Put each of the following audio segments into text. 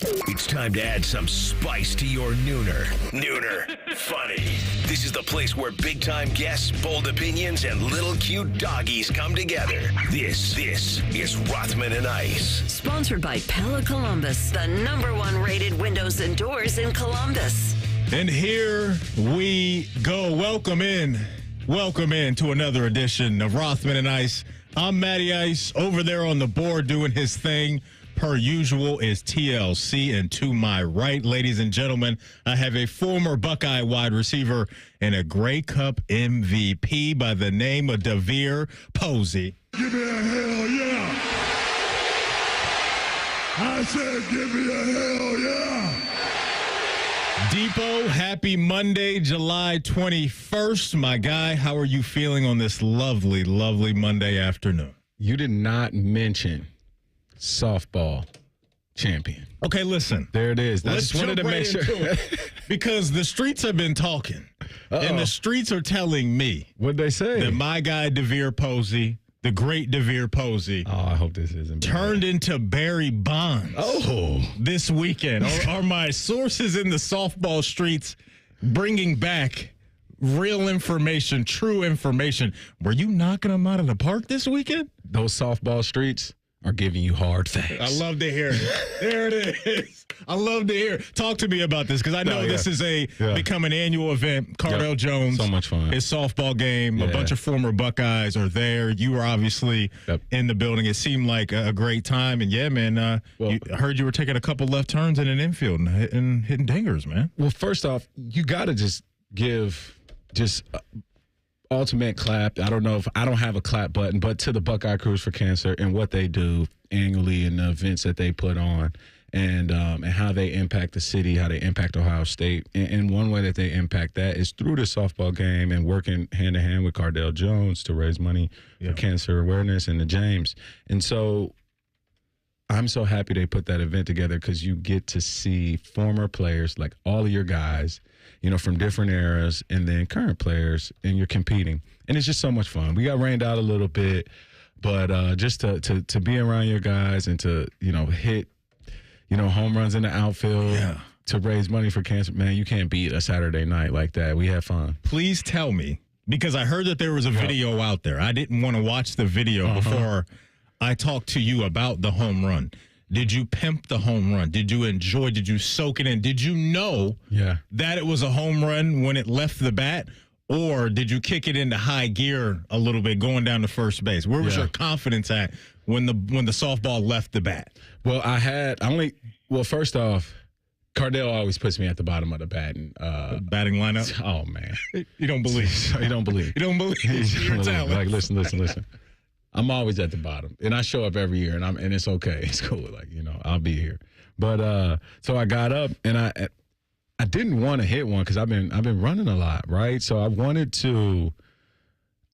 It's time to add some spice to your nooner. Nooner funny. This is the place where big-time guests, bold opinions, and little cute doggies come together. This is Rothman and Ice. Sponsored by Pella Columbus, the #1 rated windows and doors in Columbus. And here we go. Welcome in to another edition of Rothman and Ice. I'm Matty Ice. Over there on the board doing his thing, per usual, is TLC. And to my right, ladies and gentlemen, I have a former Buckeye wide receiver and a Grey Cup MVP by the name of Devere Posey. Give me a hell yeah. I said give me a hell yeah. Depot, happy Monday, July 21st. My guy, how are you feeling on this lovely, lovely Monday afternoon? You did not mention softball champion. Okay, listen. There it is. I Let's just wanted to make sure. Because the streets have been talking. And the streets are telling me. What'd they say? That my guy, Devere Posey, the great Devere Posey. Oh, I hope this isn't bad. Turned into Barry Bonds. This weekend. Are my sources in the softball streets bringing back real information, true information? Were you knocking them out of the park this weekend? Those softball streets are giving you hard facts. I love to hear it. There it is. I love to hear it. Talk to me about this, because I know this is become an annual event. Cardell Jones. So much fun. His softball game. Yeah. A bunch of former Buckeyes are there. You were obviously in the building. It seemed like a great time. And, yeah, man, I heard you were taking a couple left turns in an infield and hitting dingers, man. Well, first off, you got to just give ultimate clap. I don't have a clap button, but to the Buckeye Crews for Cancer and what they do annually and the events that they put on, and how they impact the city, how they impact Ohio State. And one way that they impact that is through the softball game and working hand in hand with Cardell Jones to raise money for cancer awareness and the James. And so I'm so happy they put that event together, because you get to see former players, like all of your guys, from different eras, and then current players, and you're competing. And it's just so much fun. We got rained out a little bit, but just to be around your guys and to, hit, home runs in the outfield to raise money for cancer, man, you can't beat a Saturday night like that. We had fun. Please tell me, because I heard that there was a video out there. I didn't want to watch the video before I talked to you about the home run. Did you pimp the home run? Did you enjoy? Did you soak it in? Did you know that it was a home run when it left the bat? Or did you kick it into high gear a little bit going down to first base? Where was your confidence at when the softball left the bat? Well, first off, Cardell always puts me at the bottom of the batting lineup. Oh, man. You don't believe. You don't believe. You don't believe. You're talent. Like, listen. I'm always at the bottom, and I show up every year, and it's okay. It's cool. Like, I'll be here. But so I got up, and I didn't want to hit one, because I've been running a lot, right? So I wanted to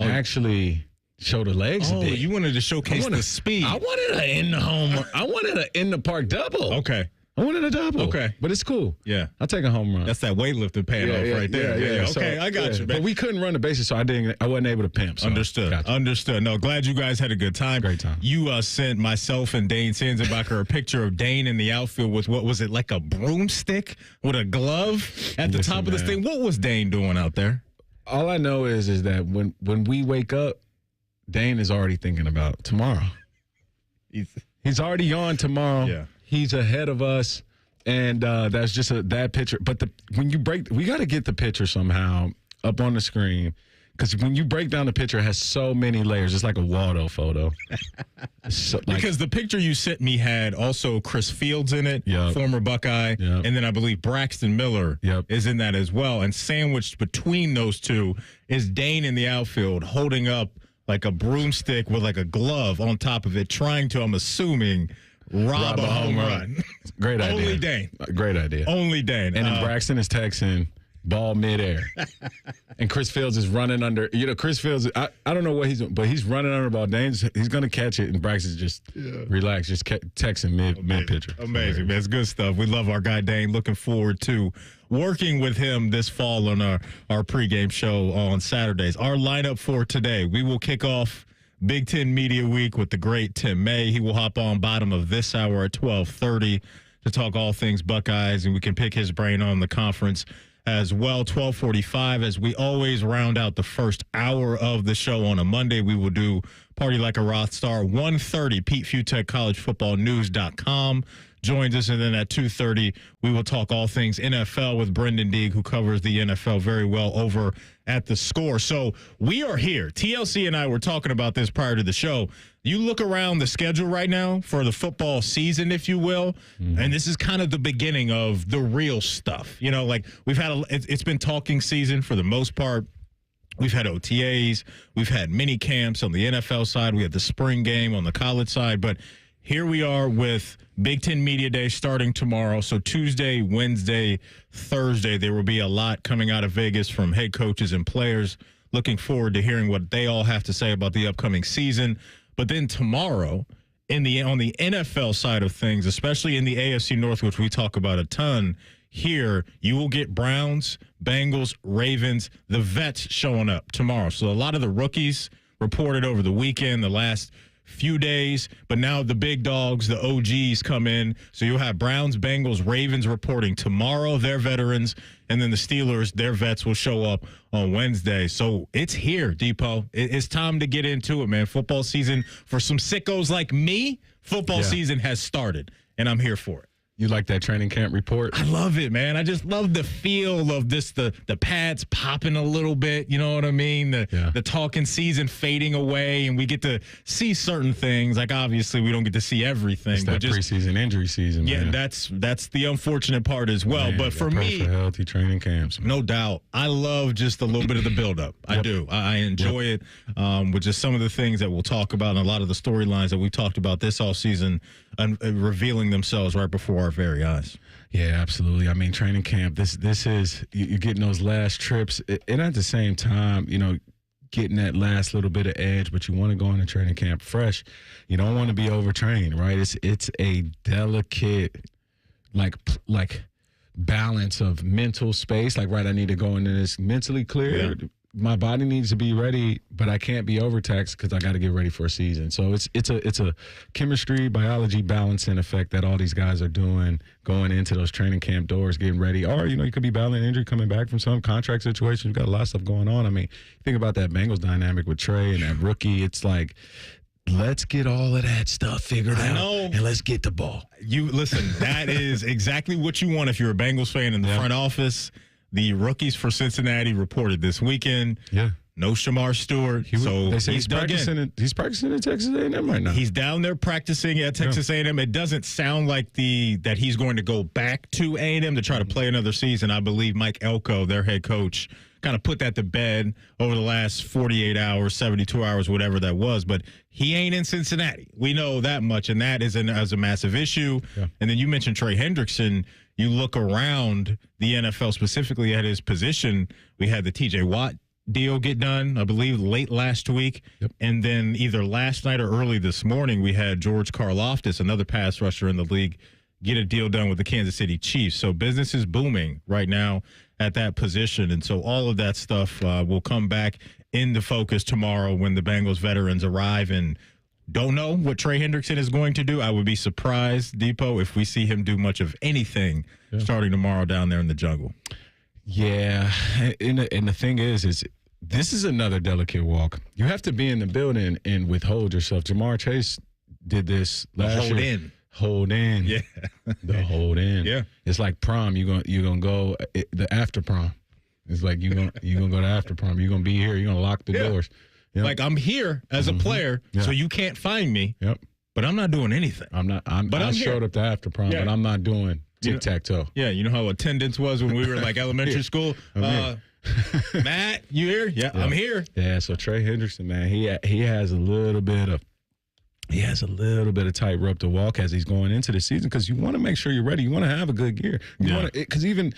actually show the legs a bit. You wanted to showcase the speed. I wanted to end the home run. I wanted to end the park double. Okay. I wanted a double. Okay. But it's cool. Yeah. I'll take a home run. That's that weightlifter paying off right there. Yeah. Okay, I got you, man. But we couldn't run the bases, so I wasn't able to pimp. So Understood. No, glad you guys had a good time. Great time. You sent myself and Dane Sanzenbacher a picture of Dane in the outfield with, what was it, like a broomstick with a glove at the top of this thing? What was Dane doing out there? All I know is that when we wake up, Dane is already thinking about tomorrow. He's already on tomorrow. Yeah. He's ahead of us, and that's just that picture. But we got to get the picture somehow up on the screen, because when you break down the picture, it has so many layers. It's like a Waldo photo. Because the picture you sent me had also Chris Fields in it, former Buckeye, and then I believe Braxton Miller is in that as well. And sandwiched between those two is Dane in the outfield holding up like a broomstick with like a glove on top of it, trying to, I'm assuming, rob a home run. Great idea. Only Dane. Great idea. Only Dane. And then Braxton is texting, ball midair. And Chris Fields is running under. Chris Fields, I don't know what he's doing, but he's running under the ball. He's going to catch it, and Braxton's just relax, just texting mid-pitcher. Amazing, man. It's good stuff. We love our guy, Dane. Looking forward to working with him this fall on our pregame show on Saturdays. Our lineup for today, we will kick off Big Ten Media Week with the great Tim May. He will hop on bottom of this hour at 12:30 to talk all things Buckeyes, and we can pick his brain on the conference as well. 12:45, as we always round out the first hour of the show on a Monday, we will do Party Like a Rothar. 1:30, Pete Futek, collegefootballnews.com joins us, and then at 2:30, we will talk all things NFL with Brendan Deeg, who covers the NFL very well over at The Score. So we are here. TLC and I were talking about this prior to the show. You look around the schedule right now for the football season, if you will, and this is kind of the beginning of the real stuff. You know, like we've had it's been talking season for the most part. We've had OTAs, we've had mini camps on the NFL side, we had the spring game on the college side, but here we are with Big Ten Media Day starting tomorrow. So Tuesday, Wednesday, Thursday, there will be a lot coming out of Vegas from head coaches and players. Looking forward to hearing what they all have to say about the upcoming season. But then tomorrow, on the NFL side of things, especially in the AFC North, which we talk about a ton here, you will get Browns, Bengals, Ravens, the vets showing up tomorrow. So a lot of the rookies reported over the weekend, the last few days, but now the big dogs, the OGs come in. So you'll have Browns, Bengals, Ravens reporting tomorrow, their veterans, and then the Steelers, their vets will show up on Wednesday. So it's here, Depot. It's time to get into it, man. Football season, for some sickos like me, football season has started, and I'm here for it. You like that training camp report? I love it, man. I just love the feel of this, the pads popping a little bit, you know what I mean? The talking season fading away, and we get to see certain things. Like, obviously, we don't get to see everything. It's that preseason injury season, man. Yeah, that's the unfortunate part as well. Man, but for me, for healthy training camps, man. No doubt. I love just a little bit of the buildup. I do. I enjoy it with just some of the things that we'll talk about and a lot of the storylines that we've talked about this all season revealing themselves right before our very eyes. Yeah, absolutely. I mean, training camp, this is, you're getting those last trips, and at the same time, you know, getting that last little bit of edge, but you want to go into training camp fresh. You don't want to be overtrained, right? It's a delicate, like balance of mental space. Like, right, I need to go into this mentally clear. Yeah. My body needs to be ready, but I can't be overtaxed because I got to get ready for a season. So it's a chemistry, biology balancing effect that all these guys are doing going into those training camp doors, getting ready. Or, you know, you could be battling injury, coming back from some contract situation. You've got a lot of stuff going on. I mean, think about that Bengals dynamic with Trey and that rookie. It's like, let's get all of that stuff figured out, and let's get the ball. You listen, that is exactly what you want if you're a Bengals fan in the front office. The rookies for Cincinnati reported this weekend. Yeah. No Shamar Stewart. They say he's practicing at Texas A&M right now. He's down there practicing at Texas A&M. It doesn't sound like that he's going to go back to A&M to try to play another season. I believe Mike Elko, their head coach, kind of put that to bed over the last 48 hours, 72 hours, whatever that was. But he ain't in Cincinnati. We know that much, and that is a massive issue. Yeah. And then you mentioned Trey Hendrickson. You look around the NFL, specifically at his position, we had the TJ Watt deal get done, I believe, late last week. Yep. And then either last night or early this morning, we had George Karlaftis, another pass rusher in the league, get a deal done with the Kansas City Chiefs. So business is booming right now at that position. And so all of that stuff will come back into focus tomorrow when the Bengals veterans arrive. And don't know what Trey Hendrickson is going to do. I would be surprised, Depot, if we see him do much of anything starting tomorrow down there in the jungle. Yeah, and the thing is this is another delicate walk. You have to be in the building and withhold yourself. Jamar Chase did this last year. Hold in. Yeah. The hold in. Yeah. It's like prom. You're gonna go the after prom. It's like you're gonna go to after prom. You're gonna be here. You're gonna lock the doors. Yep. Like, I'm here as a player, so you can't find me. Yep. But I'm not doing anything. I showed up to after prom, but I'm not doing tic-tac-toe. Yeah, you know how attendance was when we were in like elementary school? Matt, you here? Yeah, I'm here. Yeah, so Trey Hendrickson, man, he has a little bit of tightrope to walk as he's going into the season, because you want to make sure you're ready. You want to have a good year. Because even,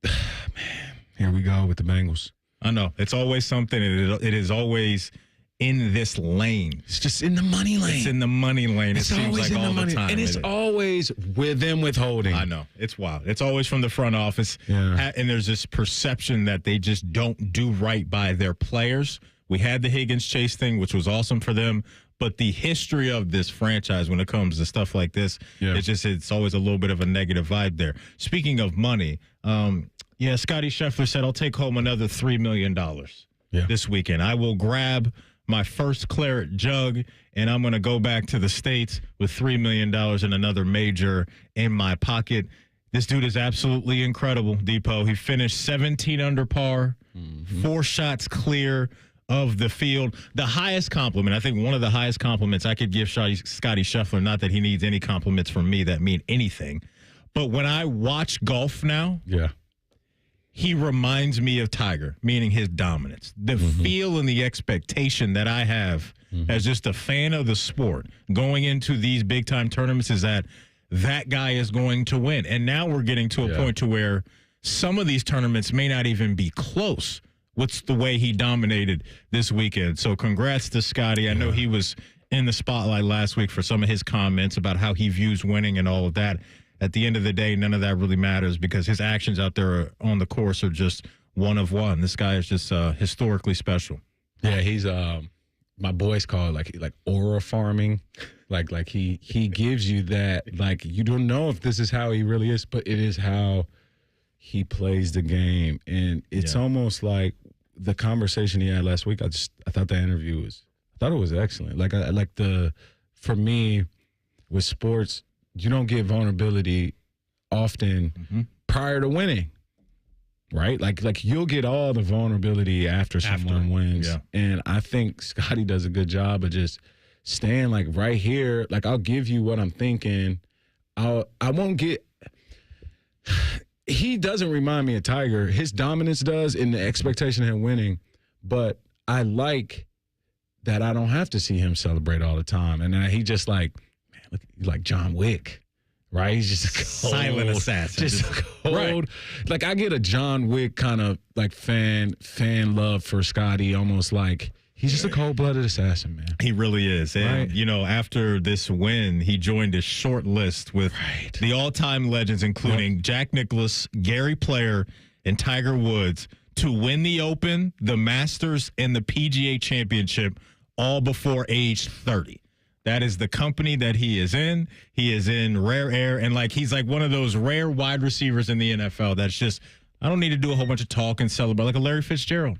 man, here we go with the Bengals. I know. It's always something. It is always in this lane. It's just in the money lane. It's in the money lane. It seems like all the time. And it's always with them withholding. I know. It's wild. It's always from the front office. Yeah. And there's this perception that they just don't do right by their players. We had the Higgins Chase thing, which was awesome for them. But the history of this franchise when it comes to stuff like this, it's always a little bit of a negative vibe there. Speaking of money, Scottie Scheffler said, I'll take home another $3 million this weekend. I will grab my first claret jug, and I'm going to go back to the States with $3 million and another major in my pocket. This dude is absolutely incredible, Depot. He finished 17 under par, 4 shots clear of the field. The highest compliment, I think one of the highest compliments I could give Scottie Scheffler, not that he needs any compliments from me that mean anything, but when I watch golf now, he reminds me of Tiger, meaning his dominance. The feel and the expectation that I have as just a fan of the sport going into these big-time tournaments is that guy is going to win. And now we're getting to a point to where some of these tournaments may not even be close. What's the way he dominated this weekend? So congrats to Scottie. I know he was in the spotlight last week for some of his comments about how he views winning and all of that. At the end of the day, none of that really matters because his actions out there on the course are just one of one. This guy is just historically special. Yeah, he's my boys call it like aura farming. Like he gives you that, like, you don't know if this is how he really is, but it is how he plays the game. And it's almost like the conversation he had last week. I thought the interview it was excellent. For me with sports, you don't get vulnerability often prior to winning, right? Like you'll get all the vulnerability after someone wins. Yeah. And I think Scottie does a good job of just staying like right here. Like, I'll give you what I'm thinking. I won't get. He doesn't remind me of Tiger. His dominance does in the expectation of him winning, but I like that I don't have to see him celebrate all the time. And he just like John Wick, right? He's just a cold, silent assassin. Just cold. Right. Like, I get a John Wick kind of like fan love for Scottie, almost like he's just a cold-blooded assassin, man. He really is. And, after this win, he joined a short list with the all-time legends, including Jack Nicklaus, Gary Player, and Tiger Woods, to win the Open, the Masters, and the PGA Championship all before age 30. That is the company that he is in. He is in rare air, and he's like one of those rare wide receivers in the NFL that's just, I don't need to do a whole bunch of talk and celebrate, like a Larry Fitzgerald.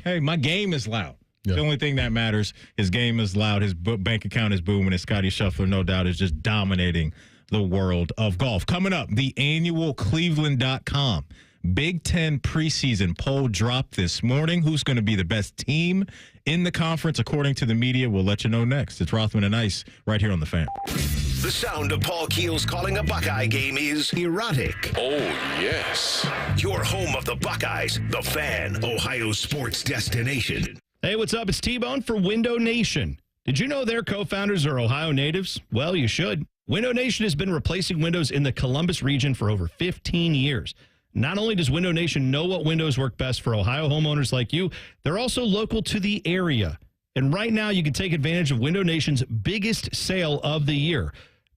Hey, my game is loud. Yeah. The only thing that matters, his game is loud, his bank account is booming, and Scottie Scheffler, no doubt, is just dominating the world of golf. Coming up, the annual Cleveland.com Big Ten preseason poll dropped this morning. Who's going to be the best team in the conference, according to the media? We'll let you know next. It's Rothman and Ice right here on The Fan. The sound of Paul Keels calling a Buckeye game is erotic. Oh, yes. Your home of the Buckeyes, The Fan, Ohio sports destination. Hey, what's up? It's T-Bone for Window Nation. Did you know their co-founders are Ohio natives? Well, you should. Window Nation has been replacing windows in the Columbus region for over 15 years. Not only does Window Nation know what windows work best for Ohio homeowners like you, they're also local to the area. And right now, you can take advantage of Window Nation's biggest sale of the year.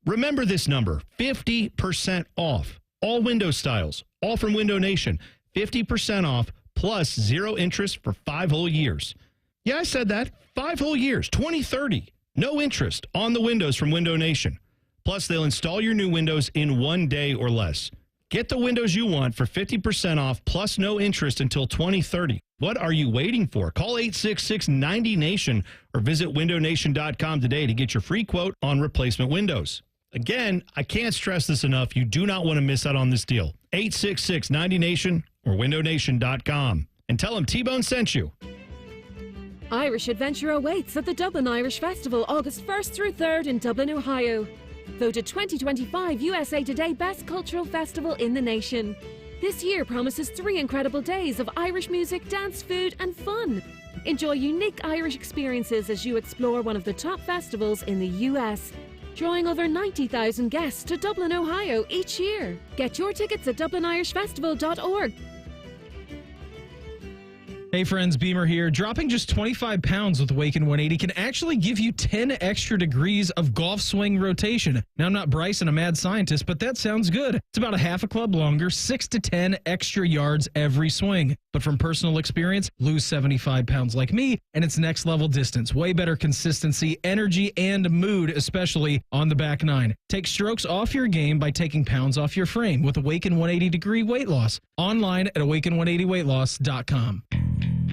Remember this number, 50% off. All window styles, all from Window Nation. 50% off plus 0 interest for 5 whole years. Yeah, I said that. 5 whole years, 2030. No interest on the windows from Window Nation. Plus, they'll install your new windows in 1 day or less. Get the windows you want for 50% off plus no interest until 2030. What are you waiting for? Call 866-90-NATION or visit windownation.com today to get your free quote on replacement windows. Again, I can't stress this enough. You do not want to miss out on this deal. 866-90-NATION or windownation.com. And tell them T-Bone sent you. Irish Adventure awaits at the Dublin Irish Festival August 1st through 3rd in Dublin, Ohio. Voted 2025 USA Today Best Cultural Festival in the nation. This year promises 3 incredible days of Irish music, dance, food, and fun. Enjoy unique Irish experiences as you explore one of the top festivals in the U.S., drawing over 90,000 guests to Dublin, Ohio each year. Get your tickets at dublinirishfestival.org. Hey friends, Beamer here. Dropping just 25 pounds with Awaken 180 can actually give you 10 extra degrees of golf swing rotation. Now, I'm not Bryson, a mad scientist, but that sounds good. It's about a half a club longer, 6 to 10 extra yards every swing. But from personal experience, lose 75 pounds like me, and it's next level distance. Way better consistency, energy, and mood, especially on the back nine. Take strokes off your game by taking pounds off your frame with Awaken 180 degree weight loss. Online at awaken180weightloss.com.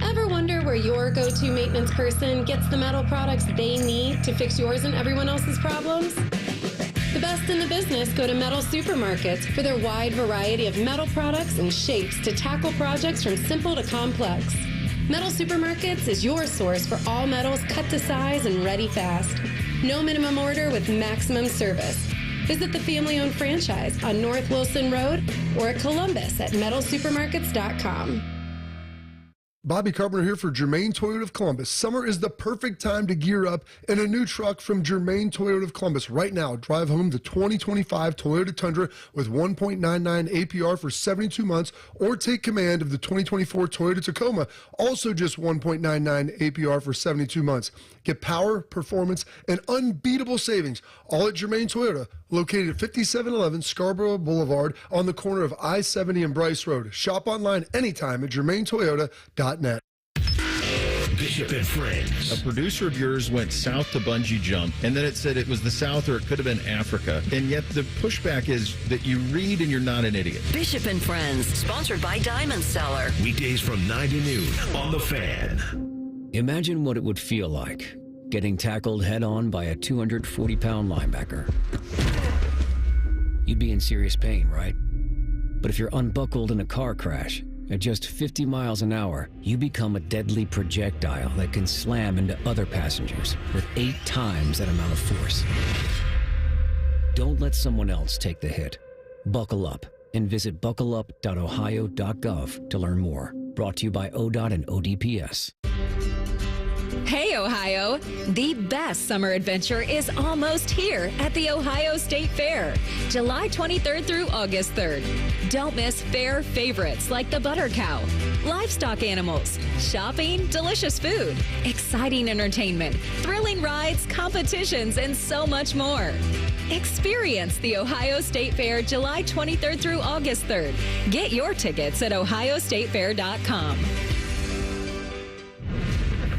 Ever wonder where your go-to maintenance person gets the metal products they need to fix yours and everyone else's problems? The best in the business go to Metal Supermarkets for their wide variety of metal products and shapes to tackle projects from simple to complex. Metal Supermarkets is your source for all metals cut to size and ready fast. No minimum order with maximum service. Visit the family-owned franchise on North Wilson Road or at Columbus at metalsupermarkets.com. Bobby Carpenter here for Germain Toyota of Columbus. Summer is the perfect time to gear up in a new truck from Germain Toyota of Columbus. Right now, drive home the 2025 Toyota Tundra with 1.99 APR for 72 months, or take command of the 2024 Toyota Tacoma, also just 1.99 APR for 72 months. Get power, performance, and unbeatable savings, all at Germain Toyota, located at 5711 Scarborough Boulevard on the corner of I-70 and Bryce Road. Shop online anytime at germaintoyota.net. Bishop and Friends. A producer of yours went south to bungee jump, and then it said it was the South or it could have been Africa. And yet the pushback is that you read and you're not an idiot. Bishop and Friends, sponsored by Diamond Seller. Weekdays from 9 to noon on The Fan. Imagine what it would feel like getting tackled head-on by a 240-pound linebacker. You'd be in serious pain, right? But if you're unbuckled in a car crash, at just 50 miles an hour, you become a deadly projectile that can slam into other passengers with 8 times that amount of force. Don't let someone else take the hit. Buckle up and visit buckleup.ohio.gov to learn more. Brought to you by ODOT and ODPS. Hey, Ohio! The best summer adventure is almost here at the Ohio State Fair, July 23rd through August 3rd. Don't miss fair favorites like the Butter Cow, livestock animals, shopping, delicious food, exciting entertainment, thrilling rides, competitions, and so much more. Experience the Ohio State Fair July 23rd through August 3rd. Get your tickets at ohiostatefair.com.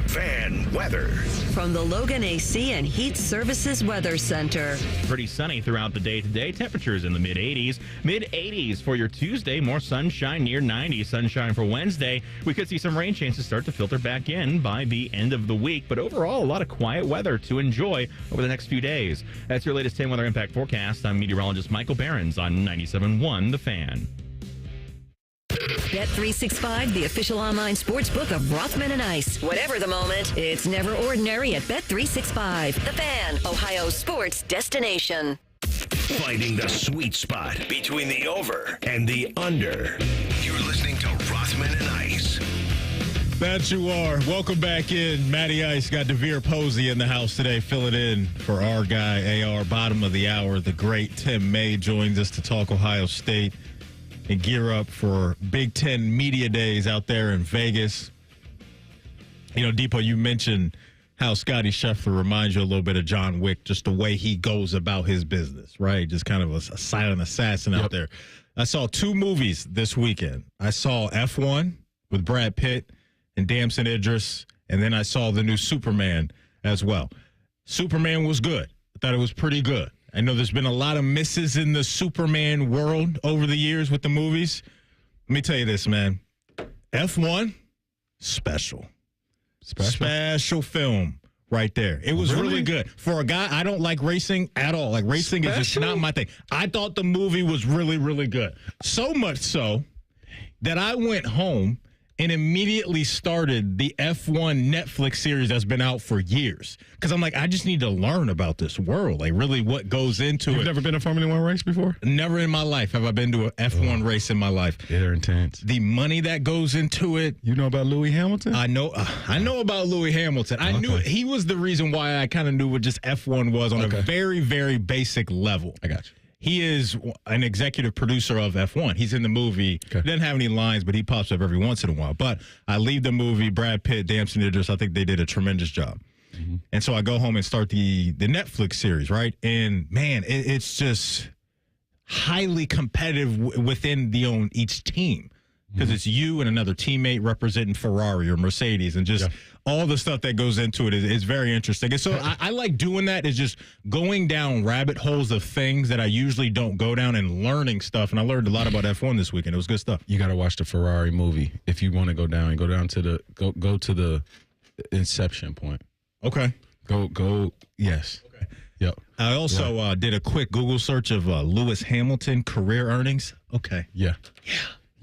Fan weather. From the Logan AC and Heat Services Weather Center. Pretty sunny throughout the day today. Temperatures in the mid-80s. Mid-80s for your Tuesday. More sunshine, near 90 sunshine for Wednesday. We could see some rain chances start to filter back in by the end of the week. But overall, a lot of quiet weather to enjoy over the next few days. That's your latest 10 weather impact forecast. I'm meteorologist Michael Behrens on 97.1 The Fan. Bet365, the official online sports book of Rothman Ice. Whatever the moment, it's never ordinary at Bet365. The Fan, Ohio's sports destination. Finding the sweet spot between the over and the under. You're listening to Rothman and Ice. That you are. Welcome back in. Matty Ice got DeVere Posey in the house today, filling in for our guy, AR. Bottom of the hour, the great Tim May joins us to talk Ohio State and gear up for Big Ten Media Days out there in Vegas. You know, Depot, you mentioned how Scottie Scheffler reminds you a little bit of John Wick, just the way he goes about his business, right? Just kind of a silent assassin out there. I saw 2 movies this weekend. I saw F1 with Brad Pitt and Damson Idris, and then I saw the new Superman as well. Superman was good. I thought it was pretty good. I know there's been a lot of misses in the Superman world over the years with the movies. Let me tell you this, man. F1, special film right there. It was really good. For a guy, I don't like racing at all. Like, racing is just not my thing. I thought the movie was really, really good. So much so that I went home and immediately started the F1 Netflix series that's been out for years. Because I'm like, I just need to learn about this world, like really what goes into it. You've never been to a Formula One race before? Never in my life have I been to an F1 race in my life. Yeah, they're intense. The money that goes into it. You know about Lewis Hamilton? I know about Lewis Hamilton. I knew he was the reason why I kind of knew what just F1 was on a very, very basic level. I got you. He is an executive producer of F1. He's in the movie. Okay. Doesn't have any lines, but he pops up every once in a while. But I leave the movie, Brad Pitt, Damson Idris, I think they did a tremendous job. Mm-hmm. And so I go home and start the Netflix series, right? And, man, it's just highly competitive within each team. Because it's you and another teammate representing Ferrari or Mercedes, and just all the stuff that goes into it is very interesting. And so I like doing that, is just going down rabbit holes of things that I usually don't go down and learning stuff. And I learned a lot about F1 this weekend. It was good stuff. You got to watch the Ferrari movie if you want to go down to the inception point. Okay. Go. Yes. Okay. Yep. I also did a quick Google search of Lewis Hamilton career earnings. Okay. Yeah. Yeah.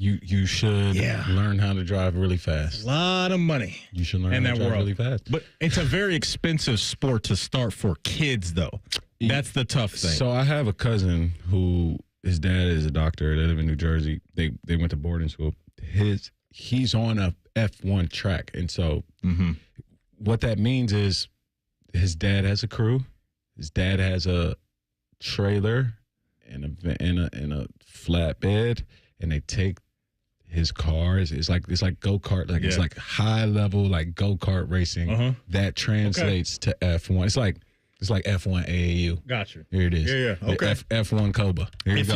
You should learn how to drive really fast. A lot of money. You should learn how to drive really fast. But it's a very expensive sport to start for kids, though. That's the tough thing. So I have a cousin who, his dad is a doctor. They live in New Jersey. They went to boarding school. He's on a F1 track. And so what that means is his dad has a crew. His dad has a trailer and a flatbed, and they take his car. It's like go-kart, it's like high level, like go-kart racing. That translates to F1. It's like F1 AAU. Gotcha. Here it is. Yeah. Okay. F1 Coba. Here you go.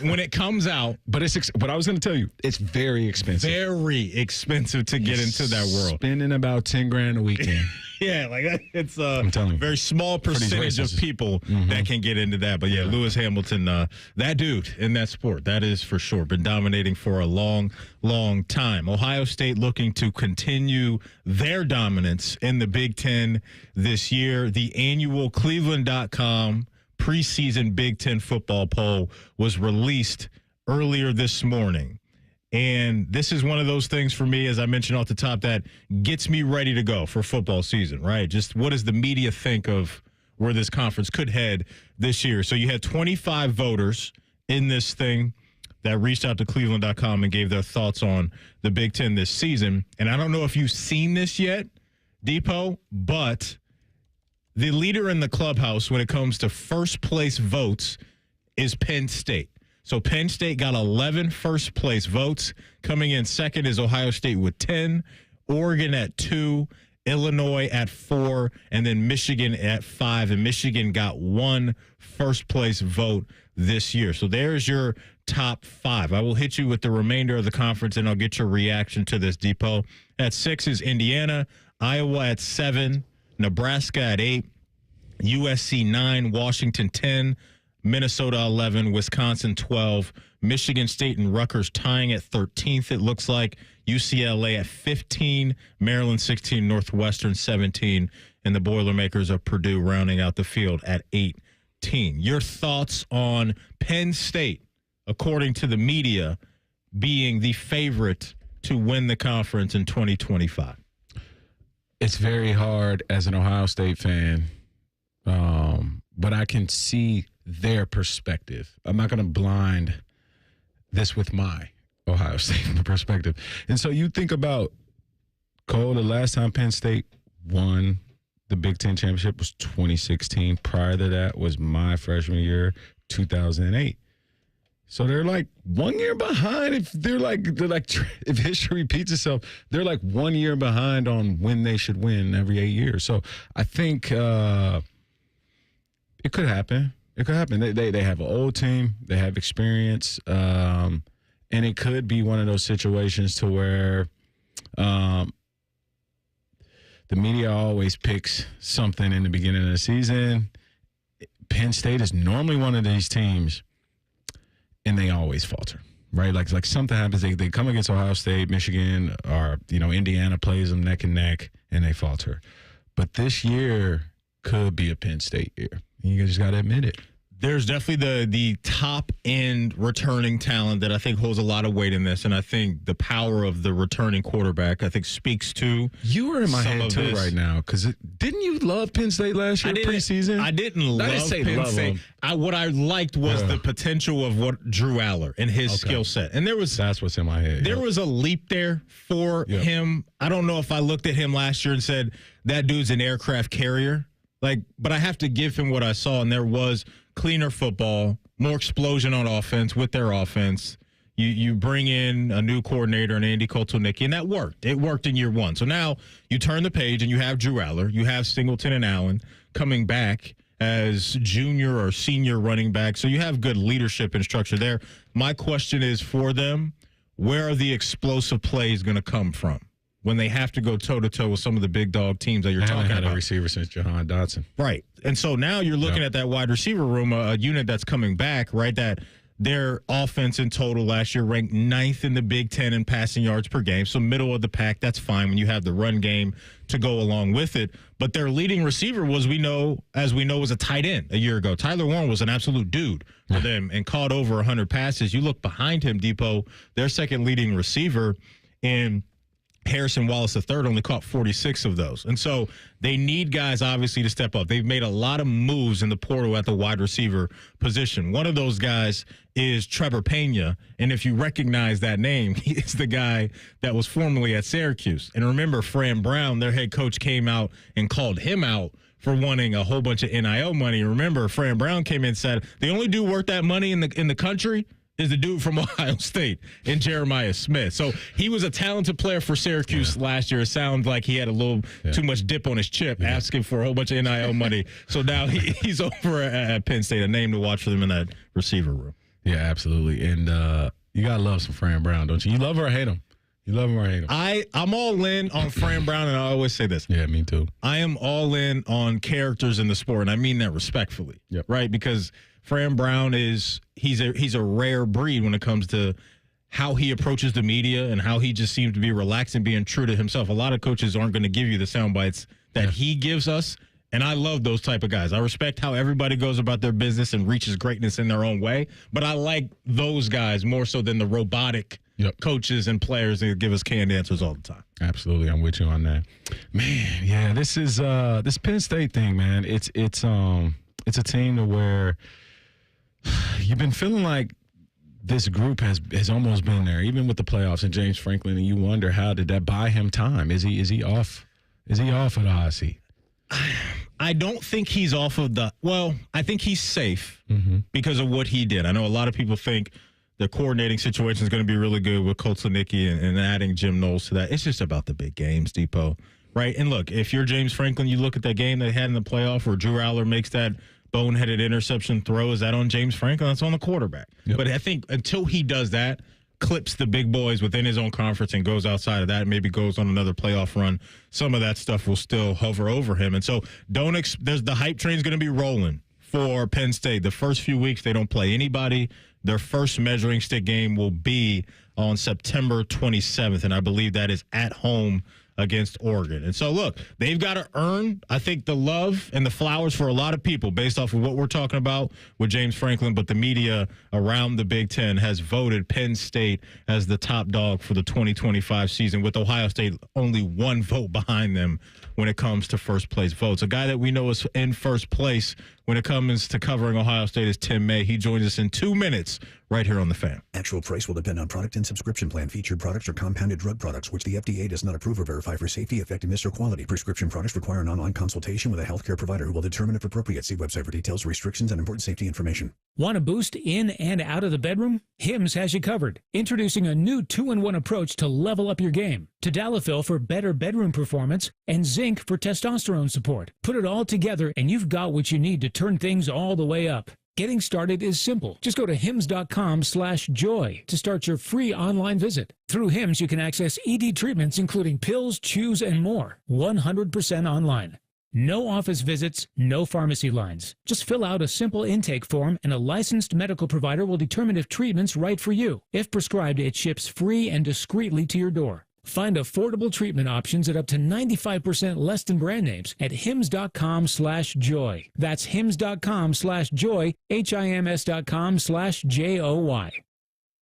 When it comes out, but I was going to tell you, it's very expensive. Very expensive to get into that world. Spending about $10,000 a weekend. Yeah, like it's I'm telling you, very small percentage of people that can get into that. But Lewis Hamilton, that dude in that sport, that is for sure. Been dominating for a long, long time. Ohio State looking to continue their dominance in the Big Ten this year. The annual Cleveland.com preseason Big Ten football poll was released earlier this morning. And this is one of those things for me, as I mentioned off the top, that gets me ready to go for football season, right? Just what does the media think of where this conference could head this year? So you had 25 voters in this thing that reached out to Cleveland.com and gave their thoughts on the Big Ten this season. And I don't know if you've seen this yet, Depot, but the leader in the clubhouse when it comes to first place votes is Penn State. So Penn State got 11 first-place votes. Coming in second is Ohio State with 10, Oregon at 2, Illinois at 4, and then Michigan at 5. And Michigan got 1 first-place vote this year. So there's your top 5. I will hit you with the remainder of the conference, and I'll get your reaction to this, Depot. At 6 is Indiana, Iowa at 7, Nebraska at 8, USC 9, Washington 10, Minnesota 11, Wisconsin 12, Michigan State and Rutgers tying at 13th, it looks like. UCLA at 15, Maryland 16, Northwestern 17, and the Boilermakers of Purdue rounding out the field at 18. Your thoughts on Penn State, according to the media, being the favorite to win the conference in 2025? It's very hard as an Ohio State fan, but I can see their perspective. I'm not going to blind this with my Ohio State perspective. And so you think about, Cole, the last time Penn State won the Big Ten championship was 2016. Prior to that was my freshman year, 2008. So they're like 1 year behind. If history repeats itself, they're like 1 year behind on when they should win every 8 years. So I think it could happen. It could happen. They have an old team. They have experience. And it could be one of those situations to where the media always picks something in the beginning of the season. Penn State is normally one of these teams, and they always falter, right? Like something happens. They come against Ohio State, Michigan, or, Indiana plays them neck and neck, and they falter. But this year could be a Penn State year. You just got to admit it. There's definitely the top-end returning talent that I think holds a lot of weight in this, and I think the power of the returning quarterback, I think, speaks to you were in my head, too, right now, because didn't you love Penn State last year preseason? I didn't love Penn State. What I liked was the potential of what Drew Aller and his skill set. And that's what's in my head. There was a leap there for him. I don't know if I looked at him last year and said, that dude's an aircraft carrier. But I have to give him what I saw, and there was cleaner football, more explosion on offense with their offense. You bring in a new coordinator and Andy Kotelnicki, and that worked. It worked in year one. So now you turn the page and you have Drew Aller, you have Singleton and Allen coming back as junior or senior running back. So you have good leadership and structure there. My question is for them, where are the explosive plays going to come from when they have to go toe-to-toe with some of the big dog teams that you're talking about? I haven't had a receiver since Jahan Dotson. Right. And so now you're looking at that wide receiver room, a unit that's coming back, right, that their offense in total last year ranked 9th in the Big Ten in passing yards per game. So middle of the pack, that's fine when you have the run game to go along with it. But their leading receiver was, was a tight end a year ago. Tyler Warren was an absolute dude for them and caught over 100 passes. You look behind him, Depot, their second leading receiver in Harrison Wallace III only caught 46 of those. And so they need guys, obviously, to step up. They've made a lot of moves in the portal at the wide receiver position. One of those guys is Trevor Pena. And if you recognize that name, he's the guy that was formerly at Syracuse. And remember, Fran Brown, their head coach, came out and called him out for wanting a whole bunch of NIL money. Remember, Fran Brown came in and said, the only dude worth that money in the country is the dude from Ohio State and Jeremiah Smith. So he was a talented player for Syracuse last year. It sounds like he had a little too much dip on his chip, asking for a whole bunch of NIL money. So now he's over at Penn State, a name to watch for them in that receiver room. Yeah, absolutely. And you got to love some Fran Brown, don't you? You love her or hate him? You love him or hate him? I'm all in on Fran Brown, and I always say this. Yeah, me too. I am all in on characters in the sport, and I mean that respectfully, right? Because Fran Brown he's a rare breed when it comes to how he approaches the media and how he just seems to be relaxed and being true to himself. A lot of coaches aren't going to give you the sound bites that he gives us, and I love those type of guys. I respect how everybody goes about their business and reaches greatness in their own way, but I like those guys more so than the robotic coaches and players that give us canned answers all the time. Absolutely, I'm with you on that. Man, yeah, this is this Penn State thing, man. It's a team to where you've been feeling like this group has almost been there, even with the playoffs and James Franklin, and you wonder, how did that buy him time? Is he off? Is he off at the hot seat? I don't think he's off of I think he's safe because of what he did. I know a lot of people think the coordinating situation is going to be really good with Kotelnicki and adding Jim Knowles to that. It's just about the big games, Depot, right? And look, if you're James Franklin, you look at that game they had in the playoff where Drew Aller makes that boneheaded interception throw. Is that on James Franklin? That's on the quarterback. But I think until he does that, clips the big boys within his own conference and goes outside of that and maybe goes on another playoff run, some of that stuff will still hover over him. And so there's the hype train's going to be rolling for Penn State. The first few weeks, they don't play anybody. Their first measuring stick game will be on September 27th, and I believe that is at home against Oregon. And so, look, they've got to earn, I think, the love and the flowers for a lot of people based off of what we're talking about with James Franklin, but the media around the Big Ten has voted Penn State as the top dog for the 2025 season, with Ohio State only one vote behind them when it comes to first place votes. A guy that we know is in first place when it comes to covering Ohio State is Tim May. He joins us in 2 minutes right here on The Fan. Actual price will depend on product and subscription plan. Featured products are compounded drug products, which the FDA does not approve or verify for safety, effectiveness, or quality. Prescription products require an online consultation with a healthcare provider who will determine if appropriate. See website for details, restrictions, and important safety information. Want a boost in and out of the bedroom? Hims has you covered. Introducing a new 2-in-1 approach to level up your game. Tadalafil for better bedroom performance and zinc for testosterone support. Put it all together and you've got what you need to turn things all the way up. Getting started is simple. Just go to hims.com/joy to start your free online visit. Through Hims, you can access ED treatments including pills, chews, and more. 100% online. No office visits, no pharmacy lines. Just fill out a simple intake form and a licensed medical provider will determine if treatment's right for you. If prescribed, it ships free and discreetly to your door. Find affordable treatment options at up to 95% less than brand names at hims.com/joy. That's hims.com/joy, HIMS.com/JOY.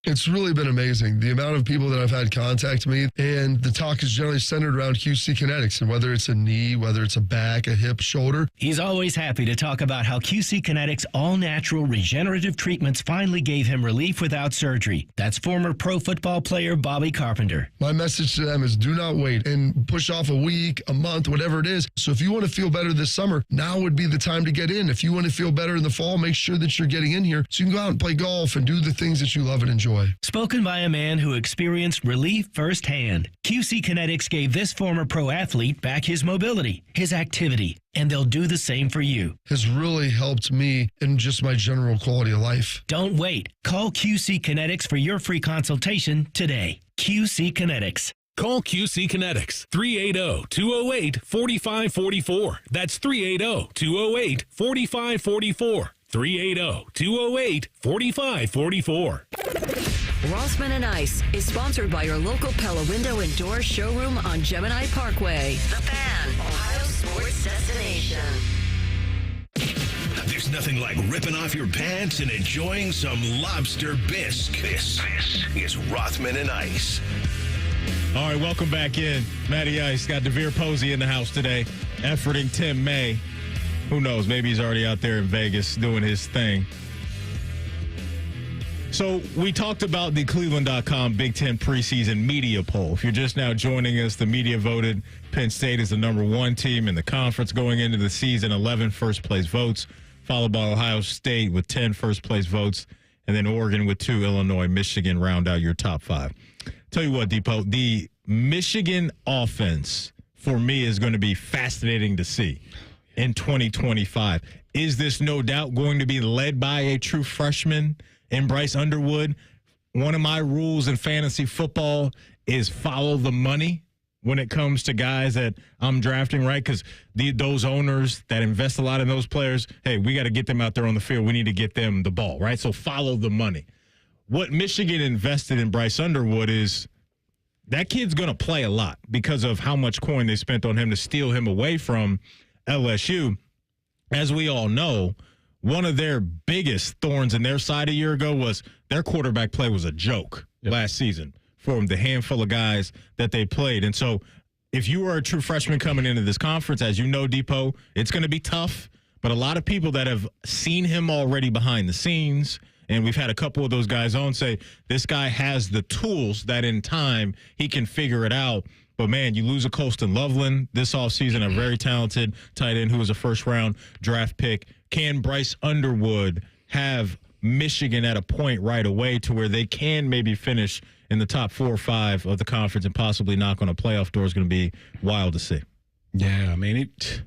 It's really been amazing, the amount of people that I've had contact me, and the talk is generally centered around QC Kinetics, and whether it's a knee, whether it's a back, a hip, shoulder. He's always happy to talk about how QC Kinetics all-natural regenerative treatments finally gave him relief without surgery. That's former pro football player Bobby Carpenter. My message to them is do not wait and push off a week, a month, whatever it is. So if you want to feel better this summer, now would be the time to get in. If you want to feel better in the fall, make sure that you're getting in here so you can go out and play golf and do the things that you love and enjoy. Spoken by a man who experienced relief firsthand. QC Kinetics gave this former pro athlete back his mobility, his activity, and they'll do the same for you. Has really helped me in just my general quality of life. Don't wait. Call QC Kinetics for your free consultation today. QC Kinetics. Call QC Kinetics, 380-208-4544. That's 380-208-4544. 380-208-4544. Rothman and Ice is sponsored by your local Pella Window and Door showroom on Gemini Parkway. The Fan, Ohio sports destination. There's nothing like ripping off your pants and enjoying some lobster bisque. This is Rothman and Ice. All right, welcome back in. Matty Ice got DeVere Posey in the house today, efforting Tim May. Who knows? Maybe he's already out there in Vegas doing his thing. So we talked about the Cleveland.com Big Ten preseason media poll. If you're just now joining us, the media voted Penn State is the #1 team in the conference going into the season, 11 first-place votes, followed by Ohio State with 10 first-place votes, and then Oregon with 2, Illinois, Michigan round out your top 5. Tell you what, Depot, the Michigan offense for me is going to be fascinating to see in 2025. Is this no doubt going to be led by a true freshman in Bryce Underwood? One of my rules in fantasy football is follow the money when it comes to guys that I'm drafting, right? Because those owners that invest a lot in those players, hey, we got to get them out there on the field. We need to get them the ball, right? So follow the money. What Michigan invested in Bryce Underwood is that kid's going to play a lot because of how much coin they spent on him to steal him away from LSU. As we all know, one of their biggest thorns in their side a year ago was their quarterback play was a joke last season for the handful of guys that they played. And so if you are a true freshman coming into this conference, as you know, Depot, it's going to be tough. But a lot of people that have seen him already behind the scenes, and we've had a couple of those guys on say, this guy has the tools that in time he can figure it out. But, man, you lose a Colston Loveland this offseason, a very talented tight end who was a first-round draft pick. Can Bryce Underwood have Michigan at a point right away to where they can maybe finish in the top 4 or 5 of the conference and possibly knock on a playoff door? Is going to be wild to see. Yeah, I mean, it's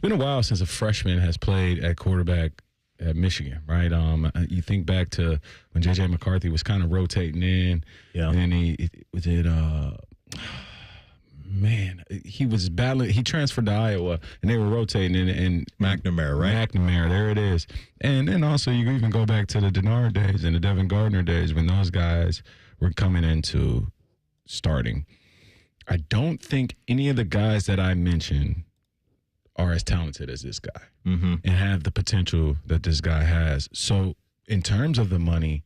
been a while since a freshman has played at quarterback at Michigan, right? You think back to when J.J. McCarthy was kind of rotating in. Yeah. And he was battling. He transferred to Iowa, and they were rotating in McNamara, right? McNamara, there it is. And then also you even go back to the Denard days and the Devin Gardner days when those guys were coming into starting. I don't think any of the guys that I mentioned are as talented as this guy and have the potential that this guy has. So in terms of the money,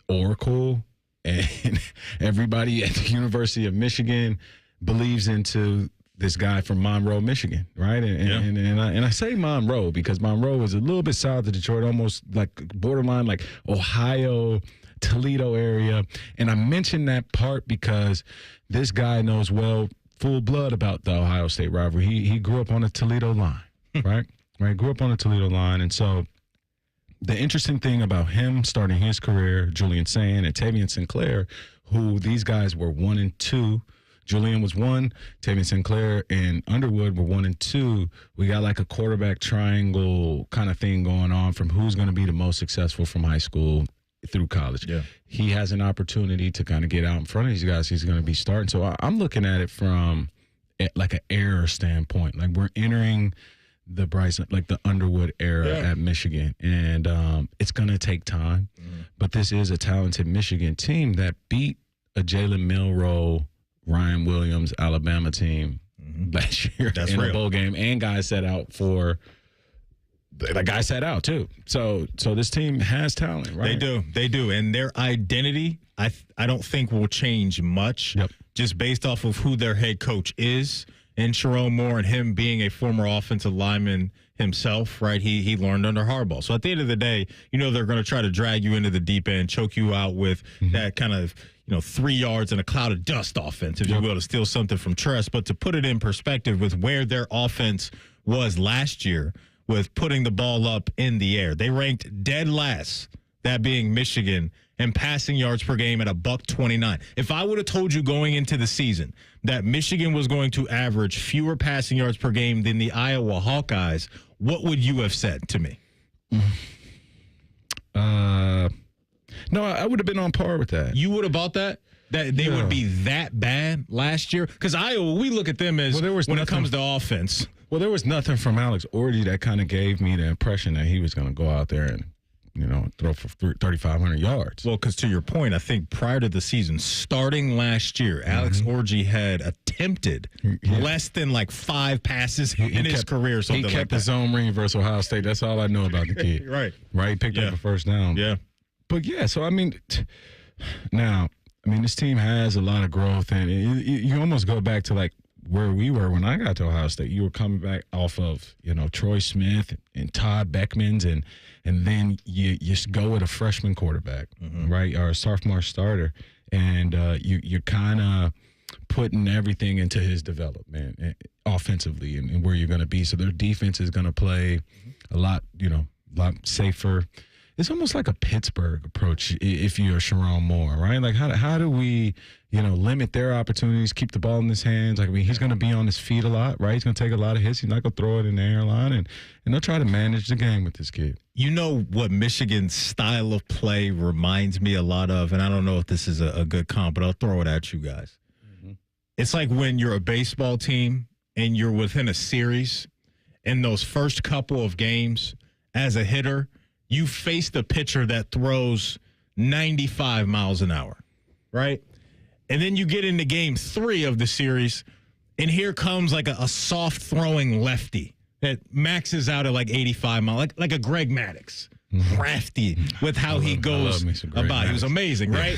Oracle and everybody at the University of Michigan believes into this guy from Monroe, Michigan, right? And I say Monroe because Monroe is a little bit south of Detroit, almost like borderline like Ohio, Toledo area. And I mention that part because this guy knows full blood about the Ohio State rivalry. He grew up on the Toledo line, right? Grew up on the Toledo line. And so the interesting thing about him starting his career, Julian Sand and Tavian Sinclair, who these guys were 1 and 2. Julian was 1, Tavian Sinclair and Underwood were 1 and 2. We got like a quarterback triangle kind of thing going on from who's going to be the most successful from high school through college. Yeah. He has an opportunity to kind of get out in front of these guys. He's going to be starting. So I'm looking at it from like an era standpoint. Like we're entering the Bryson, like the Underwood era at Michigan. And it's going to take time. But this is a talented Michigan team that beat a Jalen Milroe, Ryan Williams, Alabama team last year in a bowl game. And guys set out for the guy sat out too. So this team has talent, right? They do, and their identity, I don't think will change much. Yep. Just based off of who their head coach is, and Sharon Moore, and him being a former offensive lineman himself, right? He learned under Harbaugh. So at the end of the day, they're going to try to drag you into the deep end, choke you out with that kind of 3 yards in a cloud of dust offense, if you will, to steal something from Tress. But to put it in perspective with where their offense was last year, with putting the ball up in the air, they ranked dead last, that being Michigan, in passing yards per game at $129. If I would have told you going into the season that Michigan was going to average fewer passing yards per game than the Iowa Hawkeyes, what would you have said to me? No, I would have been on par with that. You would have bought that? That they would be that bad last year? Because Iowa, we look at them as, when it comes to offense. Well, there was nothing from Alex Orji that kind of gave me the impression that he was going to go out there and throw for 3,500 yards. Well, because to your point, I think prior to the season, starting last year, Alex Orji had attempted less than 5 passes in his career. Something he kept like his zone ring versus Ohio State. That's all I know about the kid. Right. He picked up a first down. Yeah. But, so, this team has a lot of growth, and you almost go back to, where we were when I got to Ohio State. You were coming back off of, Troy Smith and Todd Beckmans, and then you just go with a freshman quarterback, right, or a sophomore starter, and you're kind of putting everything into his development offensively and where you're going to be. So their defense is going to play a lot safer. It's almost like a Pittsburgh approach if you're Sharon Moore, right? How do we, limit their opportunities, keep the ball in his hands? He's going to be on his feet a lot, right? He's going to take a lot of hits. He's not going to throw it in the airline, and they'll try to manage the game with this kid. You know what Michigan's style of play reminds me a lot of, and I don't know if this is a good comp, but I'll throw it at you guys. It's like when you're a baseball team and you're within a series, in those first couple of games as a hitter, you face the pitcher that throws 95 miles an hour, right? And then you get into game 3 of the series, and here comes a soft throwing lefty that maxes out at 85 miles, like a Greg Maddux. Crafty with how he goes about. He was amazing, right?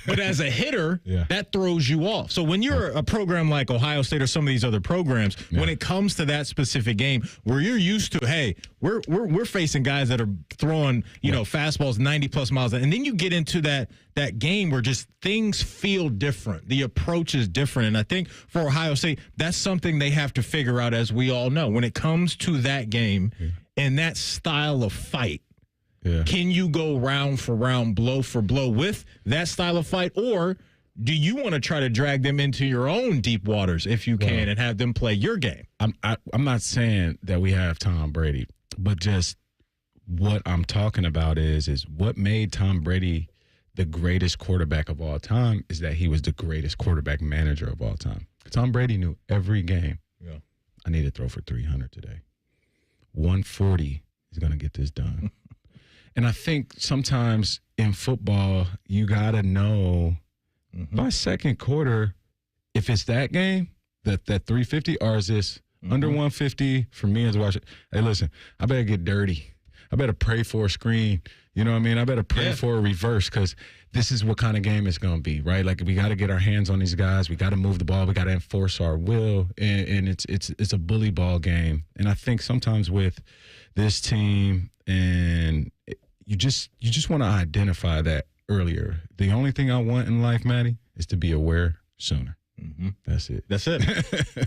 But as a hitter, that throws you off. So when you're a program like Ohio State or some of these other programs, when it comes to that specific game where you're used to, hey, we're facing guys that are throwing, fastballs 90 plus miles, and then you get into that game where just things feel different. The approach is different. And I think for Ohio State, that's something they have to figure out, as we all know. When it comes to that game and that style of fight, can you go round for round, blow for blow with that style of fight? Or do you want to try to drag them into your own deep waters if you can and have them play your game? I'm not saying that we have Tom Brady, but just what I'm talking about is what made Tom Brady the greatest quarterback of all time is that he was the greatest quarterback manager of all time. Tom Brady knew every game. I need to throw for 300 today. 140 is going to get this done. And I think sometimes in football, you got to know by second quarter if it's that game, that 350, or is this under 150 for me as a watcher? Hey, listen, I better get dirty. I better pray for a screen. You know what I mean? I better pray for a reverse, because this is what kind of game it's going to be, right? We got to get our hands on these guys. We got to move the ball. We got to enforce our will, and it's a bully ball game. And I think sometimes with this team, and you just want to identify that earlier. The only thing I want in life, Maddie, is to be aware sooner. That's it.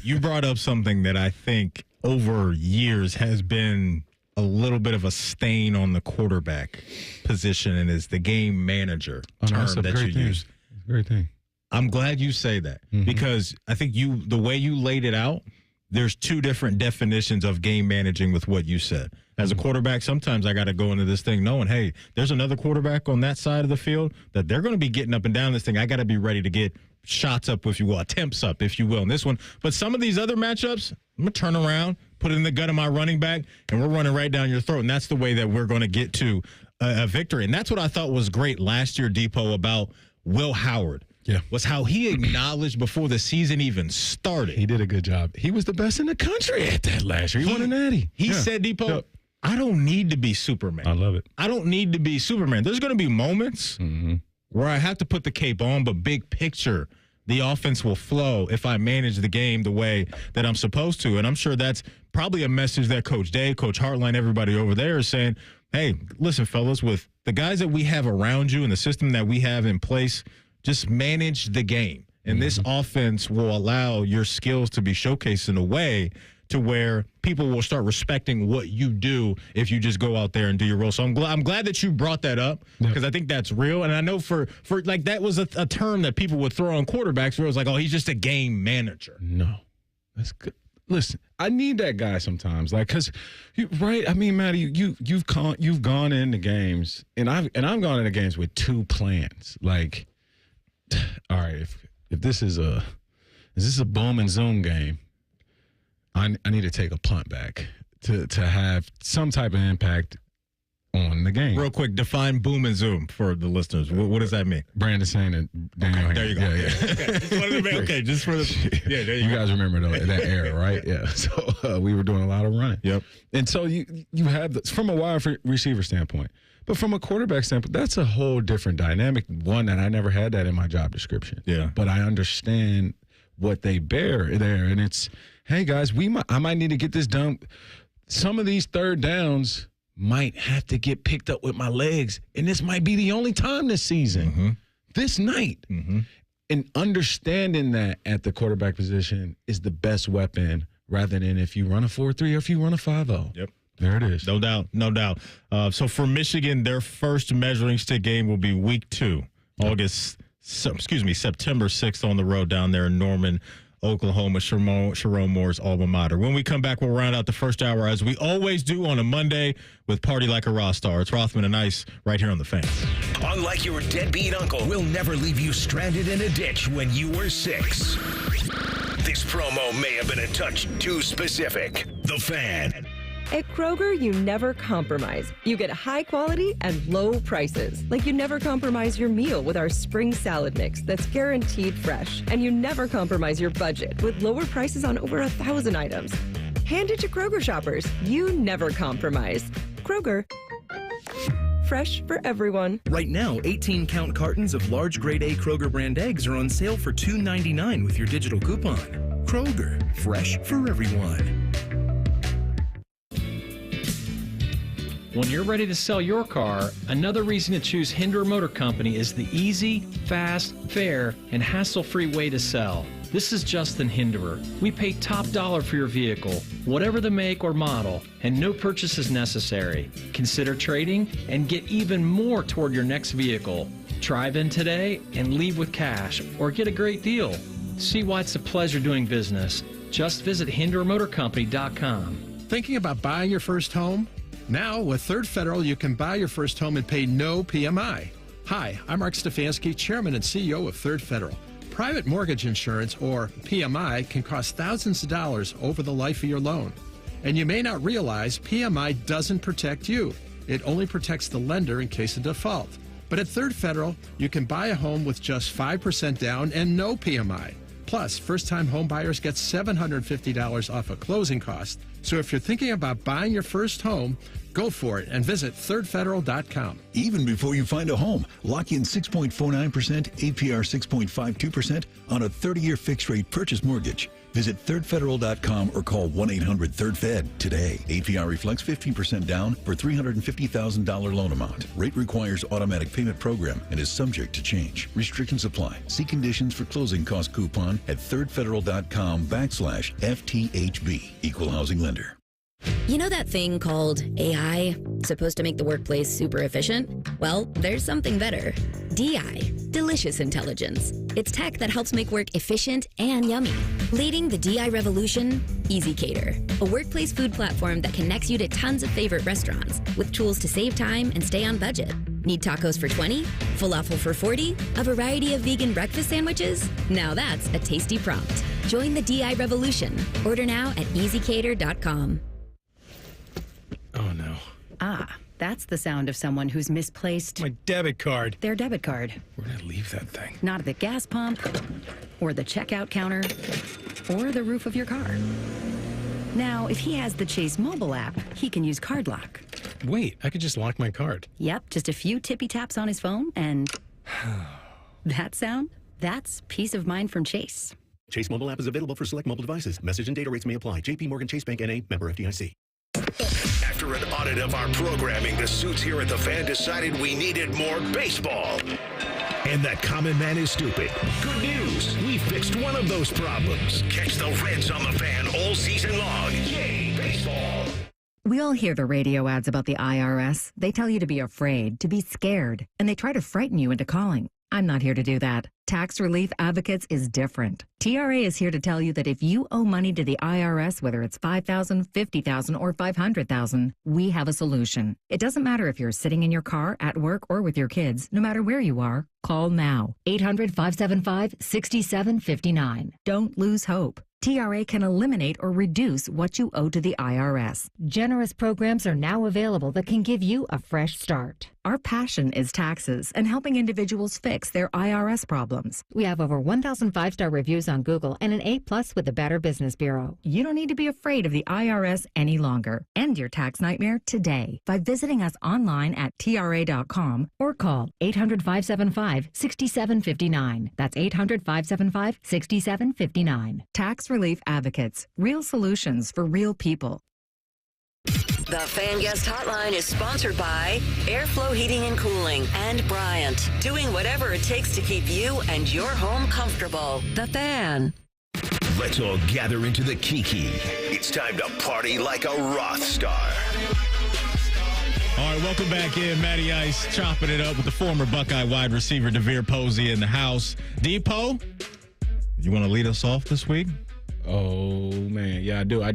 You brought up something that I think over years has been a little bit of a stain on the quarterback position, and is the game manager term that you use. Great thing. I'm glad you say that, because I think the way you laid it out, there's 2 different definitions of game managing with what you said. As a quarterback, sometimes I got to go into this thing knowing, hey, there's another quarterback on that side of the field that they're going to be getting up and down this thing. I got to be ready to get shots up, if you will, attempts up, if you will, in this one. But some of these other matchups, I'm going to turn around, put it in the gut of my running back, and we're running right down your throat. And that's the way that we're going to get to a victory. And that's what I thought was great last year, Depot, about Will Howard. Was how he acknowledged before the season even started. He did a good job. He was the best in the country at that last year. He won a natty. He said, Depot, I don't need to be Superman. I love it. I don't need to be Superman. There's going to be moments where I have to put the cape on, but big picture, the offense will flow if I manage the game the way that I'm supposed to. And I'm sure that's probably a message that Coach Dave, Coach Hartline, everybody over there is saying, hey, listen, fellas, with the guys that we have around you and the system that we have in place, just manage the game. And this offense will allow your skills to be showcased in a way to where people will start respecting what you do if you just go out there and do your role. So I'm glad that you brought that up because I think that's real. And I know for like that was a term that people would throw on quarterbacks where it was like, oh, he's just a game manager. No, that's good. Listen, I need that guy sometimes, like, cause right. I mean, Maddie, you've gone into games, and I've gone into games with two plans. Like, all right, if this is a boom and zoom game, I need to take a punt back to have some type of impact on the game. Real quick, define boom and zoom for the listeners. What does that mean? Brandon saying it. Okay, there you go. Yeah. Okay, just for the there you guys remember that era, right? Yeah. So we were doing a lot of running. Yep. And so you have from a wide receiver standpoint, but from a quarterback standpoint, that's a whole different dynamic. One that I never had that in my job description. Yeah. But I understand what they bear there, and it's, hey guys, I might need to get this done. Some of these third downs might have to get picked up with my legs, and this might be the only time this season, this night. And understanding that at the quarterback position is the best weapon rather than if you run a 4-3 or if you run a 5-0. Yep. There it is. No doubt. So for Michigan, their first measuring stick game will be week 2, September 6th on the road down there in Norman, Oklahoma, Sharon Moore's alma mater. When we come back, we'll round out the first hour as we always do on a Monday with Party Like a Rothar. It's Rothman and Ice right here on The Fan. Unlike your deadbeat uncle, we'll never leave you stranded in a ditch when you were 6. This promo may have been a touch too specific. The Fan. At Kroger, you never compromise. You get high quality and low prices. Like you never compromise your meal with our spring salad mix that's guaranteed fresh. And you never compromise your budget with lower prices on over 1,000 items. Hand it to Kroger shoppers. You never compromise. Kroger. Fresh for everyone. Right now, 18-count cartons of large grade A Kroger brand eggs are on sale for $2.99 with your digital coupon. Kroger. Fresh for everyone. When you're ready to sell your car, another reason to choose Hinder Motor Company is the easy, fast, fair, and hassle-free way to sell. This is Justin Hinderer. We pay top dollar for your vehicle, whatever the make or model, and no purchase is necessary. Consider trading and get even more toward your next vehicle. Drive in today and leave with cash or get a great deal. See why it's a pleasure doing business. Just visit HinderMotorCompany.com. Thinking about buying your first home? Now, with Third Federal, you can buy your first home and pay no PMI. Hi, I'm Mark Stefanski, Chairman and CEO of Third Federal. Private mortgage insurance, or PMI, can cost thousands of dollars over the life of your loan. And you may not realize PMI doesn't protect you. It only protects the lender in case of default. But at Third Federal, you can buy a home with just 5% down and no PMI. Plus, first-time home buyers get $750 off a closing cost. So if you're thinking about buying your first home, go for it and visit thirdfederal.com. Even before you find a home, lock in 6.49%, APR 6.52% on a 30-year fixed-rate purchase mortgage. Visit thirdfederal.com or call 1-800-3RD-FED today. APR reflects 15% down for $350,000 loan amount. Rate requires automatic payment program and is subject to change. Restrictions apply. See conditions for closing cost coupon at thirdfederal.com/FTHB. Equal housing lender. You know that thing called AI? Supposed to make the workplace super efficient? Well, there's something better. DI, Delicious Intelligence. It's tech that helps make work efficient and yummy. Leading the DI revolution, EasyCater, a workplace food platform that connects you to tons of favorite restaurants with tools to save time and stay on budget. Need tacos for $20? Falafel for $40? A variety of vegan breakfast sandwiches? Now that's a tasty prompt. Join the DI revolution. Order now at easycater.com. Oh, no. Ah, that's the sound of someone who's misplaced My debit card. their debit card. Where did I leave that thing? Not at the gas pump, or the checkout counter, or the roof of your car. Now, if he has the Chase mobile app, he can use Card Lock. Wait, I could just lock my card. Yep, just a few tippy taps on his phone and that sound, that's peace of mind from Chase. Chase mobile app is available for select mobile devices. Message and data rates may apply. JP Morgan Chase Bank N.A. member FDIC. After an audit of our programming, the suits here at The Fan decided we needed more baseball. And that common man is stupid. Good news. We fixed one of those problems. Catch the Reds on The Fan all season long. Yay, baseball. We all hear the radio ads about the IRS. They tell you to be afraid, to be scared, and they try to frighten you into calling. I'm not here to do that. Tax Relief Advocates is different. TRA is here to tell you that if you owe money to the IRS, whether it's $5,000, $50,000, or $500,000, we have a solution. It doesn't matter if you're sitting in your car, at work, or with your kids. No matter where you are, call now. 800-575-6759. Don't lose hope. TRA can eliminate or reduce what you owe to the IRS. Generous programs are now available that can give you a fresh start. Our passion is taxes and helping individuals fix their IRS problems. We have over 1,000 5-star reviews on Google and an A+ with the Better Business Bureau. You don't need to be afraid of the IRS any longer. End your tax nightmare today by visiting us online at TRA.com or call 800-575-6759. That's 800-575-6759. Tax Relief Advocates. Real solutions for real people. The Fan Guest Hotline is sponsored by Airflow Heating and Cooling and Bryant, doing whatever it takes to keep you and your home comfortable. The Fan. Let's all gather into the Kiki. It's time to party like a Rothstar. All right, welcome back in. Matty Ice chopping it up with the former Buckeye wide receiver DeVere Posey in the house. Depot, you want to lead us off this week? Oh, man. Yeah, I do. I'm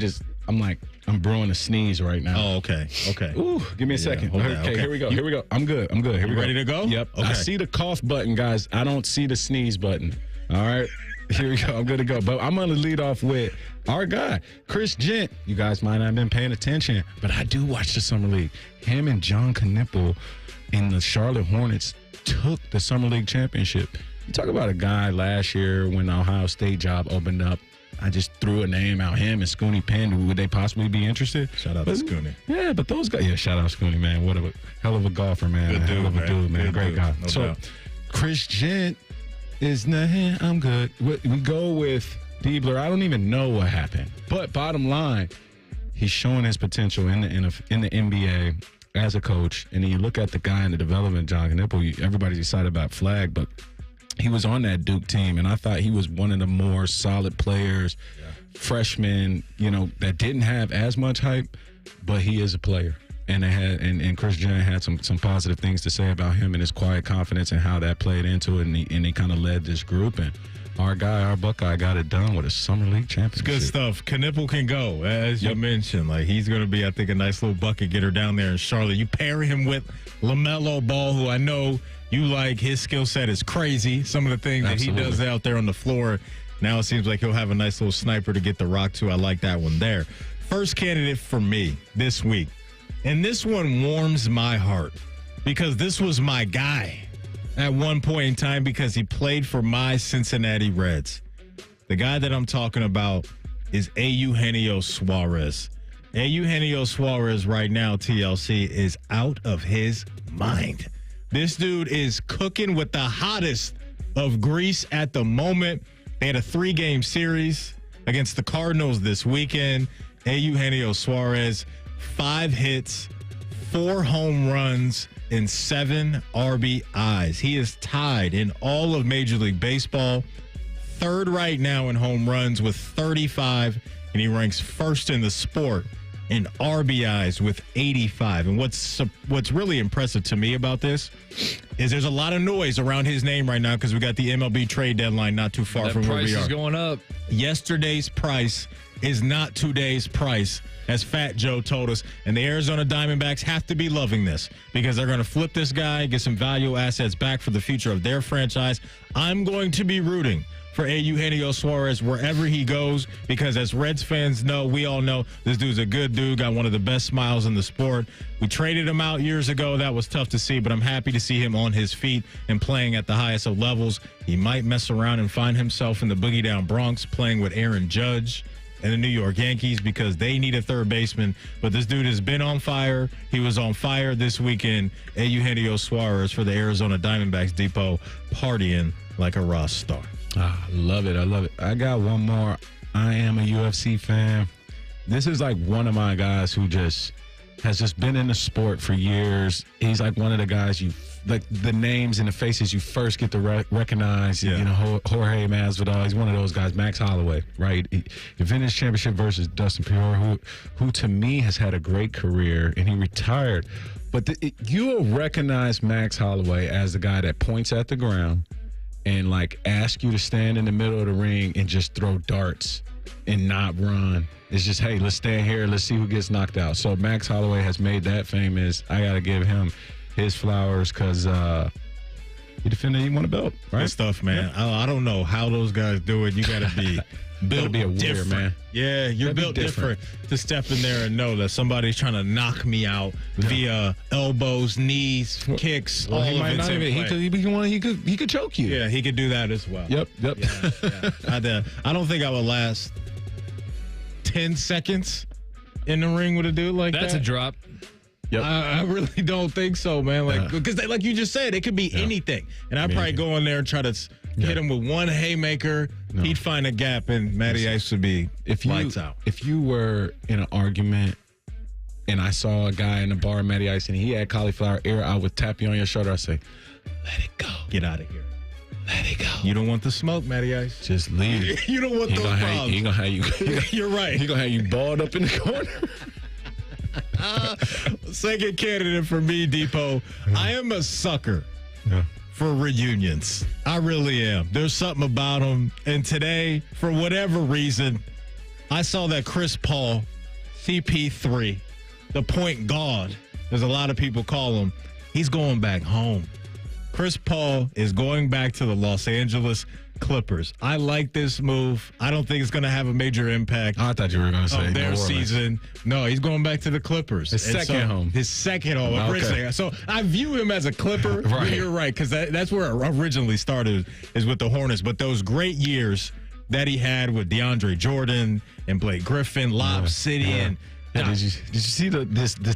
brewing a sneeze right now. Oh, okay. Okay. Ooh, give me a second. Okay, here we go. Here we go. I'm good. Here we go. Ready to go? Yep. Okay. I see the cough button, guys. I don't see the sneeze button. All right. Here we go. I'm good to go. But I'm going to lead off with our guy, Chris Gent. You guys might not have been paying attention, but I do watch the Summer League. Him and John Knippel in the Charlotte Hornets took the Summer League championship. You talk about a guy last year when the Ohio State job opened up. I just threw a name out, him and Scoonie Penn. Would they possibly be interested? Shout out to Scoonie. Yeah, but those guys. Yeah, shout out Scoonie, man. What a hell of a golfer, man. Good dude, hell of a dude, man. Good Great dude. guy. No So, doubt. Chris Gent is, I'm good. We go with Diebler. I don't even know what happened. But bottom line, he's showing his potential in the NBA as a coach. And then you look at the guy in the development, John Knippel. Everybody's excited about Flag, but he was on that Duke team, and I thought he was one of the more solid players, freshmen, that didn't have as much hype, but he is a player. And they had, and Chris Gent had some positive things to say about him and his quiet confidence and how that played into it, and he kind of led this group. And our Buckeye, got it done with a Summer League championship. It's good stuff. Knippel can go, as you mentioned. Like, he's going to be, I think, a nice little bucket getter down there in Charlotte. You pair him with LaMelo Ball, who I know you like. His skill set is crazy. Some of the things that he does out there on the floor. Now it seems like he'll have a nice little sniper to get the rock to. I like that one there. First candidate for me this week. And this one warms my heart because this was my guy at one point in time because he played for my Cincinnati Reds. The guy that I'm talking about is Eugenio Suarez. Eugenio Suarez right now, TLC, is out of his mind. This dude is cooking with the hottest of Greece at the moment. They had a 3-game series against the Cardinals this weekend. Eugenio Suarez, 5 hits, 4 home runs, and 7 RBIs. He is tied in all of Major League Baseball, 3rd right now in home runs with 35, and he ranks 1st in the sport in RBIs with 85. And what's really impressive to me about this is there's a lot of noise around his name right now because we got the MLB trade deadline not too far from where we are. That price is going up. Yesterday's price is not today's price, as Fat Joe told us. And the Arizona Diamondbacks have to be loving this because they're going to flip this guy, get some value assets back for the future of their franchise. I'm going to be rooting for Eugenio Suarez wherever he goes because as Reds fans know, we all know this dude's a good dude, got one of the best smiles in the sport. We traded him out years ago. That was tough to see, but I'm happy to see him on his feet and playing at the highest of levels. He might mess around and find himself in the boogie down Bronx playing with Aaron Judge and the New York Yankees because they need a third baseman. But this dude has been on fire. He was on fire this weekend. Eugenio Suarez for the Arizona Diamondbacks depot, partying like a Ross star. I love it. I love it. I got one more. I am a UFC fan. This is like one of my guys who has just been in the sport for years. He's like one of the guys like the names and the faces you first get to recognize. Yeah. You know, Jorge Masvidal. He's one of those guys. Max Holloway, right? He defended his championship versus Dustin Poirier, who to me has had a great career, and he retired. But you will recognize Max Holloway as the guy that points at the ground and like ask you to stand in the middle of the ring and just throw darts and not run. It's just, hey, let's stand here. Let's see who gets knocked out. So Max Holloway has made that famous. I got to give him his flowers because he defended, he won a belt, right? Good stuff, man. Yep. I don't know how those guys do it. You got to be built be a warrior, different, man. Yeah, you're built different to step in there and know that somebody's trying to knock me out via elbows, knees, kicks. Well, all he of might it's not in even. He could choke you. Yeah, he could do that as well. Yep. Yeah. I don't think I would last 10 seconds in the ring with a dude like that. That's a drop. Yep. I really don't think so, man. Like, because like you just said, it could be anything. And I'd probably go in there and try to hit him with one haymaker. No. He'd find a gap, and Matty Ice would be lights out. If you were in an argument and I saw a guy in the bar, Matty Ice, and he had cauliflower ear, I would tap you on your shoulder. I'd say, let it go. Get out of here. Let it go. You don't want the smoke, Matty Ice. Just leave. You don't want those problems. He gonna have you. You're right. He gonna have you balled up in the corner. Second candidate for me, Depot. I am a sucker for reunions. I really am. There's something about them. And today, for whatever reason, I saw that Chris Paul, CP3, the point guard, as a lot of people call him, he's going back home. Chris Paul is going back to the Los Angeles Clippers. I like this move. I don't think it's going to have a major impact. I thought you were going to say their season. No, he's going back to the Clippers. His second home. His second home. Okay. So I view him as a Clipper. Right. You're right, because that's where it originally started, is with the Hornets. But those great years that he had with DeAndre Jordan and Blake Griffin, Lob City, and did you see the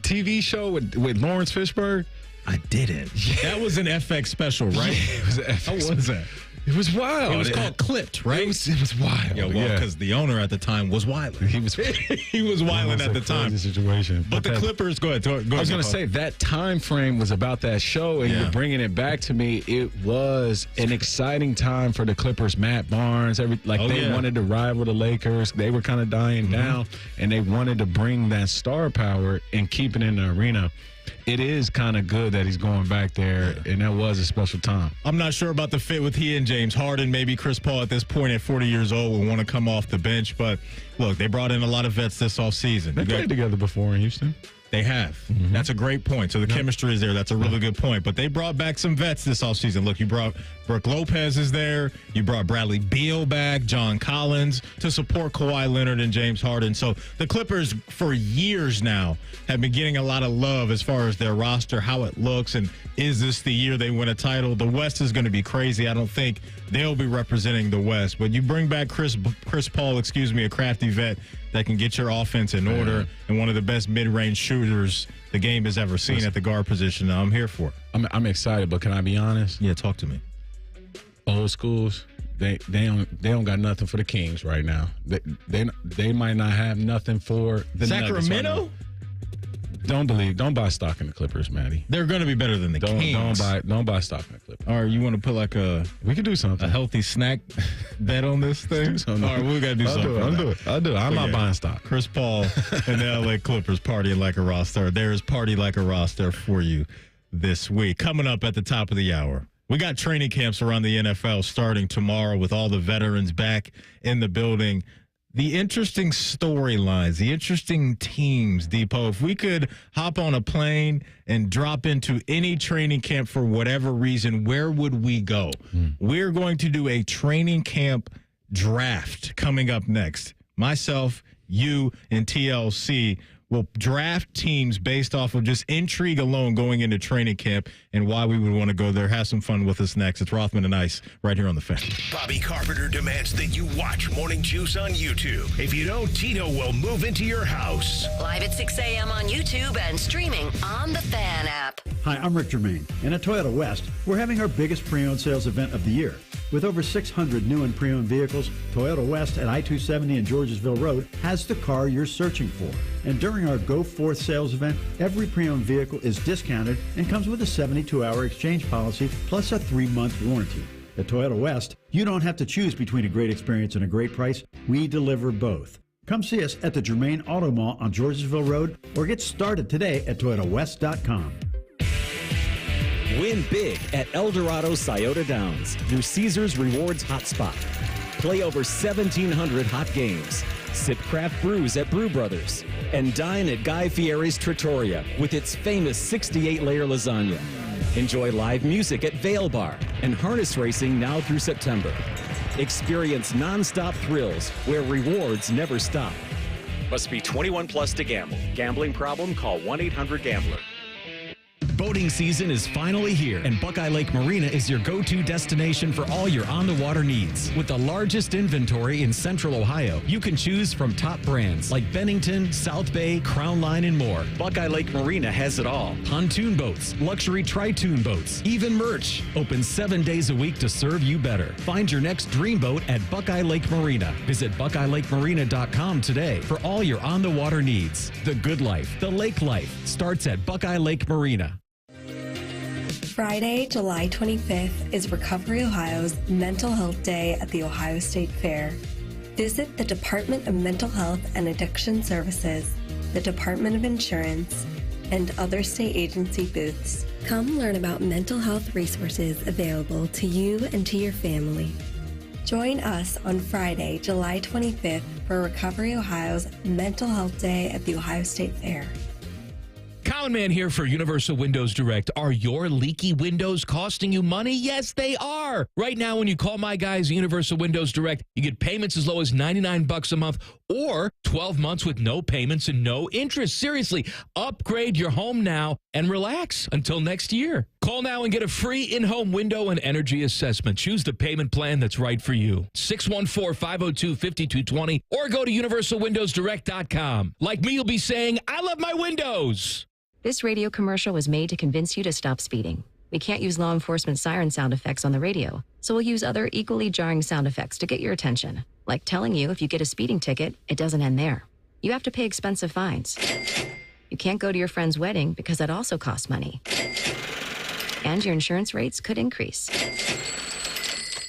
TV show with Lawrence Fishburne? I didn't. That was an FX special, right? It was an FX. How was that? It was wild. It was called Clipped, right? It was wild. Yeah, well, because the owner at the time was wilding. He was wilding at the time. Situation. But the Clippers, go ahead. I was going to say that time frame was about that show, and you're bringing it back to me. It was an exciting time for the Clippers. Matt Barnes, they wanted to rival the Lakers. They were kind of dying down, and they wanted to bring that star power and keep it in the arena. It is kind of good that he's going back there, and that was a special time. I'm not sure about the fit with he and James Harden. Maybe Chris Paul at this point at 40 years old will want to come off the bench. But, look, they brought in a lot of vets this offseason. They played together before in Houston. They have. That's a great point. So the chemistry is there. That's a really good point. But they brought back some vets this offseason. Look, you brought Brooke Lopez is there. You brought Bradley Beal back, John Collins to support Kawhi Leonard and James Harden. So the Clippers for years now have been getting a lot of love as far as their roster, how it looks, and is this the year they win a title? The West is going to be crazy. I don't think they'll be representing the West. But you bring back Chris Paul, a crafty vet that can get your offense in order and one of the best mid-range shooters the game has ever seen at the guard position. I'm here for it. I'm excited, but can I be honest? Yeah, talk to me. Old schools, they don't got nothing for the Kings right now. They might not have nothing for the Sacramento. Don't buy stock in the Clippers, Matty. They're going to be better than the Kings. Don't buy stock in the Clippers. Or you want to put like we can do something. A healthy snack bet on this thing? All right, we got to do something. I'll do it. I'm not buying stock. Chris Paul and the LA Clippers partying like a roster. There's Party Like a Roster for you this week. Coming up at the top of the hour, we got training camps around the NFL starting tomorrow with all the veterans back in the building. The interesting storylines, the interesting teams, Depot. If we could hop on a plane and drop into any training camp for whatever reason, where would we go? We're going to do a training camp draft coming up next. Myself, you, and TLC will draft teams based off of just intrigue alone going into training camp and why we would want to go there. Have some fun with us next. It's Rothman and Ice right here on The Fan. Bobby Carpenter demands that you watch Morning Juice on YouTube. If you don't, Tito will move into your house. Live at 6 a.m. on YouTube and streaming on the Fan app. Hi, I'm Rick Germain, and at Toyota West, we're having our biggest pre-owned sales event of the year. With over 600 new and pre-owned vehicles, Toyota West at I-270 and Georgesville Road has the car you're searching for. And during our Go Forth sales event, every pre-owned vehicle is discounted and comes with a 72-hour exchange policy plus a 3-month warranty. At Toyota West, you don't have to choose between a great experience and a great price. We deliver both. Come see us at the Germain Auto Mall on Georgesville Road or get started today at ToyotaWest.com. Win big at Eldorado Scioto Downs through Caesars Rewards Hotspot. Play over 1,700 hot games. Sip craft brews at Brew Brothers. And dine at Guy Fieri's Trattoria with its famous 68-layer lasagna. Enjoy live music at Vail Bar and harness racing now through September. Experience non-stop thrills where rewards never stop. Must be 21 plus to gamble. Gambling problem? Call 1-800-GAMBLER. Boating season is finally here, and Buckeye Lake Marina is your go-to destination for all your on-the-water needs. With the largest inventory in Central Ohio, you can choose from top brands like Bennington, South Bay, Crown Line, and more. Buckeye Lake Marina has it all. Pontoon boats, luxury tri-toon boats, even merch. Open 7 days a week to serve you better. Find your next dream boat at Buckeye Lake Marina. Visit BuckeyeLakeMarina.com today for all your on-the-water needs. The good life, the lake life, starts at Buckeye Lake Marina. Friday, July 25th is Recovery Ohio's Mental Health Day at the Ohio State Fair. Visit the Department of Mental Health and Addiction Services, the Department of Insurance, and other state agency booths. Come learn about mental health resources available to you and to your family. Join us on Friday, July 25th for Recovery Ohio's Mental Health Day at the Ohio State Fair. Common Man here for Universal Windows Direct. Are your leaky windows costing you money? Yes, they are. Right now, when you call my guys at Universal Windows Direct, you get payments as low as $99 a month or 12 months with no payments and no interest. Seriously, upgrade your home now and relax until next year. Call now and get a free in-home window and energy assessment. Choose the payment plan that's right for you. 614-502-5220 or go to universalwindowsdirect.com. Like me, you'll be saying, I love my windows. This radio commercial was made to convince you to stop speeding. We can't use law enforcement siren sound effects on the radio, so we'll use other equally jarring sound effects to get your attention, like telling you if you get a speeding ticket, it doesn't end there. You have to pay expensive fines. You can't go to your friend's wedding because that also costs money. And your insurance rates could increase.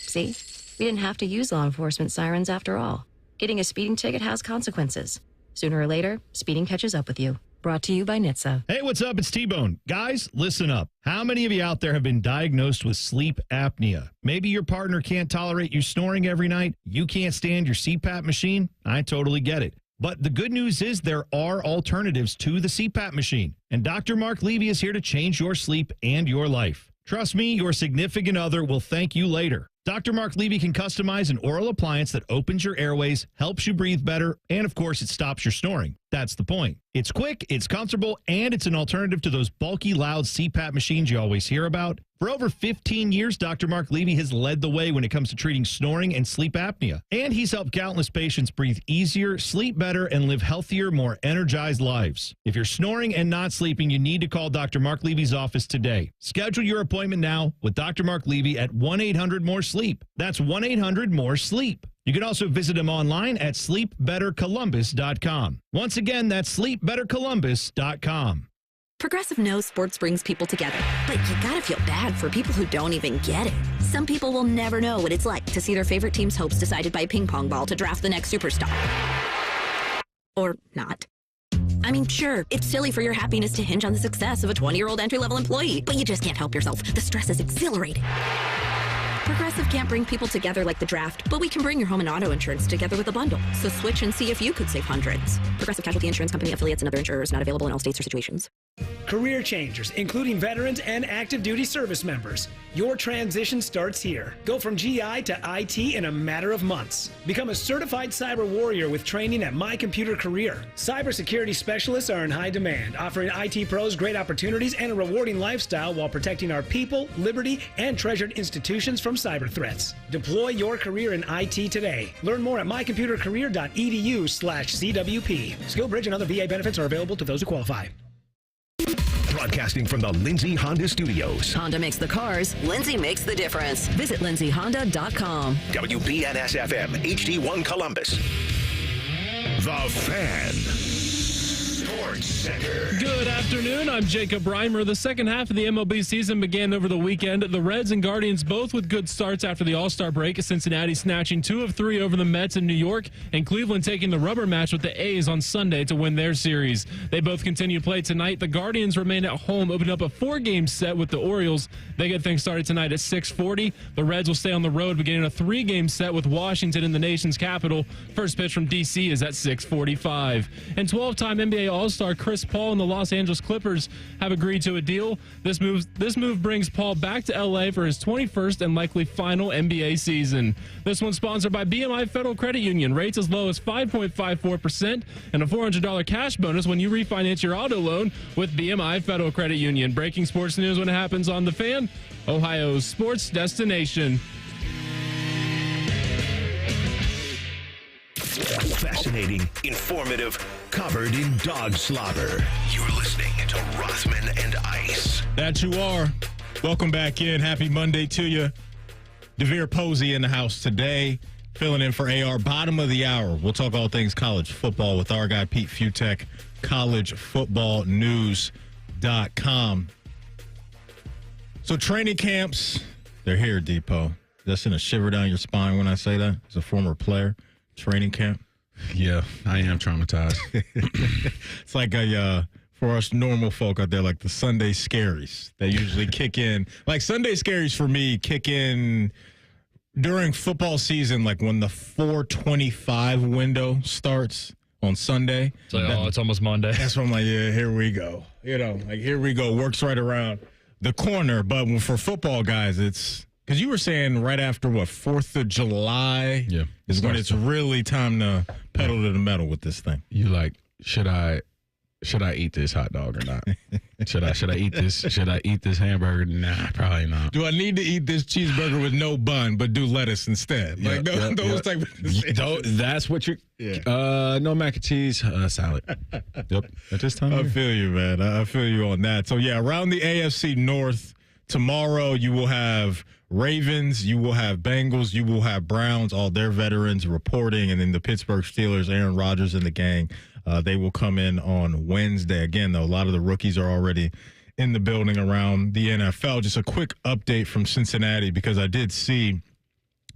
See? We didn't have to use law enforcement sirens after all. Getting a speeding ticket has consequences. Sooner or later, speeding catches up with you. Brought to you by NHTSA. Hey, what's up? It's T-Bone. Guys, listen up. How many of you out there have been diagnosed with sleep apnea? Maybe your partner can't tolerate you snoring every night. You can't stand your CPAP machine. I totally get it. But the good news is there are alternatives to the CPAP machine. And Dr. Mark Levy is here to change your sleep and your life. Trust me, your significant other will thank you later. Dr. Mark Levy can customize an oral appliance that opens your airways, helps you breathe better, and of course, it stops your snoring. That's the point. It's quick, it's comfortable, and it's an alternative to those bulky, loud CPAP machines you always hear about. For over 15 years, Dr. Mark Levy has led the way when it comes to treating snoring and sleep apnea. And he's helped countless patients breathe easier, sleep better, and live healthier, more energized lives. If you're snoring and not sleeping, you need to call Dr. Mark Levy's office today. Schedule your appointment now with Dr. Mark Levy at 1-800-MORE-SLEEP. That's 1-800-MORE-SLEEP. You can also visit him online at sleepbettercolumbus.com. Once again, that's sleepbettercolumbus.com. Progressive knows sports brings people together, but you gotta feel bad for people who don't even get it. Some people will never know what it's like to see their favorite team's hopes decided by a ping pong ball to draft the next superstar. Or not. I mean, sure, it's silly for your happiness to hinge on the success of a 20-year-old entry-level employee, but you just can't help yourself. The stress is exhilarating. Progressive can't bring people together like the draft, but we can bring your home and auto insurance together with a bundle. So switch and see if you could save hundreds. Progressive Casualty Insurance Company, affiliates, and other insurers not available in all states or situations. Career changers, including veterans and active duty service members. Your transition starts here. Go from GI to IT in a matter of months. Become a certified cyber warrior with training at My Computer Career. Cybersecurity specialists are in high demand, offering IT pros great opportunities and a rewarding lifestyle while protecting our people, liberty, and treasured institutions from cyber threats. Deploy your career in IT today. Learn more at mycomputercareer.edu/CWP. SkillBridge and other VA benefits are available to those who qualify. Broadcasting from the Lindsay Honda Studios. Honda makes the cars. Lindsay makes the difference. Visit lindsayhonda.com. WBNS-FM, HD1 Columbus. The Fan. Sports Center. Good afternoon. I'm Jacob Reimer. The second half of the MLB season began over the weekend. The Reds and Guardians both with good starts after the All-Star break. Cincinnati snatching 2 of 3 over the Mets in New York, and Cleveland taking the rubber match with the A's on Sunday to win their series. They both continue to play tonight. The Guardians remain at home, opening up a 4-game set with the Orioles. They get things started tonight at 6:40. The Reds will stay on the road, beginning a 3-game set with Washington in the nation's capital. First pitch from D.C. is at 6:45. And 12-time NBA All-Star Chris Paul and the Los Angeles Clippers have agreed to a deal. This move brings Paul back to L.A. for his 21st and likely final NBA season. This one's sponsored by BMI Federal Credit Union. Rates as low as 5.54% and a $400 cash bonus when you refinance your auto loan with BMI Federal Credit Union. Breaking sports news when it happens on The Fan, Ohio's sports destination. Fascinating, informative, covered in dog slobber. You're listening to Rothman and Ice. That you are. Welcome back in. Happy Monday to you. DeVere Posey in the house today, filling in for AR. Bottom of the hour, we'll talk all things college football with our guy Pete Futek, collegefootballnews.com. So training camps, they're here, Depot. That's in a shiver down your spine when I say that. As a former player, training camp. Yeah, I am traumatized. It's like for us normal folk out there, like the Sunday scaries. They usually kick in. Like Sunday scaries for me kick in during football season, like when the 4:25 window starts on Sunday. It's like, it's almost Monday. That's when I'm like, yeah, here we go. You know, like here we go. Works right around the corner. But for football guys, it's because you were saying right after 4th of July is when it's really time to pedal to the metal with this thing. You like, should I eat this hot dog or not? Should I eat this? Should I eat this hamburger? Nah, probably not. Do I need to eat this cheeseburger with no bun but do lettuce instead? Like those type of decisions. That's what you. No mac and cheese, salad. Yep. At this time. I feel you, man. I feel you on that. So yeah, around the AFC North tomorrow, you will have Ravens, you will have Bengals, you will have Browns, all their veterans reporting, and then the Pittsburgh Steelers, Aaron Rodgers and the gang, they will come in on Wednesday. Again, though, a lot of the rookies are already in the building around the NFL. Just a quick update from Cincinnati, because I did see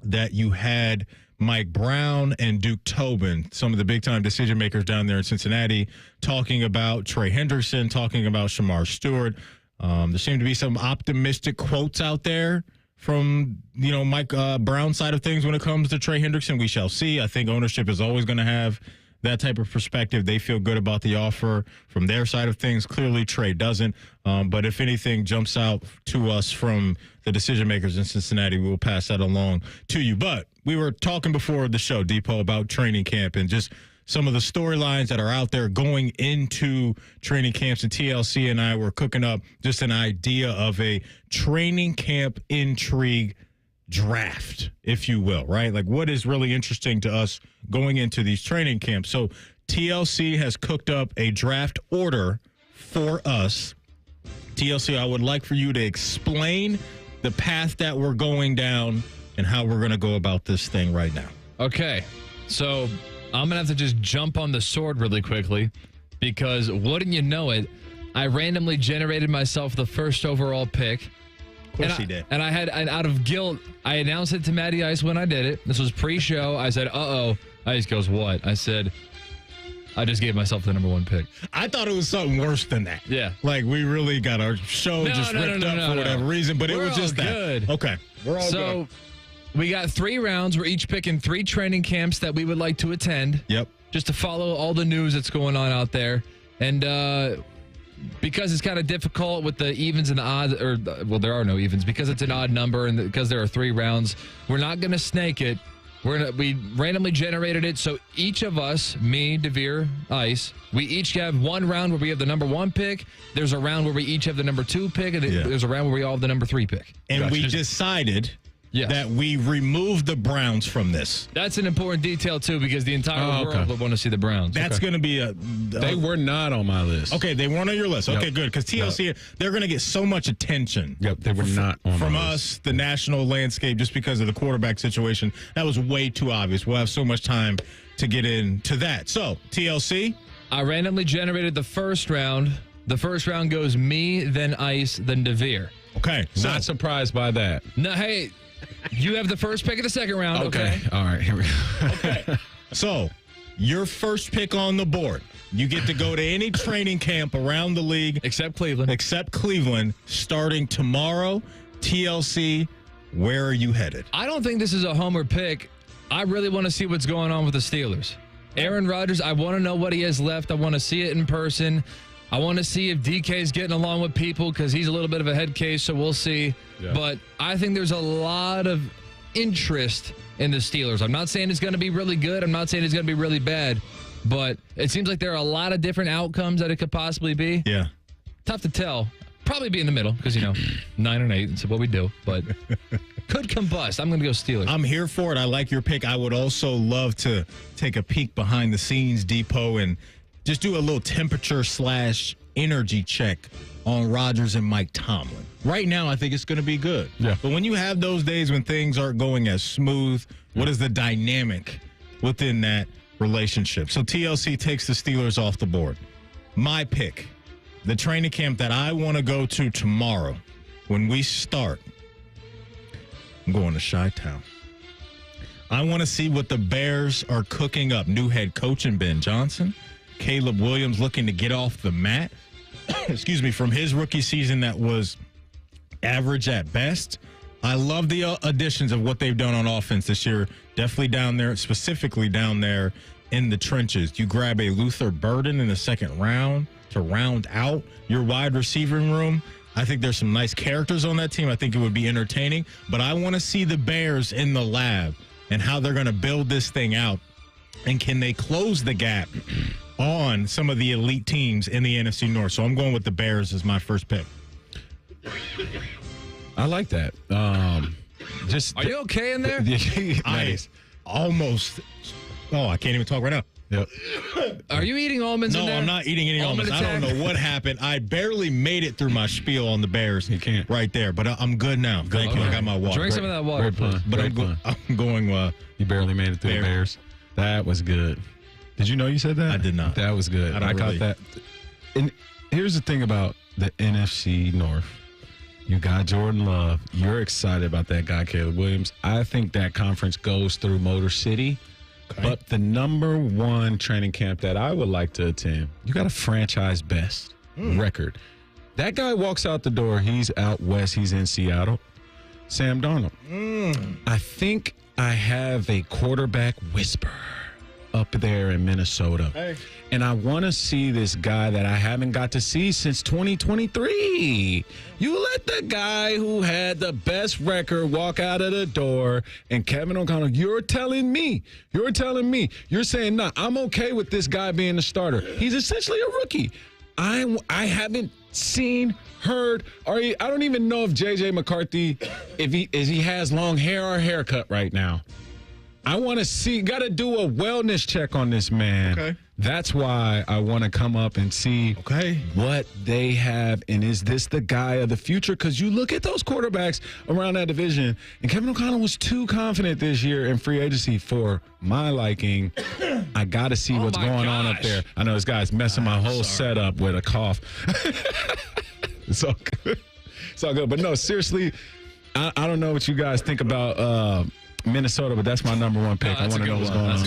that you had Mike Brown and Duke Tobin, some of the big-time decision makers down there in Cincinnati, talking about Trey Hendrickson, talking about Shamar Stewart. There seem to be some optimistic quotes out there from, Mike Brown's side of things when it comes to Trey Hendrickson. We shall see. I think ownership is always going to have that type of perspective. They feel good about the offer from their side of things. Clearly, Trey doesn't. But if anything jumps out to us from the decision makers in Cincinnati, we will pass that along to you. But we were talking before the show, Depot, about training camp and just some of the storylines that are out there going into training camps. And TLC and I were cooking up just an idea of a training camp intrigue draft, if you will, right? Like what is really interesting to us going into these training camps. So TLC has cooked up a draft order for us. TLC, I would like for you to explain the path that we're going down and how we're going to go about this thing right now. Okay, so I'm going to have to just jump on the sword really quickly because wouldn't you know it, I randomly generated myself the first overall pick. Of course he did. And out of guilt, I announced it to Matty Ice when I did it. This was pre-show. I said, uh-oh. Ice goes, what? I said, I just gave myself the number 1 pick. I thought it was something worse than that. Yeah. Like we really got our show ripped up for whatever reason, but it was just good. That. Okay. We're all good. So we got 3 rounds. We're each picking 3 training camps that we would like to attend. Yep. Just to follow all the news that's going on out there. And because it's kind of difficult with the evens and the odds, there are no evens because it's an odd number and because there are 3 rounds. We're not going to snake it. We randomly generated it, so each of us, me, DeVere, Ice, we each have one round where we have the number 1 pick. There's a round where we each have the number 2 pick, and there's a round where we all have the number 3 pick. And we decided that we removed the Browns from this. That's an important detail, too, because the entire world would want to see the Browns. That's going to be They were not on my list. Okay, they weren't on your list. Okay, good, because TLC, they're going to get so much attention. Yep, they were not on from my us, list. the national landscape, just because of the quarterback situation. That was way too obvious. We'll have so much time to get into that. So, TLC? I randomly generated the first round. The first round goes me, then Ice, then DeVere. Okay. So, not surprised by that. No, hey, you have the first pick of the second round. Okay. All right, here we go. Okay. So, your first pick on the board. You get to go to any training camp around the league. Except Cleveland. Starting tomorrow. TLC, where are you headed? I don't think this is a homer pick. I really want to see what's going on with the Steelers. Aaron Rodgers, I want to know what he has left. I want to see it in person. I want to see if DK is getting along with people because he's a little bit of a head case, so we'll see. Yeah. But I think there's a lot of interest in the Steelers. I'm not saying it's going to be really good. I'm not saying it's going to be really bad. But it seems like there are a lot of different outcomes that it could possibly be. Yeah. Tough to tell. Probably be in the middle because, 9 and 8. That's what we do. But could combust. I'm going to go Steelers. I'm here for it. I like your pick. I would also love to take a peek behind the scenes, Depot, and just do a little temperature/energy check on Rodgers and Mike Tomlin. Right now, I think it's going to be good. Yeah. But when you have those days when things aren't going as smooth, what is the dynamic within that relationship? So TLC takes the Steelers off the board. My pick, the training camp that I want to go to tomorrow when we start, I'm going to Chi-Town. I want to see what the Bears are cooking up. New head coach in Ben Johnson. Caleb Williams looking to get off the mat. Excuse me, from his rookie season that was average at best. I love the additions of what they've done on offense this year. Definitely down there, specifically down there in the trenches. You grab a Luther Burden in the second round to round out your wide receiving room. I think there's some nice characters on that team. I think it would be entertaining. But I want to see the Bears in the lab and how they're going to build this thing out. And can they close the gap on some of the elite teams in the NFC North? So I'm going with the Bears as my first pick. I like that. Are you okay in there? Nice. I can't even talk right now. Yep. Are you eating almonds in there? No, I'm not eating any almonds. I don't know what happened. I barely made it through my spiel on the Bears. You can't. Right there. But I'm good now. Thank you. I got my water. Drink some of that water. But I'm going. You barely made it through the Bears. That was good. Did you know you said that? I did not. That was good. I caught that. And here's the thing about the NFC North. You got Jordan Love. You're excited about that guy, Caleb Williams. I think that conference goes through Motor City. Okay. But the number one training camp that I would like to attend, you got a franchise best record. That guy walks out the door. He's out west. He's in Seattle. Sam Darnold. I think I have a quarterback whisper up there in Minnesota. Hey. And I want to see this guy that I haven't got to see since 2023. You let the guy who had the best record walk out of the door, and Kevin O'Connell, you're telling me, you're saying, nah, I'm okay with this guy being the starter. He's essentially a rookie. I haven't seen, heard, or I don't even know if J.J. McCarthy, if he has long hair or haircut right now. I want to see, got to do a wellness check on this man. Okay. That's why I want to come up and see what they have, and is this the guy of the future? Because you look at those quarterbacks around that division, and Kevin O'Connell was too confident this year in free agency for my liking. I got to see what's going on up there. I know this guy's messing my whole setup with a cough. It's all good. It's all good. But no, seriously, I don't know what you guys think about Minnesota, but that's my number one pick. I want to know what's going on.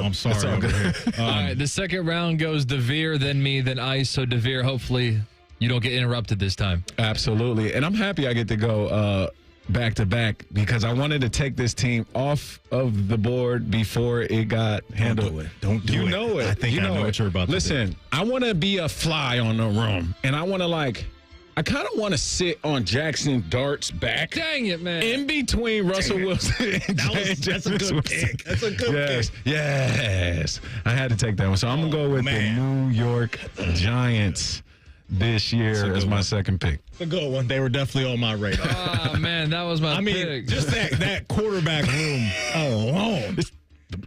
I'm sorry. Over here. All right, the second round goes DeVere, then me, then Ice. So DeVere, hopefully you don't get interrupted this time. Absolutely. And I'm happy I get to go back-to-back because I wanted to take this team off of the board before it got handled. Don't do it. You know it. I think I know what you're about to do. Listen, I want to be a fly on the room, and I want to I kind of want to sit on Jackson Dart's back. Dang it, man. In between Russell Wilson and That's a good pick. That's a good pick. Yes. I had to take that one. So I'm going to go with the New York Giants this year as my second pick. It's a good one. They were definitely on my radar. Oh, man, that was my pick. Just that quarterback room alone.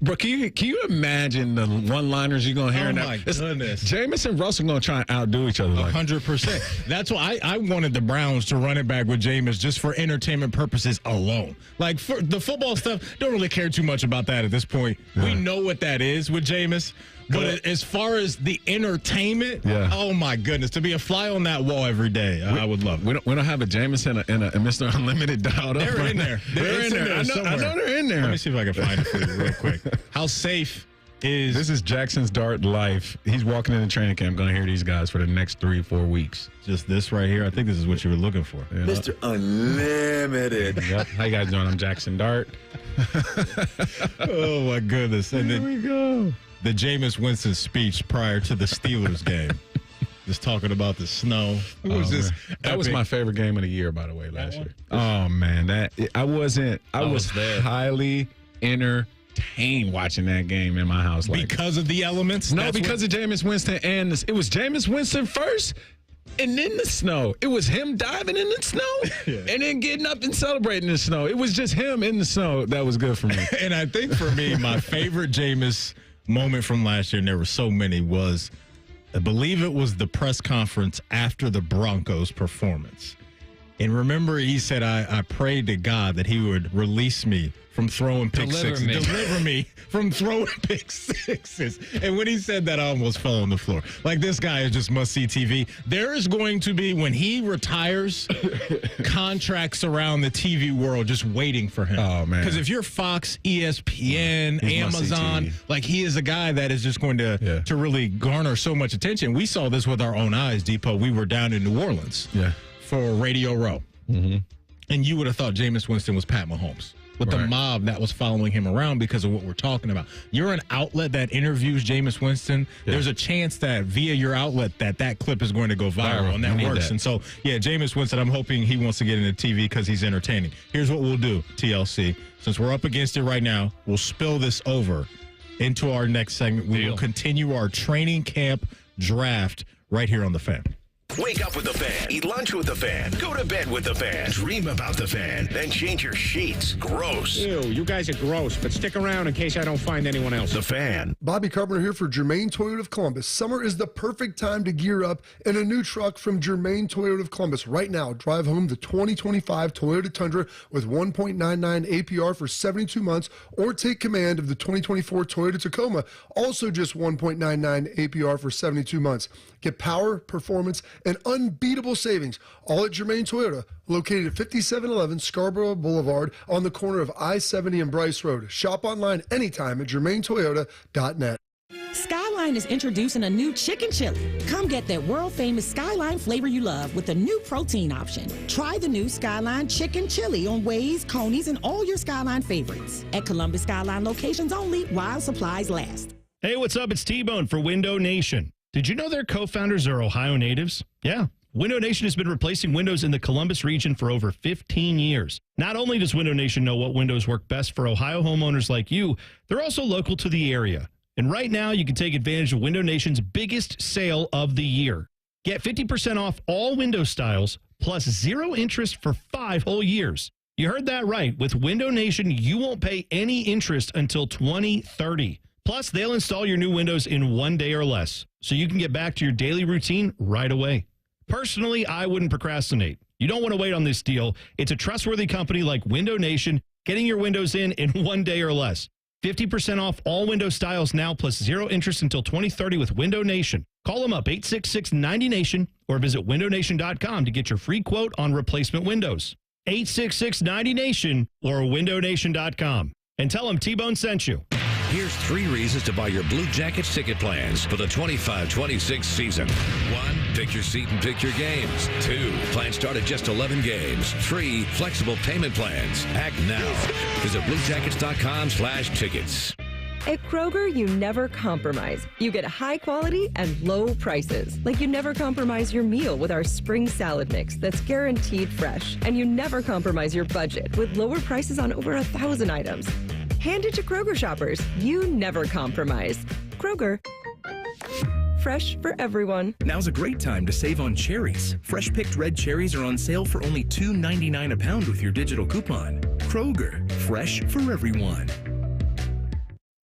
Bro, can you imagine the one-liners you're going to hear? Oh, my goodness. Jameis and Russell going to try and outdo each other. 100%. That's why I wanted the Browns to run it back with Jameis just for entertainment purposes alone. Like, for the football stuff, don't really care too much about that at this point. Yeah. We know what that is with Jameis. But as far as the entertainment, oh, my goodness, to be a fly on that wall every day, I would love it. We don't have a Jameis and a Mr. Unlimited dialed up. They're in there. They're in there. I know they're in there. Let me see if I can find it for you real quick. How safe is... This is Jackson's Dart life. He's walking into training camp, going to hear these guys for the next 3-4 weeks. Just this right here. I think this is what you were looking for. Yeah. Mr. Unlimited. Yep. How you guys doing? I'm Jackson Dart. Oh, my goodness. And there we go. The Jameis Winston speech prior to the Steelers game. Just talking about the snow. It was just that was my favorite game of the year, by the way, last year. Oh man, I was highly entertained watching that game in my house. Because of the elements? No, because of Jameis Winston, and it was Jameis Winston first. And then the snow. It was him diving in the snow and then getting up and celebrating the snow. It was just him in the snow. That was good for me. And I think for me, my favorite Jameis moment from last year, and there were so many, was I believe it was the press conference after the Broncos performance. And remember, he said, I prayed to God that he would release me from throwing pick sixes. Deliver me from throwing pick sixes. And when he said that, I almost fell on the floor. Like, this guy is just must-see TV. There is going to be, when he retires, contracts around the TV world just waiting for him. Oh, man. Because if you're Fox, ESPN, Amazon, like, he is a guy that is just going to really garner so much attention. We saw this with our own eyes, Depot. We were down in New Orleans for Radio Row. Mm-hmm. And you would have thought Jameis Winston was Pat Mahomes. With the mob that was following him around because of what we're talking about. You're an outlet that interviews Jameis Winston. There's a chance that via your outlet that clip is going to go viral, and that works. And so, Jameis Winston, I'm hoping he wants to get into TV because he's entertaining. Here's what we'll do, TLC. Since we're up against it right now, we'll spill this over into our next segment. We will continue our training camp draft right here on The Fan. Wake up with the Fan. Eat lunch with the Fan. Go to bed with the Fan. Dream about the Fan. Then change your sheets. Gross. Ew, you guys are gross, but stick around in case I don't find anyone else. The Fan. Bobby Carpenter here for Germain Toyota of Columbus. Summer is the perfect time to gear up in a new truck from Germain Toyota of Columbus. Right now, drive home the 2025 Toyota Tundra with 1.99 APR for 72 months, or take command of the 2024 Toyota Tacoma, also just 1.99 APR for 72 months. Get power, performance, and unbeatable savings, all at Germain Toyota, located at 5711 Scarborough Boulevard on the corner of I-70 and Bryce Road. Shop online anytime at germaintoyota.net. Skyline is introducing a new chicken chili. Come get that world-famous Skyline flavor you love with a new protein option. Try the new Skyline chicken chili on Waze, Coney's, and all your Skyline favorites. At Columbus Skyline locations only while supplies last. Hey, what's up? It's T-Bone for Window Nation. Did you know their co-founders are Ohio natives? Yeah. Window Nation has been replacing windows in the Columbus region for over 15 years. Not only does Window Nation know what windows work best for Ohio homeowners like you, they're also local to the area. And right now, you can take advantage of Window Nation's biggest sale of the year. Get 50% off all window styles, plus 0 interest for 5 whole years. You heard that right. With Window Nation, you won't pay any interest until 2030. Plus, they'll install your new windows in 1 day or less, so you can get back to your daily routine right away. Personally, I wouldn't procrastinate. You don't want to wait on this deal. It's a trustworthy company like Window Nation, getting your windows in 1 day or less. 50% off all window styles now, plus 0 interest until 2030 with Window Nation. Call them up, 866-90NATION, or visit windownation.com to get your free quote on replacement windows. 866-90NATION or windownation.com. And tell them T-Bone sent you. Here's 3 reasons to buy your Blue Jackets ticket plans for the 25-26 season. 1, Pick your seat and pick your games. 2, plans start at just 11 games. 3, flexible payment plans. Act now. Visit bluejackets.com/tickets. At Kroger, you never compromise. You get high quality and low prices. Like you never compromise your meal with our spring salad mix that's guaranteed fresh. And you never compromise your budget with lower prices on over 1,000 items. Hand it to Kroger shoppers. You never compromise. Kroger. Fresh for everyone. Now's a great time to save on cherries. Fresh picked red cherries are on sale for only $2.99 a pound with your digital coupon. Kroger, fresh for everyone.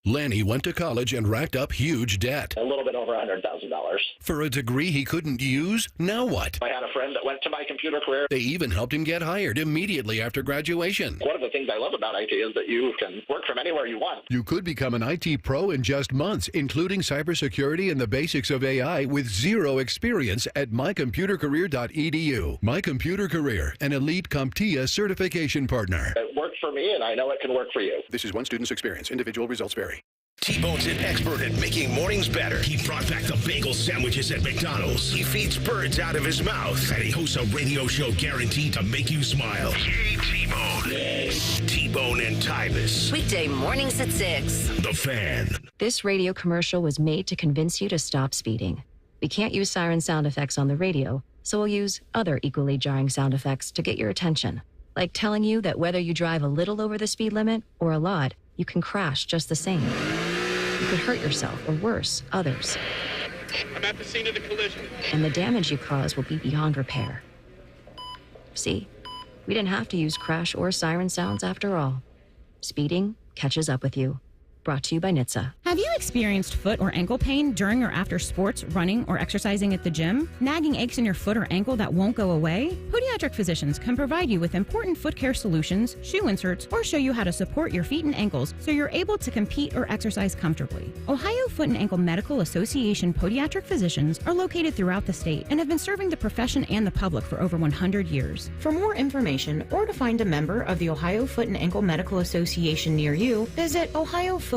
Lanny went to college and racked up huge debt. A little bit over $100,000. For a degree he couldn't use? Now what? I had a friend that went to my computer career. They even helped him get hired immediately after graduation. One of the things I love about IT is that you can work from anywhere you want. You could become an IT pro in just months, including cybersecurity and the basics of AI with zero experience at mycomputercareer.edu. My Computer Career, an elite CompTIA certification partner. It worked for me, and I know it can work for you. This is one student's experience. Individual results vary. T-Bone's an expert at making mornings better. He brought back the bagel sandwiches at McDonald's. He feeds birds out of his mouth. And he hosts a radio show guaranteed to make you smile. Yay, T-Bone. Yay. T-Bone and Tyvis. Weekday mornings at 6. The Fan. This radio commercial was made to convince you to stop speeding. We can't use siren sound effects on the radio, so we'll use other equally jarring sound effects to get your attention. Like telling you that whether you drive a little over the speed limit or a lot, you can crash just the same. You could hurt yourself, or worse, others. I'm at the scene of the collision. And the damage you cause will be beyond repair. See, we didn't have to use crash or siren sounds after all. Speeding catches up with you. Brought to you by NHTSA. Have you experienced foot or ankle pain during or after sports, running, or exercising at the gym? Nagging aches in your foot or ankle that won't go away? Podiatric physicians can provide you with important foot care solutions, shoe inserts, or show you how to support your feet and ankles so you're able to compete or exercise comfortably. Ohio Foot and Ankle Medical Association podiatric physicians are located throughout the state and have been serving the profession and the public for over 100 years. For more information or to find a member of the Ohio Foot and Ankle Medical Association near you, visit ohiofoot.org.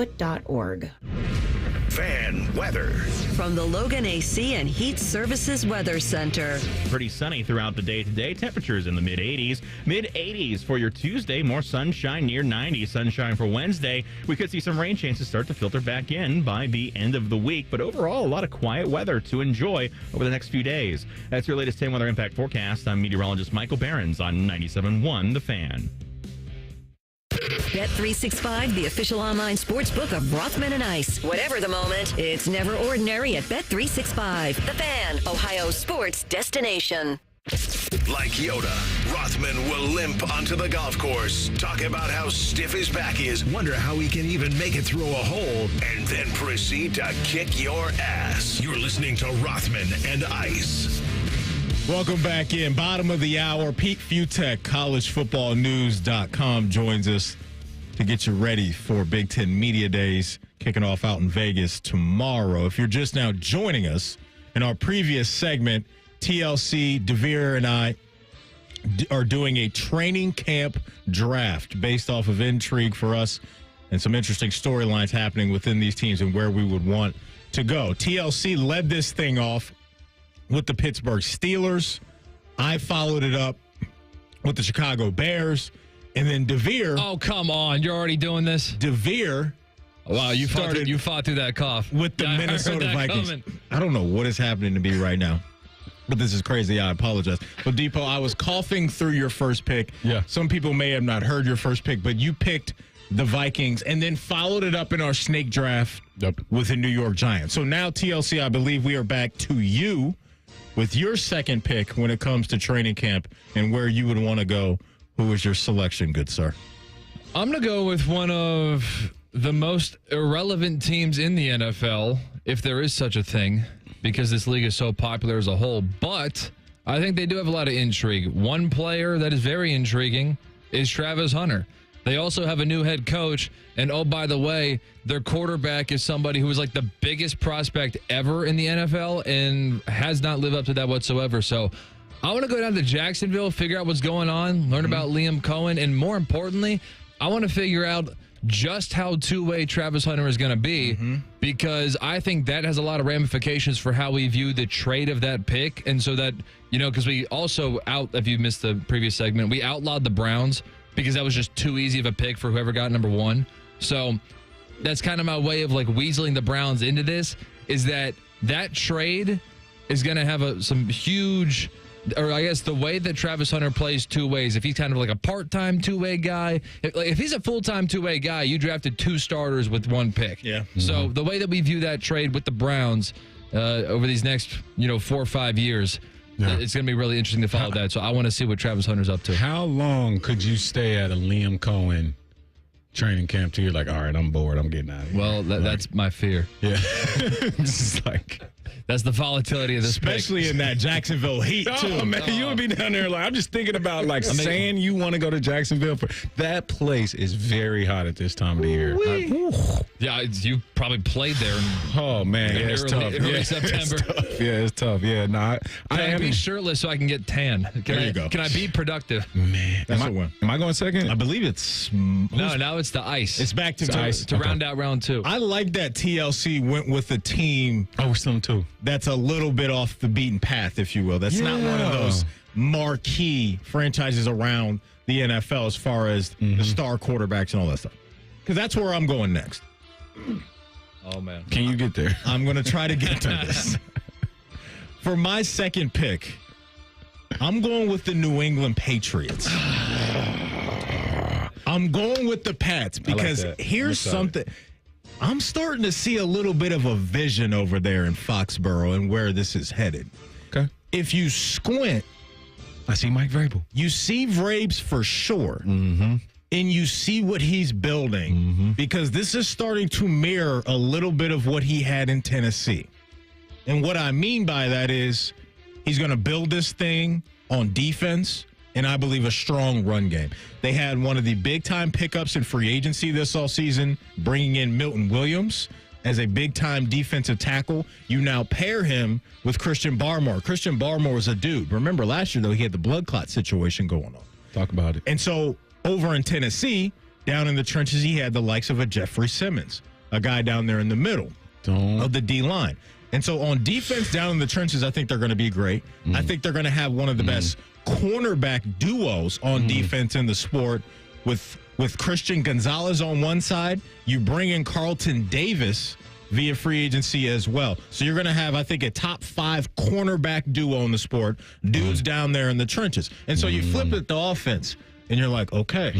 Fan weather. From the Logan AC and Heat Services Weather Center. Pretty sunny throughout the day today. Temperatures in the mid-80s. Mid-80s for your Tuesday. More sunshine, near 90. Sunshine for Wednesday. We could see some rain chances start to filter back in by the end of the week. But overall, a lot of quiet weather to enjoy over the next few days. That's your latest 10 weather impact forecast. I'm meteorologist Michael Behrens on 97.1 The Fan. Bet365, the official online sports book of Rothman Ice. Whatever the moment, it's never ordinary at Bet365. The Fan, Ohio's sports destination. Like Yoda, Rothman will limp onto the golf course, talk about how stiff his back is, wonder how he can even make it through a hole, and then proceed to kick your ass. You're listening to Rothman and Ice. Welcome back in. Bottom of the hour, Pete Futek, collegefootballnews.com, joins us to get you ready for Big Ten Media Days, kicking off out in Vegas tomorrow. If you're just now joining us, in our previous segment, TLC, DeVere, and I are doing a training camp draft based off of intrigue for us and some interesting storylines happening within these teams and where we would want to go. TLC led this thing off with the Pittsburgh Steelers. I followed it up with the Chicago Bears. And then DeVere. Oh, come on. You're already doing this? DeVere. Wow, you fought through that cough. With the Minnesota Vikings. Coming. I don't know what is happening to me right now, but this is crazy. I apologize. But, Depot, I was coughing through your first pick. Yeah. Some people may have not heard your first pick, but you picked the Vikings and then followed it up in our snake draft with the New York Giants. So now, TLC, I believe we are back to you with your second pick when it comes to training camp and where you would want to go. Who is your selection, good sir? I'm going to go with one of the most irrelevant teams in the NFL, if there is such a thing, because this league is so popular as a whole. But I think they do have a lot of intrigue. One player that is very intriguing is Travis Hunter. They also have a new head coach. And, oh, by the way, their quarterback is somebody who was like the biggest prospect ever in the NFL and has not lived up to that whatsoever. So I want to go down to Jacksonville, figure out what's going on, learn about Liam Cohen, and more importantly, I want to figure out just how two-way Travis Hunter is going to be because I think that has a lot of ramifications for how we view the trade of that pick. And so that, because we also if you missed the previous segment, we outlawed the Browns because that was just too easy of a pick for whoever got number 1. So that's kind of my way of like weaseling the Browns into this, is that trade is going to have some huge, or I guess the way that Travis Hunter plays two ways, if he's kind of like a part-time two-way guy, if he's a full-time two-way guy, you drafted 2 starters with 1 pick. Yeah. So the way that we view that trade with the Browns over these next, 4 or 5 years, it's going to be really interesting to follow that. So I want to see what Travis Hunter's up to. How long could you stay at a Liam Cohen training camp till you're like, all right, I'm bored, I'm getting out of here? Well, that's my fear. Yeah. It's like... That's the volatility of this especially pick. in that Jacksonville heat, too. Oh, man, you would be down there like, I'm just thinking about, saying you want to go to Jacksonville. That place is very hot at this time of the year. Yeah, you probably played there. Oh, man, it's tough. Early September. It's tough. Yeah, no, I am be shirtless so I can get tan. There you go. Can I be productive? Man, am I going second? I believe it's... No, now it's the ice. It's back to ice to round out round 2. I like that TLC went with a team... Oh, some too. That's a little bit off the beaten path, if you will. That's not one of those marquee franchises around the NFL as far as the star quarterbacks and all that stuff. Because that's where I'm going next. Oh, man. Can you get there? I'm going to try to get to this. For my second pick, I'm going with the New England Patriots. I'm going with the Pats because here's something. I'm starting to see a little bit of a vision over there in Foxborough and where this is headed. Okay. If you squint, I see Mike Vrabel. You see Vrabes for sure. And you see what he's building because this is starting to mirror a little bit of what he had in Tennessee. And what I mean by that is he's going to build this thing on defense and I believe a strong run game. They had one of the big-time pickups in free agency this offseason, bringing in Milton Williams as a big-time defensive tackle. You now pair him with Christian Barmore. Christian Barmore is a dude. Remember last year, though, he had the blood clot situation going on. Talk about it. And so over in Tennessee, down in the trenches, he had the likes of a Jeffrey Simmons, a guy down there in the middle of the D-line. And so on defense down in the trenches, I think they're going to be great. I think they're going to have one of the best cornerback duos on defense in the sport with Christian Gonzalez on one side. You bring in Carlton Davis via free agency as well. So you're going to have, I think, a top 5 cornerback duo in the sport, dudes down there in the trenches. And so you flip it to offense, and you're like, okay,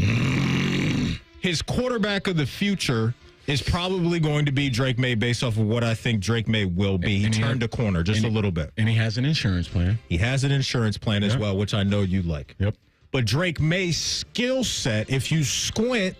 his quarterback of the future is probably going to be Drake May based off of what I think Drake May will be. He turned a corner just a little bit. And he has an insurance plan. He has an insurance plan as well, which I know you like. Yep. But Drake May's skill set, if you squint,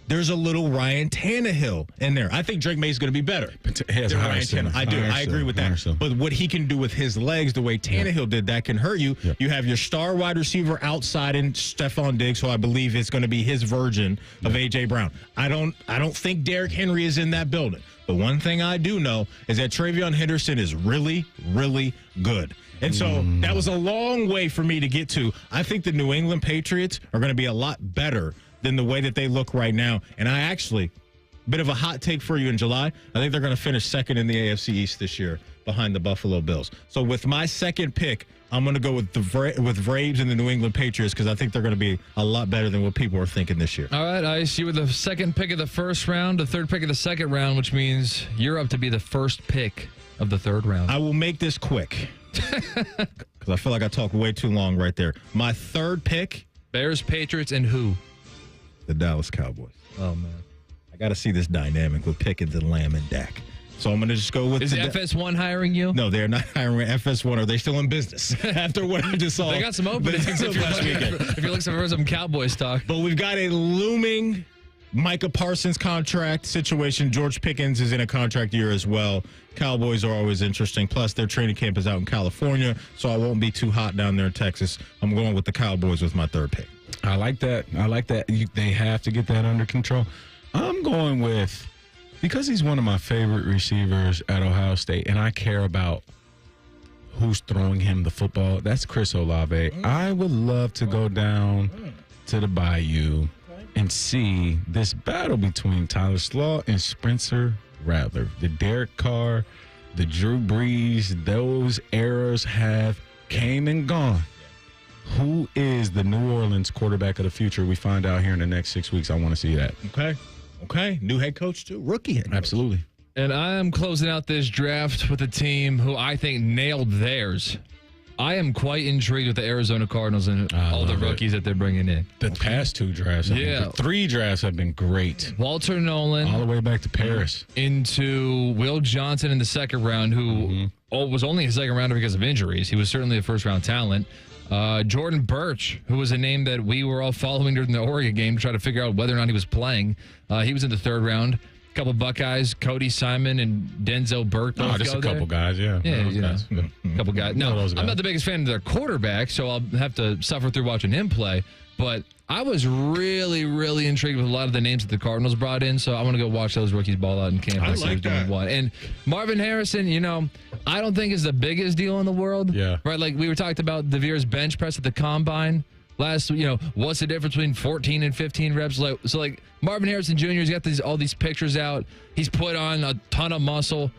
there's a little Ryan Tannehill in there. I think Drake May's going to be better than Ryan Tannehill. I do. I agree with that. But what he can do with his legs, the way Tannehill did, that can hurt you. You have your star wide receiver outside in Stephon Diggs, who I believe is going to be his version of A.J. Brown. I don't think Derrick Henry is in that building. But one thing I do know is that Travion Henderson is really, really good. And so that was a long way for me to get to. I think the New England Patriots are going to be a lot better than the way that they look right now. And I actually, bit of a hot take for you in July, I think they're going to finish second in the AFC East this year behind the Buffalo Bills. So with my second pick, I'm going to go with Vrabes and the New England Patriots because I think they're going to be a lot better than what people are thinking this year. All right, I see with the second pick of the first round, the third pick of the second round, which means you're up to be the first pick of the third round. I will make this quick because I feel like I talked way too long right there. My third pick. Bears, Patriots, and who? The Dallas Cowboys. Oh, man. I got to see this dynamic with Pickens and Lamb and Dak. So I'm going to just go with... Is FS1 hiring you? No, they're not hiring FS1. Are they still in business after what I just saw? They got some openings if you're looking for some Cowboys talk. But we've got a looming Micah Parsons contract situation. George Pickens is in a contract year as well. Cowboys are always interesting. Plus, their training camp is out in California, so I won't be too hot down there in Texas. I'm going with the Cowboys with my third pick. I like that. They have to get that under control. I'm going with, because he's one of my favorite receivers at Ohio State, and I care about who's throwing him the football, that's Chris Olave. I would love to go down to the Bayou and see this battle between Tyler Slaw and Spencer Rattler. The Derek Carr, the Drew Brees, those eras have came and gone. Who is the New Orleans quarterback of the future? We find out here in the next 6 weeks. I want to see that. Okay. New head coach, too. Rookie head coach. Absolutely. And I am closing out this draft with a team who I think nailed theirs. I am quite intrigued with the Arizona Cardinals and all the rookies that they're bringing in. The past 2 drafts. Three drafts have been great. Walter Nolan. All the way back to Paris. Into Will Johnson in the second round, who was only a second rounder because of injuries. He was certainly a first-round talent. Jordan Birch, who was a name that we were all following during the Oregon game to try to figure out whether or not he was playing. He was in the third round. A couple Buckeyes, Cody Simon and Denzel Burke. Just a couple guys, yeah. Yeah, a couple guys. No, I'm not the biggest fan of their quarterback, so I'll have to suffer through watching him play. But I was really, really intrigued with a lot of the names that the Cardinals brought in, so I want to go watch those rookies ball out in camp. I like that. And Marvin Harrison, I don't think is the biggest deal in the world. Yeah. Right, like we were talking about DeVere's bench press at the Combine last, what's the difference between 14 and 15 reps? So Marvin Harrison Jr. has got all these pictures out. He's put on a ton of muscle.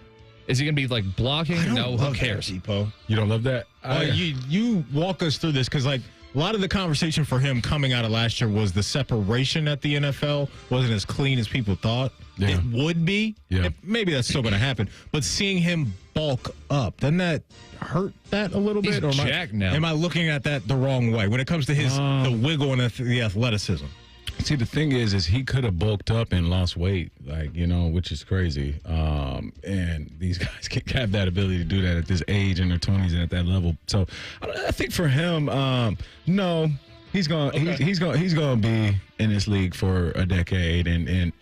Is he going to be blocking? No, who cares? Depot. You don't love that? You walk us through this because a lot of the conversation for him coming out of last year was the separation at the NFL wasn't as clean as people thought it would be. Yeah. Maybe that's still going to happen. But seeing him bulk up, doesn't that hurt that a little bit? Or jacked now. Am I looking at that the wrong way when it comes to the wiggle and the athleticism? See, the thing is he could have bulked up and lost weight, which is crazy. And these guys can have that ability to do that at this age in their 20s and at that level. So I think for him, no, he's going to be in this league for a decade, and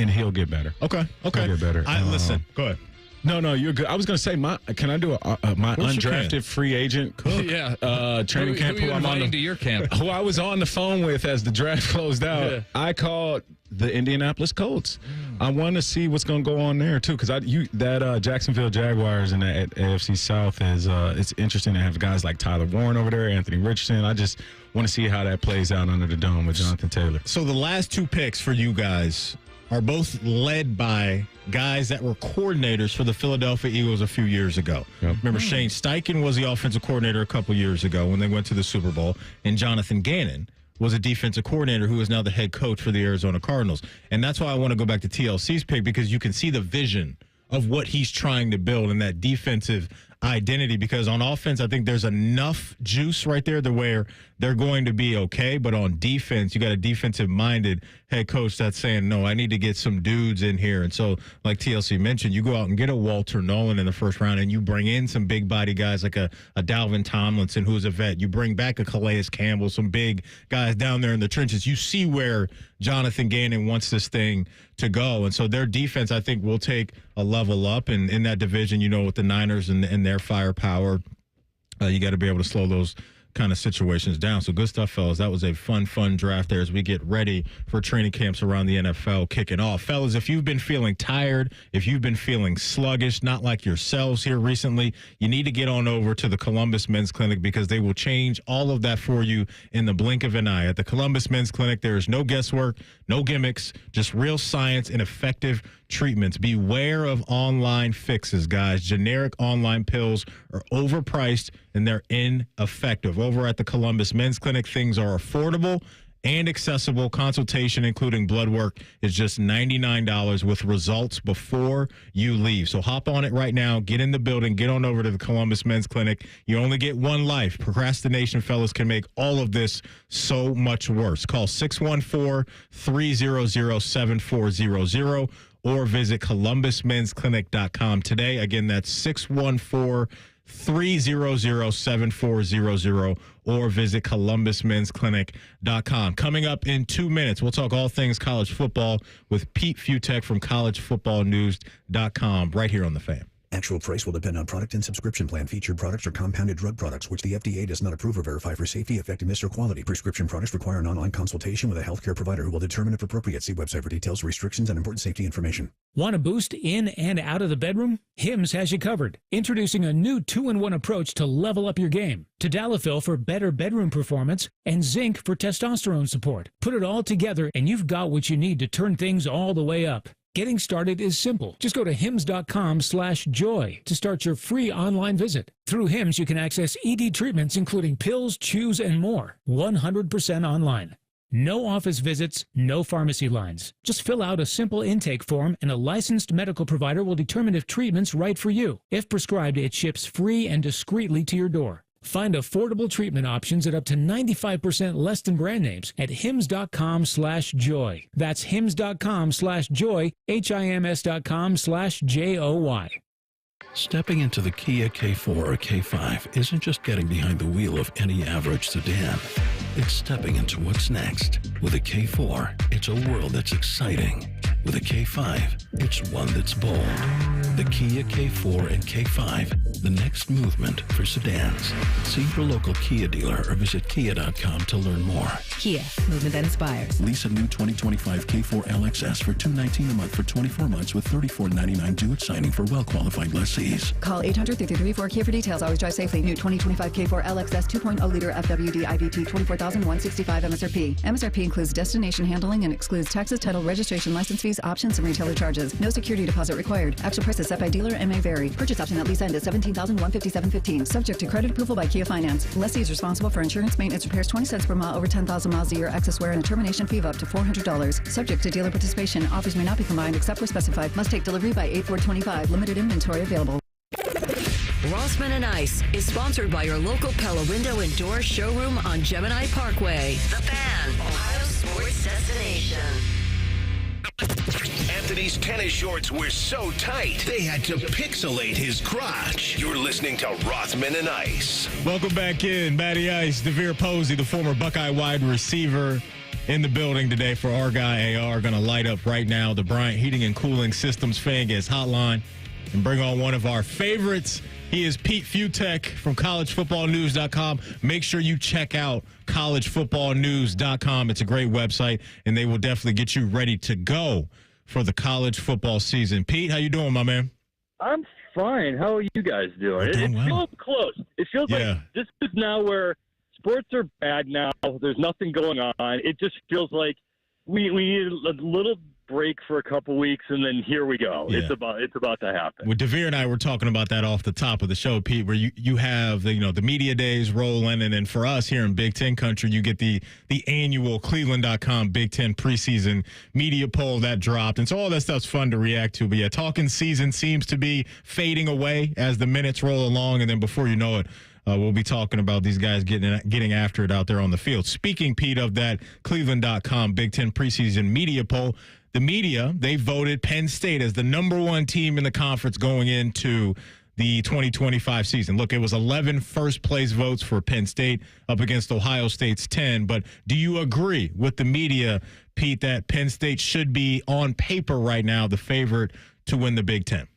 he'll get better. Okay. He'll get better. Listen. Go ahead. No, you're good. I was going to say, can I do my undrafted free agent training camp? Who I'm on to your camp? Who I was on the phone with as the draft closed out. Yeah. I called the Indianapolis Colts. I want to see what's going to go on there too, because that Jacksonville Jaguars and that AFC South is it's interesting to have guys like Tyler Warren over there, Anthony Richardson. I just want to see how that plays out under the dome with Jonathan Taylor. So the last 2 picks for you guys are both led by guys that were coordinators for the Philadelphia Eagles a few years ago. Yep. Remember, Shane Steichen was the offensive coordinator a couple years ago when they went to the Super Bowl, and Jonathan Gannon was a defensive coordinator who is now the head coach for the Arizona Cardinals. And that's why I want to go back to TLC's pick, because you can see the vision of what he's trying to build in that defensive identity, because on offense, I think there's enough juice right there to where they're going to be okay. But on defense, you got a defensive-minded head coach that's saying, no, I need to get some dudes in here. And so, like TLC mentioned, you go out and get a Walter Nolan in the first round, and you bring in some big-body guys like a Dalvin Tomlinson, who's a vet. You bring back a Calais Campbell, some big guys down there in the trenches. You see where Jonathan Gannon wants this thing to go. And so their defense, I think, will take a level up. And in that division, with the Niners and their firepower, you got to be able to slow those kind of situations down. So good stuff, fellas. That was a fun draft there as we get ready for training camps around the NFL kicking off. Fellas, if you've been feeling tired, if you've been feeling sluggish, not like yourselves here recently, you need to get on over to the Columbus Men's Clinic, because they will change all of that for you in the blink of an eye. At the Columbus Men's Clinic, there is no guesswork, no gimmicks, just real science and effective treatments. Beware of online fixes, guys. Generic online pills are overpriced and they're ineffective. Over at the Columbus Men's Clinic, things are affordable and accessible. Consultation, including blood work, is just $99 with results before you leave. So hop on it right now. Get in the building. Get on over to the Columbus Men's Clinic. You only get one life. Procrastination, fellas, can make all of this so much worse. Call 614-300-7400 or visit columbusmensclinic.com today. Again, that's 614-300-7400 or visit columbusmensclinic.com. Coming up in 2 minutes, we'll talk all things college football with Pete Futek from collegefootballnews.com right here on The Fan. Actual price will depend on product and subscription plan. Featured products are compounded drug products, which the FDA does not approve or verify for safety, effectiveness, or quality. Prescription products require an online consultation with a healthcare provider who will determine if appropriate. See website for details, restrictions, and important safety information. Want a boost in and out of the bedroom? Hims has you covered. Introducing a new 2-in-1 approach to level up your game. Tadalafil for better bedroom performance and zinc for testosterone support. Put it all together and you've got what you need to turn things all the way up. Getting started is simple. Just go to hims.com/joy to start your free online visit. Through Hims, you can access ED treatments including pills, chews, and more. 100% online. No office visits, no pharmacy lines. Just fill out a simple intake form and a licensed medical provider will determine if treatment's right for you. If prescribed, it ships free and discreetly to your door. Find affordable treatment options at up to 95% less than brand names at hims.com/joy. That's hims.com/joy, hims.com/joy. Stepping into the Kia K4 or K5 isn't just getting behind the wheel of any average sedan. It's stepping into what's next. With a K4, it's a world that's exciting. With a K5, it's one that's bold. The Kia K4 and K5, the next movement for sedans. See your local Kia dealer or visit kia.com to learn more. Kia, movement that inspires. Lease a new 2025 K4 LXS for $219 a month for 24 months with $34.99 due at signing for well-qualified lessees. Call 800-334-KIA for details. Always drive safely. New 2025 K4 LXS 2.0 liter FWD IVT 24,165 MSRP. MSRP includes destination handling and excludes taxes, title, registration, license fees, options, and retailer charges. No security deposit required. Actual prices set by dealer and may vary. Purchase option at lease end is $17,157.15. Subject to credit approval by Kia Finance. Lessee is responsible for insurance, maintenance, repairs 20 cents per mile over 10,000 miles a year. Excess wear and a termination fee of up to $400. Subject to dealer participation. Offers may not be combined except where specified. Must take delivery by 8/4/25. Limited inventory available. Rothman Ice is sponsored by your local Pella Window and Door showroom on Gemini Parkway. The Fan, Ohio sports destination. Anthony's tennis shorts were so tight, they had to pixelate his crotch. You're listening to Rothman and Ice. Welcome back in. Matty Ice, Devere Posey, the former Buckeye wide receiver, in the building today for our guy AR. Going to light up right now the Bryant Heating and Cooling Systems Fan Guest Hotline and bring on one of our favorites. He is Pete Futek from collegefootballnews.com. Make sure you check out collegefootballnews.com. It's a great website, and they will definitely get you ready to go for the college football season. Pete, how you doing, my man? I'm fine. How are you guys doing? It feels close. It feels like this is now where sports are bad now. There's nothing going on. It just feels like we need a little break for a couple weeks, and then here we go. Yeah. It's about to happen. Well, Devere and I were talking about that off the top of the show, Pete, where you have the media days rolling, and then for us here in Big Ten country, you get the annual Cleveland.com Big Ten preseason media poll that dropped, and so all that stuff's fun to react to. But yeah, talking season seems to be fading away as the minutes roll along, and then before you know it, we'll be talking about these guys getting after it out there on the field. Speaking, Pete, of that Cleveland.com Big Ten preseason media poll, the media, they voted Penn State as the number one team in the conference going into the 2025 season. Look, it was 11 first-place votes for Penn State up against Ohio State's 10. But do you agree with the media, Pete, that Penn State should be on paper right now the favorite to win the Big Ten?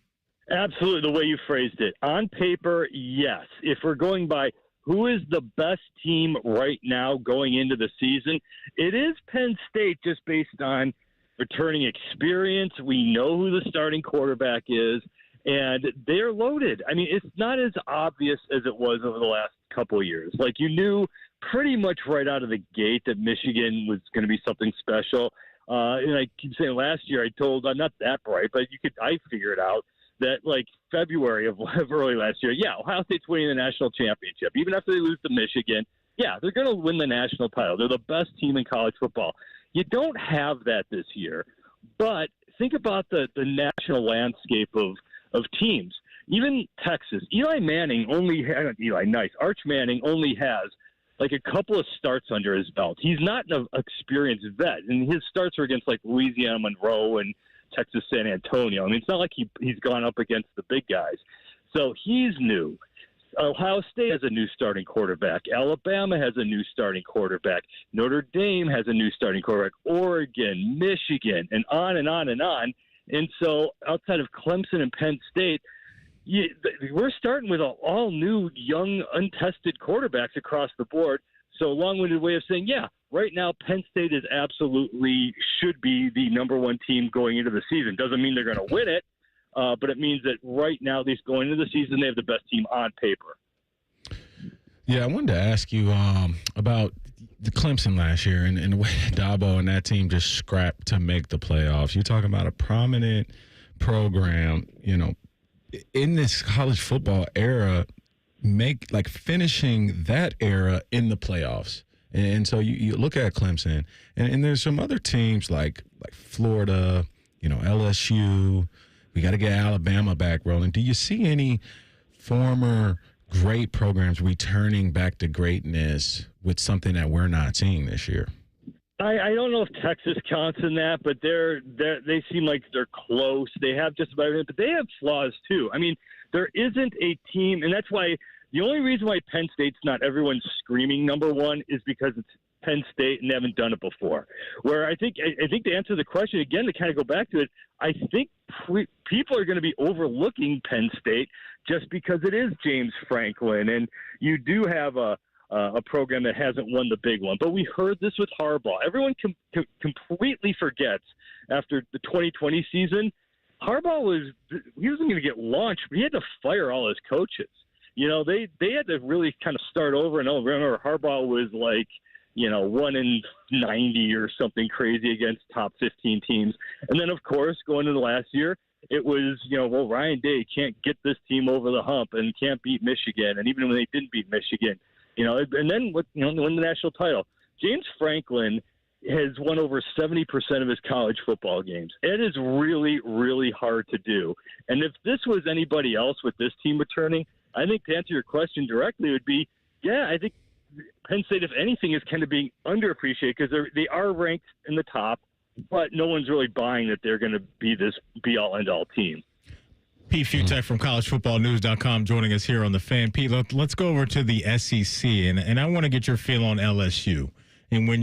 Absolutely, the way you phrased it. On paper, yes. If we're going by who is the best team right now going into the season, it is Penn State just based on returning experience. We know who the starting quarterback is, and they're loaded. I mean, it's not as obvious as it was over the last couple of years. Like, you knew pretty much right out of the gate that Michigan was going to be something special. And I keep saying last year, I'm not that bright, but I figured out that, like, February of early last year, Ohio State's winning the national championship. Even after they lose to Michigan, they're going to win the national title. They're the best team in college football. You don't have that this year, but think about the national landscape of teams. Even Texas, Arch Manning only has like a couple of starts under his belt. He's not an experienced vet, and his starts are against like Louisiana Monroe and Texas San Antonio. I mean, it's not like he's gone up against the big guys. So he's new. Ohio State has a new starting quarterback. Alabama has a new starting quarterback. Notre Dame has a new starting quarterback. Oregon, Michigan, and on and on and on. And so outside of Clemson and Penn State, we're starting with all new, young, untested quarterbacks across the board. So a long-winded way of saying, yeah, right now Penn State is absolutely should be the number one team going into the season. Doesn't mean they're going to win it, but it means that right now, at least going into the season, they have the best team on paper. Yeah, I wanted to ask you about the Clemson last year and the way Dabo and that team just scrapped to make the playoffs. You're talking about a prominent program, in this college football era, finishing that era in the playoffs. And so you look at Clemson, and there's some other teams like Florida, LSU. We got to get Alabama back rolling. Do you see any former great programs returning back to greatness with something that we're not seeing this year? I don't know if Texas counts in that, but they seem like they're close. They have just about everything, but they have flaws too. I mean, there isn't a team, and that's why the only reason why Penn State's not everyone's screaming number one is because it's Penn State and they haven't done it before. Where I think to answer the question again, to kind of go back to it, I think people are going to be overlooking Penn State just because it is James Franklin, and you do have a program that hasn't won the big one. But we heard this with Harbaugh. Everyone completely forgets after the 2020 season, Harbaugh he wasn't going to get launched, but he had to fire all his coaches. They had to really kind of start over. And remember, Harbaugh was like, 1 in 90 or something crazy against top 15 teams. And then, of course, going into the last year, it was, Ryan Day can't get this team over the hump and can't beat Michigan. And even when they didn't beat Michigan, and then win the national title. James Franklin has won over 70% of his college football games. It is really, really hard to do. And if this was anybody else with this team returning, I think to answer your question directly would be, yeah, I think Penn State, if anything, is kind of being underappreciated because they are ranked in the top, but no one's really buying that they're going to be this be-all, end-all team. Pete Futek from collegefootballnews.com joining us here on the Fan. Pete, let's go over to the SEC, and I want to get your feel on LSU and where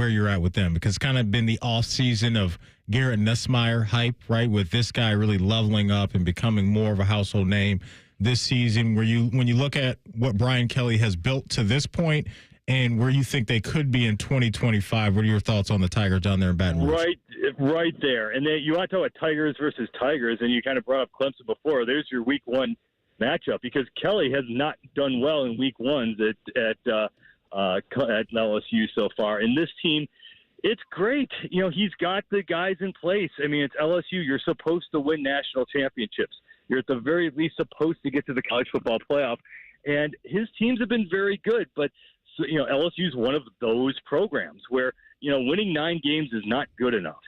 you're at with them, because it's kind of been the off season of Garrett Nussmeier hype, right? With this guy really leveling up and becoming more of a household name this season. When you look at what Brian Kelly has built to this point and where you think they could be in 2025, what are your thoughts on the Tigers down there in Baton Rouge? Right there. And then you want to talk about Tigers versus Tigers, and you kind of brought up Clemson before. There's your week one matchup, because Kelly has not done well in week ones at LSU so far. And this team, it's great. He's got the guys in place. I mean, it's LSU. You're supposed to win national championships. You're at the very least supposed to get to the college football playoff. And his teams have been very good, but LSU is one of those programs where, winning 9 games is not good enough.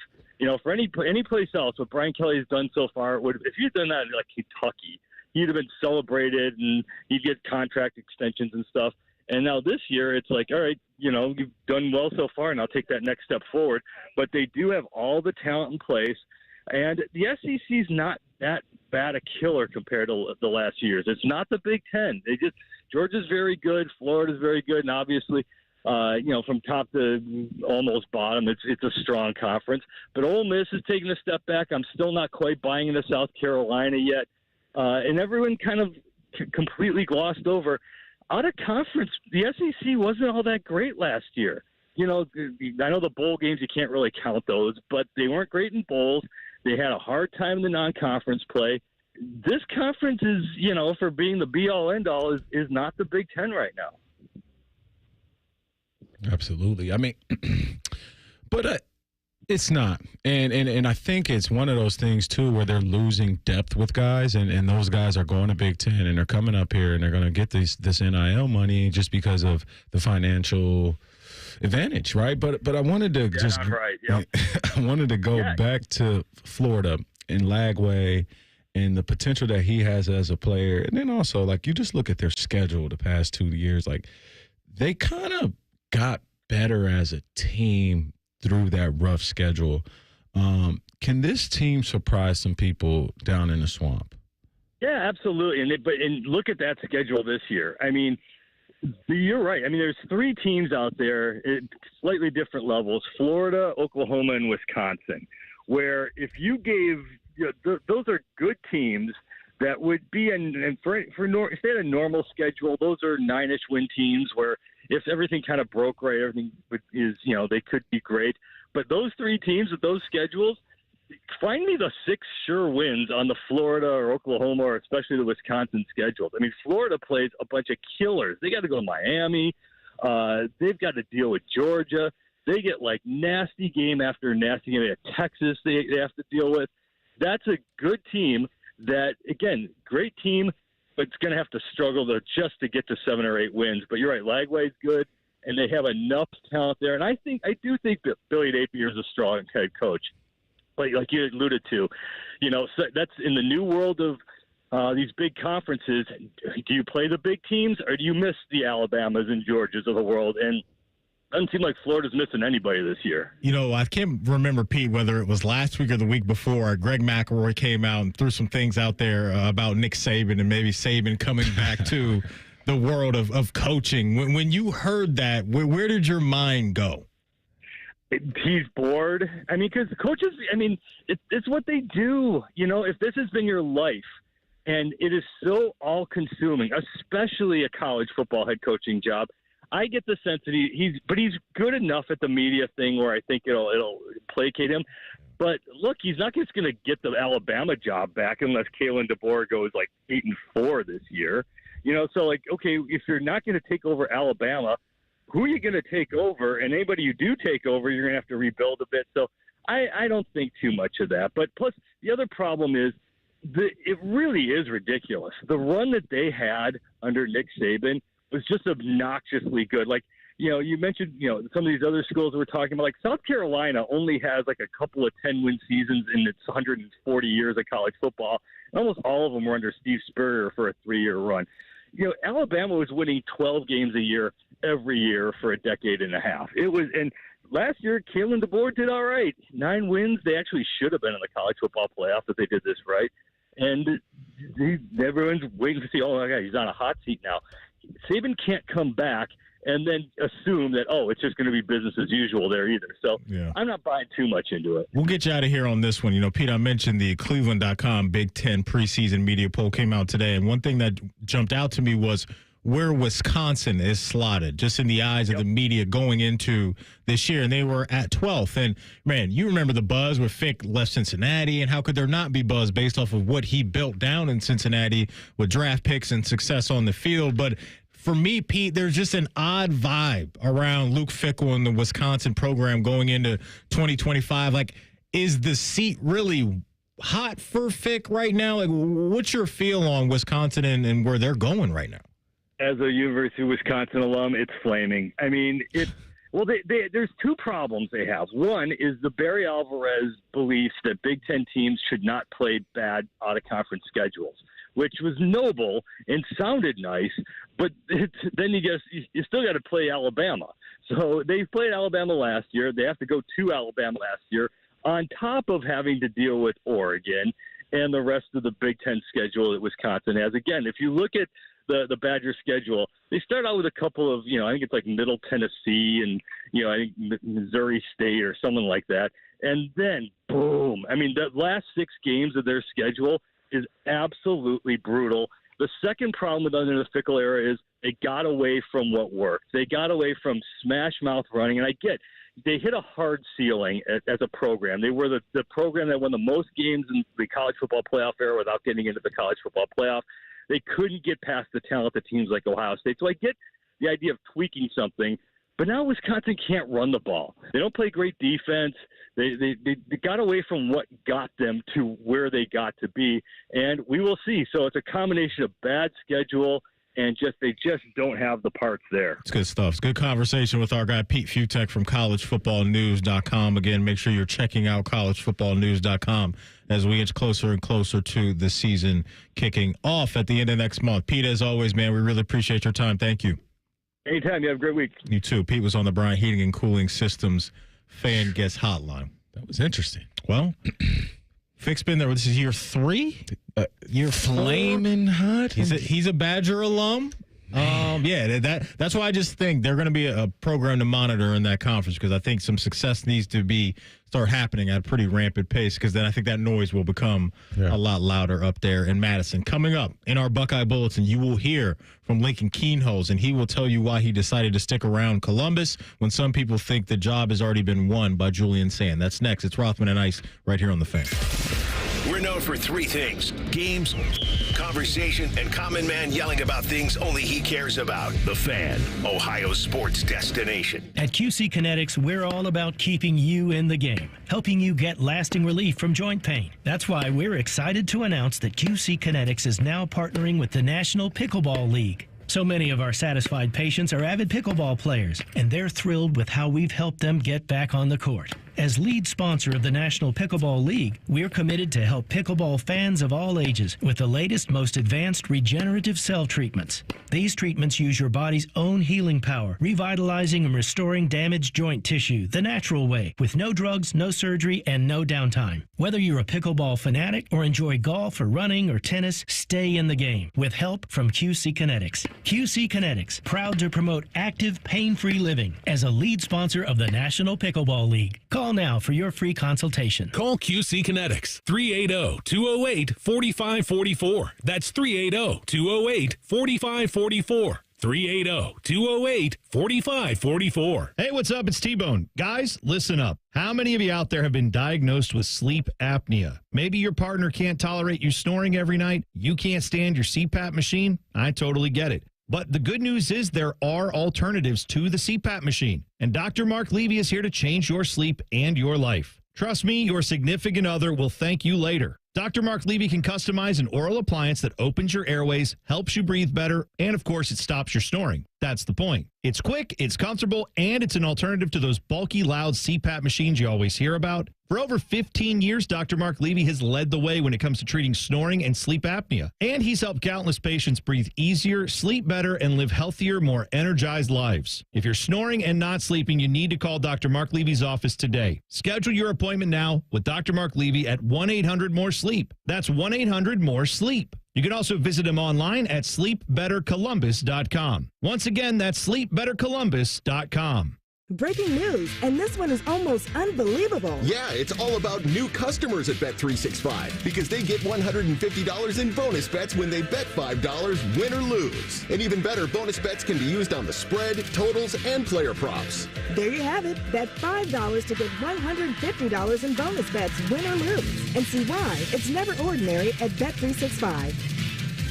For any place else, what Brian Kelly has done so far, if he'd done that in like Kentucky, he'd have been celebrated and he'd get contract extensions and stuff. And now this year, it's like, all right, you've done well so far, and I'll take that next step forward. But they do have all the talent in place, and the SEC is not that bad a killer compared to the last years. It's not the Big Ten. Georgia's very good, Florida's very good, and obviously, from top to almost bottom, it's a strong conference. But Ole Miss is taking a step back. I'm still not quite buying into South Carolina yet, and everyone kind of completely glossed over. Out of conference, the SEC wasn't all that great last year. I know the bowl games, you can't really count those, but they weren't great in bowls. They had a hard time in the non-conference play. This conference is, for being the be-all, end-all, is not the Big Ten right now. Absolutely. I mean, but it's not. And I think it's one of those things, too, where they're losing depth with guys, and those guys are going to Big Ten, and they're coming up here, and they're going to get this NIL money just because of the financial advantage, right? But I wanted to I wanted to go back to Florida and Lagway and the potential that he has as a player. And then also, like, you just look at their schedule the past 2 years, like, they kind of got better as a team through that rough schedule. Can this team surprise some people down in the swamp? Yeah, absolutely. And look at that schedule this year. I mean, you're right. I mean, there's 3 teams out there at slightly different levels: Florida, Oklahoma, and Wisconsin, where if you gave those are good teams that would be, and for if they had a normal schedule, those are 9-ish win teams where if everything kind of broke right, everything is, they could be great. But those 3 teams with those schedules, find me the 6 sure wins on the Florida or Oklahoma or especially the Wisconsin schedules. I mean, Florida plays a bunch of killers. They got to go to Miami. They've got to deal with Georgia. They get like nasty game after nasty game. They have Texas they have to deal with. That's a good team that, again, great team, but it's going to have to struggle just to get to 7 or 8 wins. But you're right, Lagway's good, and they have enough talent there. And I do think that Billy Napier is a strong head coach. Like you alluded to, so that's in the new world of these big conferences. Do you play the big teams or do you miss the Alabamas and Georgias of the world? And it doesn't seem like Florida's missing anybody this year. I can't remember, Pete, whether it was last week or the week before. Greg McElroy came out and threw some things out there about Nick Saban and maybe Saban coming back to the world of coaching. When you heard that, where did your mind go? He's bored. I mean, because coaches, it's what they do. If this has been your life and it is so all-consuming, especially a college football head coaching job, I get the sense that he's good enough at the media thing where I think it'll placate him. But look, he's not just going to get the Alabama job back unless Kalen DeBoer goes like 8-4 this year. So okay, if you're not going to take over Alabama, who are you going to take over? And anybody you do take over, you're going to have to rebuild a bit. So I don't think too much of that. But plus, the other problem is it really is ridiculous. The run that they had under Nick Saban was just obnoxiously good. Like, you mentioned, some of these other schools that we're talking about, like South Carolina only has like a couple of 10-win seasons in its 140 years of college football. And almost all of them were under Steve Spurrier for a 3-year run. Alabama was winning 12 games a year every year for a decade and a half. And last year, Kalen DeBoer did all right. 9 wins. They actually should have been in the college football playoff if they did this right. And everyone's waiting to see, oh, my God, he's on a hot seat now. Saban can't come back and then assume that, it's just going to be business as usual there either. So I'm not buying too much into it. We'll get you out of here on this one. Pete, I mentioned the Cleveland.com Big Ten preseason media poll came out today, and one thing that jumped out to me was where Wisconsin is slotted, just in the eyes of the media going into this year, and they were at 12th. And, man, you remember the buzz when Fick left Cincinnati, and how could there not be buzz based off of what he built down in Cincinnati with draft picks and success on the field? But for me, Pete, there's just an odd vibe around Luke Fickell and the Wisconsin program going into 2025. Like, is the seat really hot for Fick right now? Like, what's your feel on Wisconsin and where they're going right now? As a University of Wisconsin alum, it's flaming. I mean, there's 2 problems they have. One is the Barry Alvarez beliefs that Big Ten teams should not play bad out-of-conference schedules, which was noble and sounded nice, but then you still got to play Alabama. So they played Alabama last year. They have to go to Alabama last year on top of having to deal with Oregon and the rest of the Big Ten schedule that Wisconsin has. Again, if you look at the Badger schedule, they start out with a couple of, I think it's like Middle Tennessee and, I think Missouri State or something like that. And then, boom. I mean, the last 6 games of their schedule is absolutely brutal. The second problem with under the Fickell era is they got away from what worked. They got away from smash mouth running. And I get they hit a hard ceiling as a program. They were the program that won the most games in the college football playoff era without getting into the college football playoff. They couldn't get past the talent of teams like Ohio State. So I get the idea of tweaking something, but now Wisconsin can't run the ball. They don't play great defense. They got away from what got them to where they got to be, and we will see. So it's a combination of bad schedule and they just don't have the parts there. It's good stuff. It's good conversation with our guy Pete Futek from collegefootballnews.com. Again, make sure you're checking out collegefootballnews.com as we get closer and closer to the season kicking off at the end of next month. Pete, as always, man, we really appreciate your time. Thank you. Anytime. You have a great week. You too. Pete was on the Bryant Heating and Cooling Systems fan guest hotline. That was interesting. Well, Fick's been there. This is year 3. You're flaming hot. He's a Badger alum. That's why I just think they're going to be a program to monitor in that conference, because I think some success needs to start happening at a pretty rampant pace, because then I think that noise will become a lot louder up there in Madison. Coming up in our Buckeye Bulletin, you will hear from Lincoln Kienholz, and he will tell you why he decided to stick around Columbus when some people think the job has already been won by Julian Sand. That's next. It's Rothman and Ice right here on The Fan. We're known for three things: games, conversation, and common man yelling about things only he cares about. The Fan, Ohio's sports destination. At QC Kinetics, we're all about keeping you in the game, helping you get lasting relief from joint pain. That's why we're excited to announce that QC Kinetics is now partnering with the National Pickleball League. So many of our satisfied patients are avid pickleball players, and they're thrilled with how we've helped them get back on the court. As lead sponsor of the National Pickleball League, we're committed to help pickleball fans of all ages with the latest, most advanced regenerative cell treatments. These treatments use your body's own healing power, revitalizing and restoring damaged joint tissue the natural way, with no drugs, no surgery, and no downtime. Whether you're a pickleball fanatic or enjoy golf or running or tennis, stay in the game with help from QC Kinetics. QC Kinetics, proud to promote active, pain-free living as a lead sponsor of the National Pickleball League. Call now for your free consultation. Call QC Kinetics, 380-208-4544. That's 380-208-4544. 380-208-4544. Hey, what's up? It's T-Bone. Guys, listen up. How many of you out there have been diagnosed with sleep apnea? Maybe your partner can't tolerate you snoring every night. You can't stand your CPAP machine. I totally get it. But the good news is there are alternatives to the CPAP machine. And Dr. Mark Levy is here to change your sleep and your life. Trust me, your significant other will thank you later. Dr. Mark Levy can customize an oral appliance that opens your airways, helps you breathe better, and of course, it stops your snoring. That's the point. It's quick, it's comfortable, and it's an alternative to those bulky, loud CPAP machines you always hear about. For over 15 years, Dr. Mark Levy has led the way when it comes to treating snoring and sleep apnea. And he's helped countless patients breathe easier, sleep better, and live healthier, more energized lives. If you're snoring and not sleeping, you need to call Dr. Mark Levy's office today. Schedule your appointment now with Dr. Mark Levy at 1-800-MORE-SLEEP. That's 1-800-MORE-SLEEP. You can also visit him online at sleepbettercolumbus.com. Once again, that's sleepbettercolumbus.com. Breaking news, and this one is almost unbelievable. Yeah, it's all about new customers at Bet365 because they get $150 in bonus bets when they bet $5, win or lose. And even better, bonus bets can be used on the spread, totals, and player props. There you have it. Bet $5 to get $150 in bonus bets, win or lose. And see why it's never ordinary at Bet365.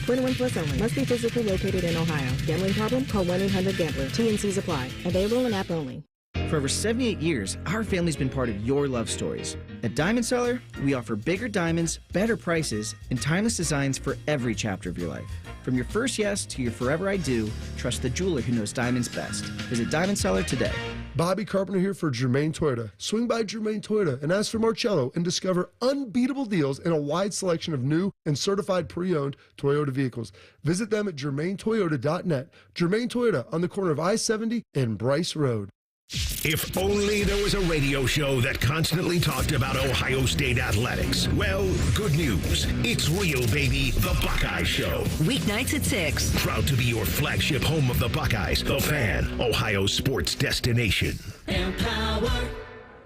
21 plus only. Must be physically located in Ohio. Gambling problem? Call 1-800-GAMBLER. T&Cs apply. Available in app only. For over 78 years, our family's been part of your love stories. At Diamond Seller, we offer bigger diamonds, better prices, and timeless designs for every chapter of your life. From your first yes to your forever I do, trust the jeweler who knows diamonds best. Visit Diamond Seller today. Bobby Carpenter here for Germain Toyota. Swing by Germain Toyota and ask for Marcello and discover unbeatable deals and a wide selection of new and certified pre-owned Toyota vehicles. Visit them at germaintoyota.net. Germain Toyota on the corner of I-70 and Bryce Road. If only there was a radio show that constantly talked about Ohio State athletics. Well, good news. It's real, baby. The Buckeye Show. Weeknights at 6. Proud to be your flagship home of the Buckeyes. The Fan, Ohio's sports destination. Empower.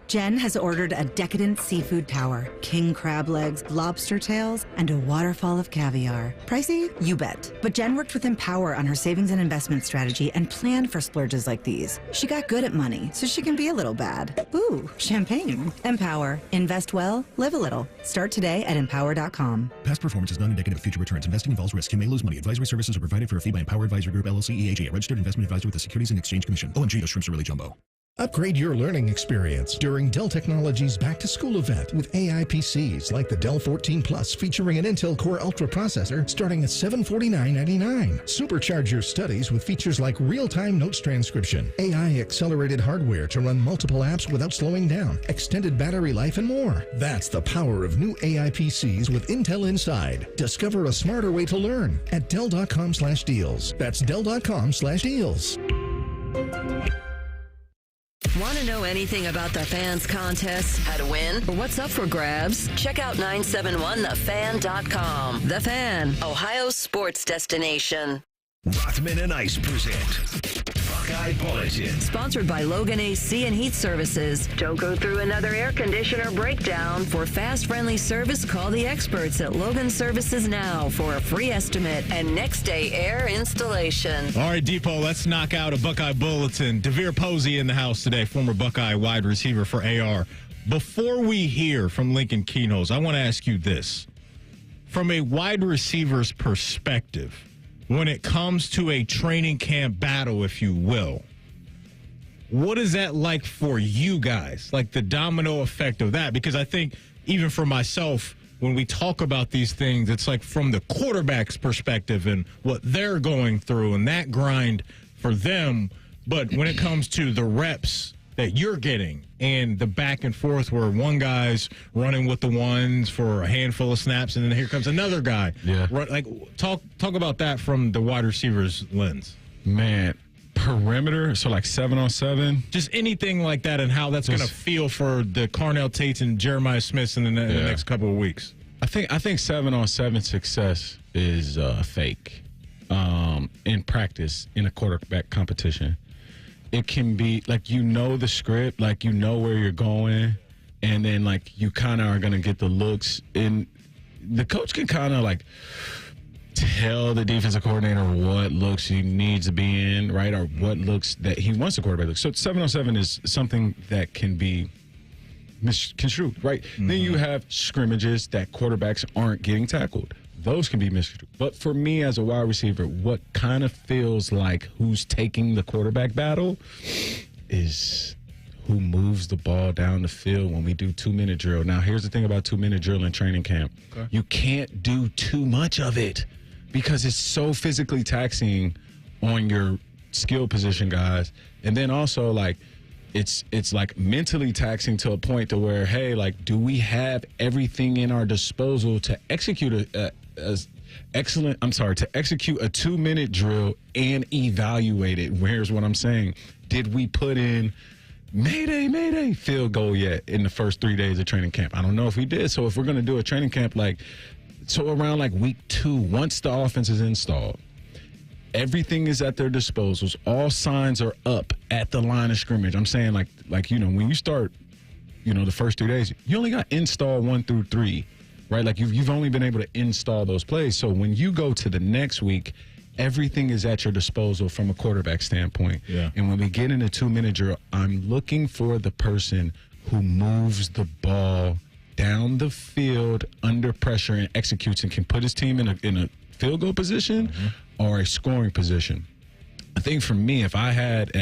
Jen has ordered a decadent seafood tower, king crab legs, lobster tails, and a waterfall of caviar. Pricey? You bet. But Jen worked with Empower on her savings and investment strategy and planned for splurges like these. She got good at money, so she can be a little bad. Ooh, champagne. Empower. Invest well, live a little. Start today at empower.com. Past performance is not indicative of future returns. Investing involves risk. You may lose money. Advisory services are provided for a fee by Empower Advisory Group, LLC, EAG, a registered investment advisor with the Securities and Exchange Commission. OMG, those shrimps are really jumbo. Upgrade your learning experience during Dell Technologies Back to School event with AI PCs like the Dell 14 Plus featuring an Intel Core Ultra processor starting at $749.99. Supercharge your studies with features like real-time notes transcription, AI accelerated hardware to run multiple apps without slowing down, extended battery life, and more. That's the power of new AI PCs with Intel inside. Discover a smarter way to learn at Dell.com/deals. That's Dell.com/deals. Want to know anything about the Fan's contest, how to win, or what's up for grabs? Check out 971thefan.com. The Fan, Ohio's sports destination. Rothman and Ice present Buckeye Bulletin. Sponsored by Logan AC and Heat Services. Don't go through another air conditioner breakdown. For fast, friendly service, call the experts at Logan Services now for a free estimate and next day air installation. All right, Depot, let's knock out a Buckeye Bulletin. DeVere Posey in the house today, former Buckeye wide receiver for AR. Before we hear from Lincoln Kienholz, I want to ask you this. From a wide receiver's perspective, when it comes to a training camp battle, if you will, what is that like for you guys? Like the domino effect of that? Because I think even for myself, when we talk about these things, it's like from the quarterback's perspective and what they're going through and that grind for them. But when it comes to the reps that you're getting and the back and forth where one guy's running with the ones for a handful of snaps and then here comes another guy. Yeah. Like talk about that from the wide receiver's lens. Man, perimeter, so like 7-on-7. Just anything like that and how that's going to feel for the Carnell Tates and Jeremiah Smiths in the next couple of weeks. I think 7-on-7 success is fake in practice in a quarterback competition. It can be like the script, like where you're going, and then like you kind of are going to get the looks. And the coach can kind of like tell the defensive coordinator what looks he needs to be in, right, or what looks that he wants the quarterback to look. So 7-on-7 is something that can be misconstrued, right? Mm-hmm. Then you have scrimmages that quarterbacks aren't getting tackled. Those can be misconstrued. But for me as a wide receiver, what kind of feels like who's taking the quarterback battle is who moves the ball down the field when we do 2-minute drill. Now, here's the thing about 2-minute drill in training camp. Okay. You can't do too much of it because it's so physically taxing on your skill position guys. And then also, like, it's like mentally taxing to a point to where, hey, like, do we have everything in our disposal to execute to execute a 2-minute drill and evaluate it? Here's what I'm saying. Did we put in Mayday field goal yet in the first 3 days of training camp? I don't know if we did. So if we're going to do a training camp around like week 2, once the offense is installed, everything is at their disposals. All signs are up at the line of scrimmage. I'm saying like when you start, the first 3 days, you only got install 1 through 3, right? Like you've only been able to install those plays. So when you go to the next week, everything is at your disposal from a quarterback standpoint. Yeah. And when we get in a 2-minute drill, I'm looking for the person who moves the ball down the field under pressure and executes and can put his team in a field goal position or a scoring position. I think for me, if I had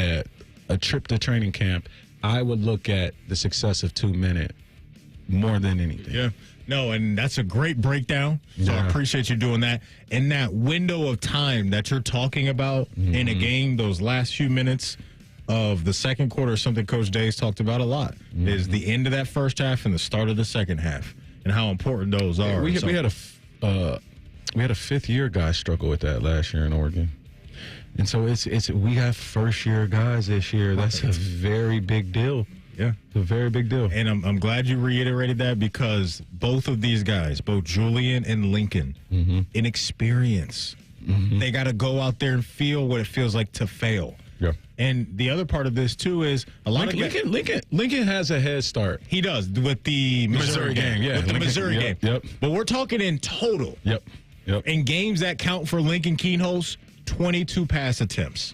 a trip to training camp, I would look at the success of 2-minute more than anything. Yeah. No, and that's a great breakdown. So I appreciate you doing that. And that window of time that you're talking about in a game, those last few minutes of the second quarter, something Coach Days talked about a lot, is the end of that first half and the start of the second half and how important those are. We had a fifth-year guy struggle with that last year in Oregon. And so we have first-year guys this year. That's a very big deal. Yeah. It's a very big deal. And I'm glad you reiterated that because both of these guys, both Julian and Lincoln, in experience, they got to go out there and feel what it feels like to fail. Yeah. And the other part of this, too, is a lot of Lincoln has a head start. He does with the Missouri game. Yeah. With the Missouri game. Yep. But we're talking in total. Yep. In games that count for Lincoln Kienholz, 22 pass attempts.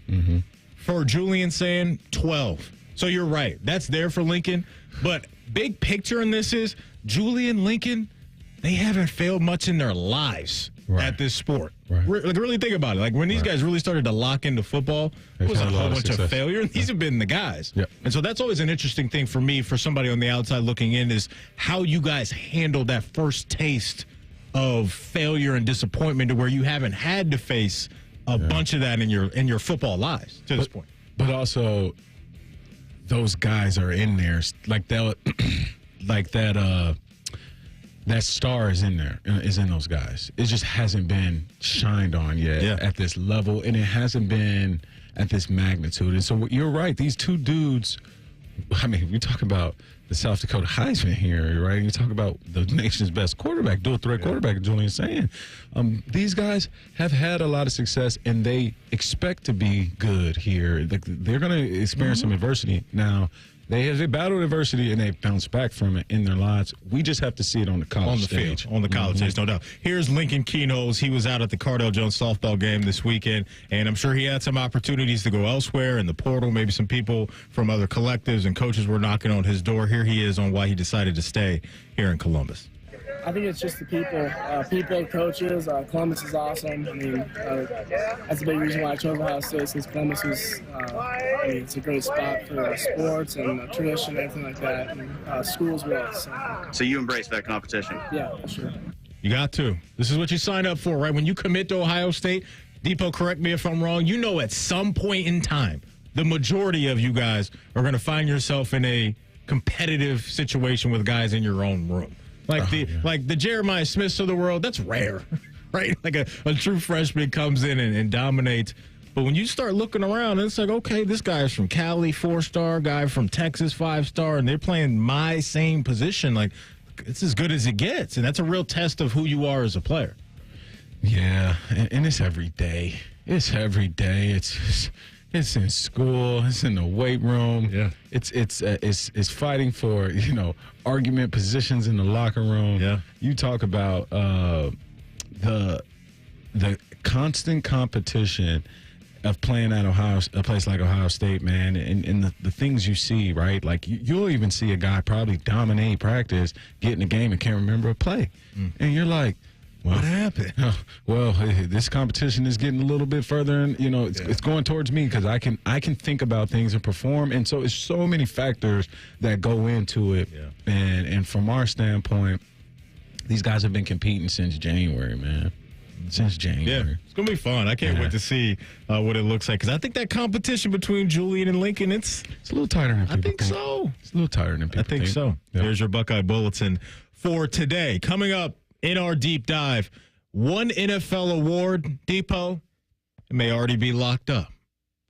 For Julian Sand, 12. So you're right. That's there for Lincoln. But big picture in this is Julian, Lincoln, they haven't failed much in their lives at this sport. Right. Really think about it. Like when these guys really started to lock into football, it was a whole bunch of failure. And these have been the guys. Yep. And so that's always an interesting thing for me, for somebody on the outside looking in, is how you guys handle that first taste of failure and disappointment to where you haven't had to face a bunch of that in your football lives to this point. But also, those guys are in there like that. That star is in there, is in those guys. It just hasn't been shined on yet at this level, and it hasn't been at this magnitude. And so you're right. These two dudes I mean, we talk about the South Dakota Heisman here, right? You talk about the nation's best quarterback, dual threat quarterback, Julian's saying. These guys have had a lot of success, and they expect to be good here. They're going to experience some adversity. Now, they battled adversity, and they bounced back from it in their lives. We just have to see it on the college stage. On the college stage, no doubt. Here's Lincoln Kienholz. He was out at the Cardell Jones softball game this weekend, and I'm sure he had some opportunities to go elsewhere in the portal. Maybe some people from other collectives and coaches were knocking on his door. Here he is on why he decided to stay here in Columbus. I think it's just the people, coaches. Columbus is awesome. I mean, that's a big reason why I chose Ohio State, since Columbus was, it's a great spot for sports and tradition, everything like that, and schools will. So you embrace that competition? Yeah, for sure. You got to. This is what you signed up for, right? When you commit to Ohio State, Depot, correct me if I'm wrong, you know at some point in time, the majority of you guys are going to find yourself in a competitive situation with guys in your own room. Like the Jeremiah Smiths of the world, that's rare, right? Like a true freshman comes in and dominates. But when you start looking around, it's like, okay, this guy is from Cali, 4-star, guy from Texas, 5-star, and they're playing my same position. Like, it's as good as it gets. And that's a real test of who you are as a player. Yeah, and it's every day. It's every day. It's in school. It's in the weight room. Yeah. It's fighting for, argument positions in the locker room. Yeah. You talk about the constant competition of playing at a place like Ohio State, man, and the things you see, right? Like you'll even see a guy probably dominate practice, get in the game and can't remember a play, and you're like, well, what happened? Well, this competition is getting a little bit further, and it's going towards me because I can think about things and perform, and so it's so many factors that go into it. Yeah. And from our standpoint, these guys have been competing since January, man. Since January. Yeah, it's going to be fun. I can't wait to see what it looks like, because I think that competition between Julian and Lincoln, it's a little tighter than people think so. It's a little tighter than people I think so. Yep. There's your Buckeye Bulletin for today. Coming up in our deep dive, one NFL award, Depot, it may already be locked up.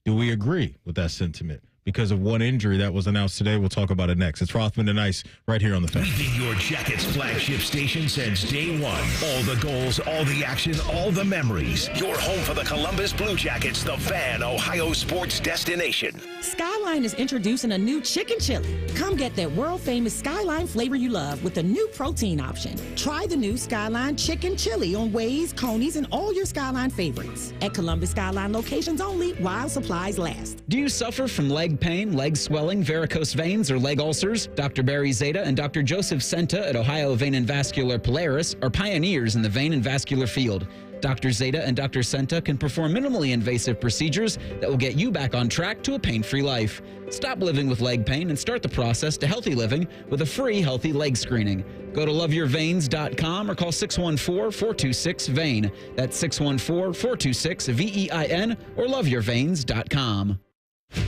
Do we agree with that sentiment? Because of one injury that was announced today. We'll talk about it next. It's Rothman and Ice right here on the Fan. We've been your Jackets flagship station since day one. All the goals, all the action, all the memories. Your home for the Columbus Blue Jackets, the Fan, Ohio sports destination. Skyline is introducing a new chicken chili. Come get that world-famous Skyline flavor you love with a new protein option. Try the new Skyline chicken chili on Waze, Coney's, and all your Skyline favorites. At Columbus Skyline locations only while supplies last. Do you suffer from leg pain, leg swelling, varicose veins, or leg ulcers? Dr. Barry Zeta and Dr. Joseph Senta at Ohio Vein and Vascular Polaris are pioneers in the vein and vascular field. Dr. Zeta and Dr. Senta can perform minimally invasive procedures that will get you back on track to a pain-free life. Stop living with leg pain and start the process to healthy living with a free healthy leg screening. Go to loveyourveins.com or call 614-426-VEIN. That's 614-426-VEIN or loveyourveins.com.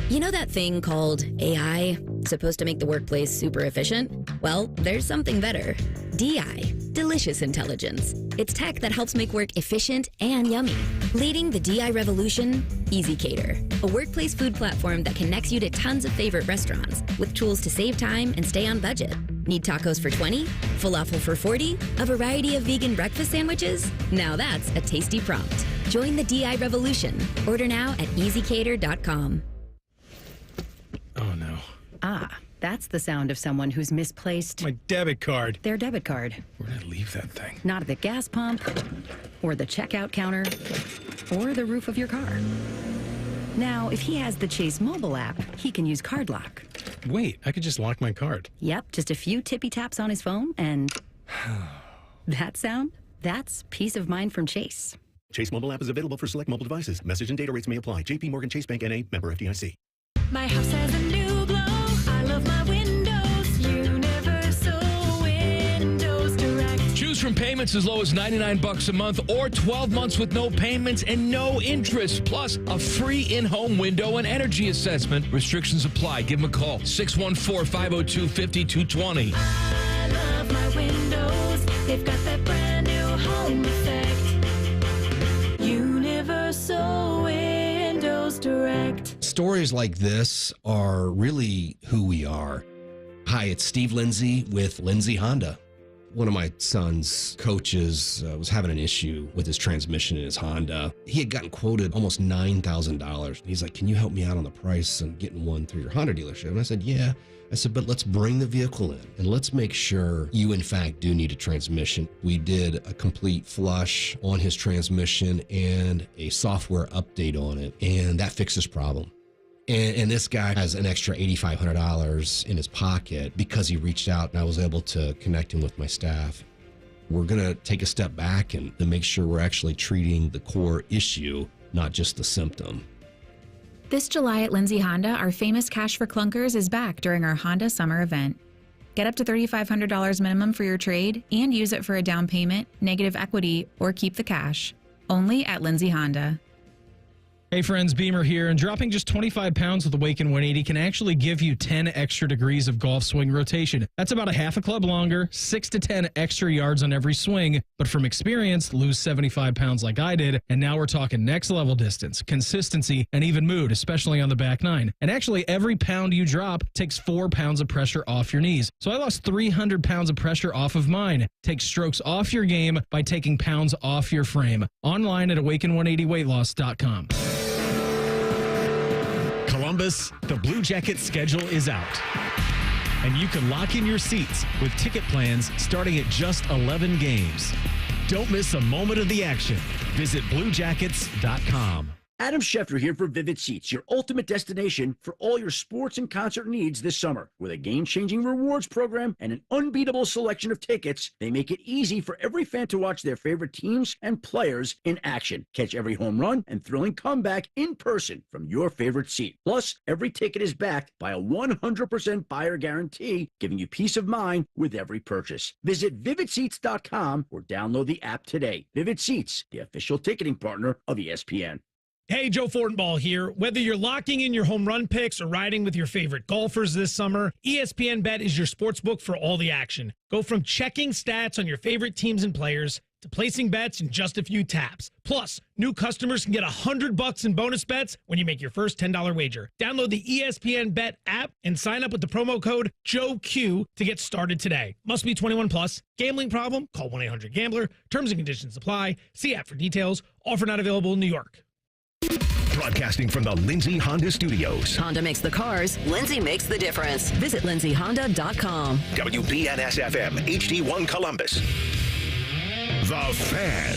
You know that thing called AI? Supposed to make the workplace super efficient? Well, there's something better. DI, Delicious Intelligence. It's tech that helps make work efficient and yummy. Leading the DI revolution, EasyCater, a workplace food platform that connects you to tons of favorite restaurants with tools to save time and stay on budget. Need tacos for $20? Falafel for $40? A variety of vegan breakfast sandwiches? Now that's a tasty prompt. Join the DI revolution. Order now at easycater.com. Oh, no. Ah, that's the sound of someone who's misplaced my debit card. Their debit card. Where did I leave that thing? Not at the gas pump, or the checkout counter, or the roof of your car. Now, if he has the Chase mobile app, he can use Card Lock. Wait, I could just lock my card. Yep, just a few tippy taps on his phone, and that sound, that's peace of mind from Chase. Chase mobile app is available for select mobile devices. Message and data rates may apply. JP Morgan Chase Bank N.A. member FDIC. My house has a new glow. I love my windows. Universal Windows Direct. Choose from payments as low as $99 a month or 12 months with no payments and no interest, plus a free in-home window and energy assessment. Restrictions apply. Give them a call. 614-502-5220. I love my windows. They've got that brand new home effect. Universal Windows Direct. stories like this are really who we are. Hi, it's Steve Lindsay with Lindsay Honda. One of my son's coaches was having an issue with his transmission in his Honda. He had gotten quoted almost $9,000. He's like, can you help me out on the price and getting one through your Honda dealership? And I said, yeah. I said, but let's bring the vehicle in and let's make sure you, in fact, do need a transmission. We did a complete flush on his transmission and a software update on it, and that fixed his problem. And this guy has an extra $8,500 in his pocket because he reached out and I was able to connect him with my staff. We're going to take a step back and to make sure we're actually treating the core issue, not just the symptom. This July at Lindsay Honda, our famous Cash for Clunkers is back during our Honda Summer event. Get up to $3,500 minimum for your trade and use it for a down payment, negative equity, or keep the cash. Only at Lindsay Honda. Hey friends, Beamer here, and dropping just 25 pounds with the Waken 180 can actually give you 10 extra degrees of golf swing rotation. That's about a half a club longer, 6 to 10 extra yards on every swing, but from experience, lose 75 pounds like I did, and now we're talking next level distance, consistency, and even mood, especially on the back nine. And actually, every pound you drop takes 4 pounds of pressure off your knees. So I lost 300 pounds of pressure off of mine. Take strokes off your game by taking pounds off your frame. Online at awaken180weightloss.com. Columbus, the Blue Jackets schedule is out. And you can lock in your seats with ticket plans starting at just 11 games. Don't miss a moment of the action. Visit BlueJackets.com. Adam Scheffler here for Vivid Seats, your ultimate destination for all your sports and concert needs this summer. With a game-changing rewards program and an unbeatable selection of tickets, they make it easy for every fan to watch their favorite teams and players in action. Catch every home run and thrilling comeback in person from your favorite seat. Plus, every ticket is backed by a 100% buyer guarantee, giving you peace of mind with every purchase. Visit VividSeats.com or download the app today. Vivid Seats, the official ticketing partner of ESPN. Hey, Joe Fortenbaugh here. Whether you're locking in your home run picks or riding with your favorite golfers this summer, ESPN Bet is your sportsbook for all the action. Go from checking stats on your favorite teams and players to placing bets in just a few taps. Plus, new customers can get $100 in bonus bets when you make your first $10 wager. Download the ESPN Bet app and sign up with the promo code JOEQ to get started today. Must be 21 plus. Gambling problem? Call 1-800-GAMBLER. Terms and conditions apply. See app for details. Offer not available in New York. Broadcasting from the Lindsay Honda Studios. Honda makes the cars. Lindsay makes the difference. Visit lindsayhonda.com. WBNS-FM, HD1 Columbus. The Fan.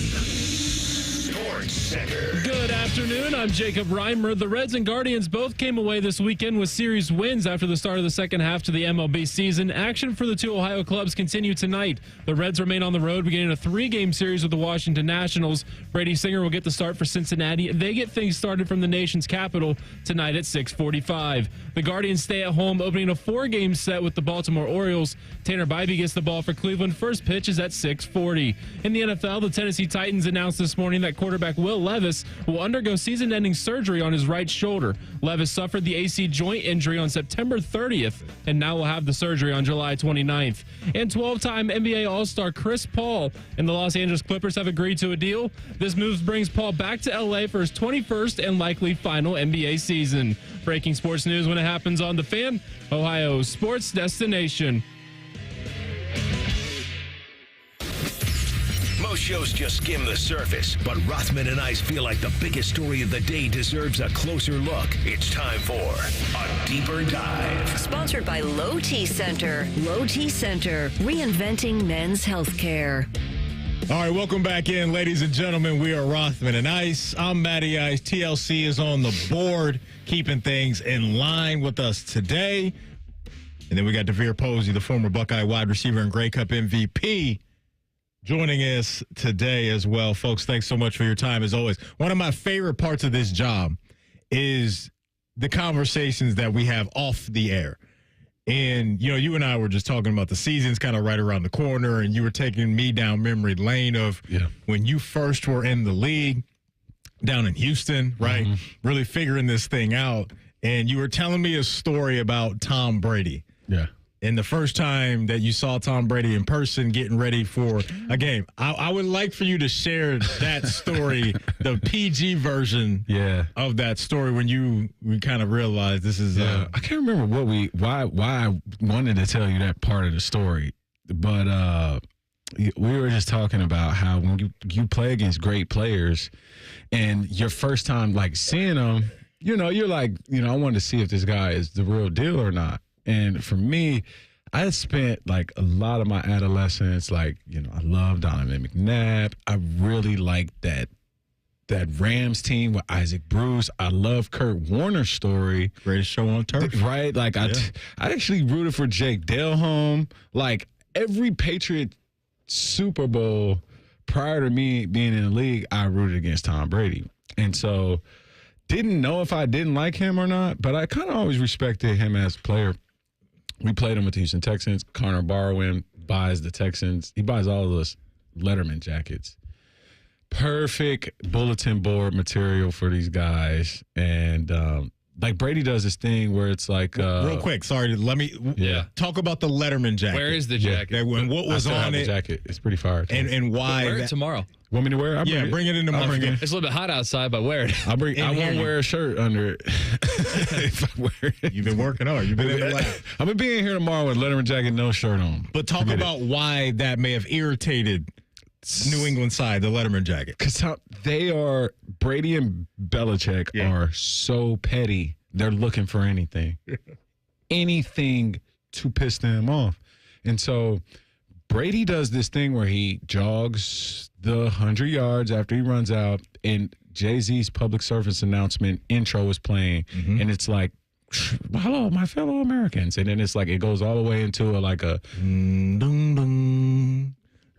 Sports Center. Good afternoon. I'm Jacob Reimer. The Reds and Guardians both came away this weekend with series wins after the start of the second half to the MLB season. Action for the two Ohio clubs continue tonight. The Reds remain on the road, beginning a 3-game series with the Washington Nationals. Brady Singer will get the start for Cincinnati. They get things started from the nation's capital tonight at 6:45. The Guardians stay at home, opening a 4-game set with the Baltimore Orioles. Tanner Bybee gets the ball for Cleveland. First pitch is at 6:40. In the NFL, the Tennessee Titans announced this morning that quarterback Will Levis will undergo season-ending surgery on his right shoulder. Levis suffered the AC joint injury on September 30th and now will have the surgery on July 29th. And 12-time NBA All-Star Chris Paul and the Los Angeles Clippers have agreed to a deal. This move brings Paul back to LA for his 21st and likely final NBA season. Breaking sports news when it happens on The Fan, Ohio's sports destination. Most shows just skim the surface, but Rothman and Ice feel like the biggest story of the day deserves a closer look. It's time for a deeper dive. Sponsored by Low T Center. Low T Center, reinventing men's healthcare. All right, welcome back in, ladies and gentlemen. We are Rothman and Ice. I'm Matty Ice. TLC is on the board, keeping things in line with us today. And then we got DeVere Posey, the former Buckeye wide receiver and Grey Cup MVP, joining us today as well. Folks, thanks so much for your time, as always. One of my favorite parts of this job is the conversations that we have off the air. And, you know, you and I were just talking about the season's kind of right around the corner, and you were taking me down memory lane of when you first were in the league down in Houston, right? Mm-hmm. Really figuring this thing out. And you were telling me a story about Tom Brady. Yeah. and the first time that you saw Tom Brady in person getting ready for a game. I would like for you to share that story, the PG version of that story when we kind of realized this is I can't remember why I wanted to tell you that part of the story, but we were just talking about how when you play against great players and your first time like seeing them, you're like, I wanted to see if this guy is the real deal or not. And for me, I had spent like a lot of my adolescence, like, I love Donovan McNabb. I really liked that Rams team with Isaac Bruce. I love Kurt Warner's story. Greatest show on turf. Right? Like I actually rooted for Jake Delhomme. Like every Patriot Super Bowl prior to me being in the league, I rooted against Tom Brady. And so didn't know if I didn't like him or not, but I kind of always respected him as a player. We played him with the Houston Texans. Connor Barwin buys the Texans. He buys all of those Letterman jackets. Perfect bulletin board material for these guys. And like Brady does this thing where it's like real quick, sorry, let me talk about the Letterman jacket. Where is the jacket? And what was on it? The jacket. It's pretty fire. And why? Wear it tomorrow. Want me to wear it? Bring it in tomorrow. It's a little bit hot outside, but wear it. I won't wear a shirt under it if I wear it. You've been working hard. You've been in the lab. I'm gonna be in here tomorrow with Letterman jacket, no shirt on. But talk about why that may have irritated New England side, the Letterman jacket. Because Brady and Belichick are so petty. They're looking for anything to piss them off. And so Brady does this thing where he jogs the 100 yards after he runs out, and Jay-Z's public service announcement intro is playing, and it's like, hello, my fellow Americans. And then it's like, it goes all the way into a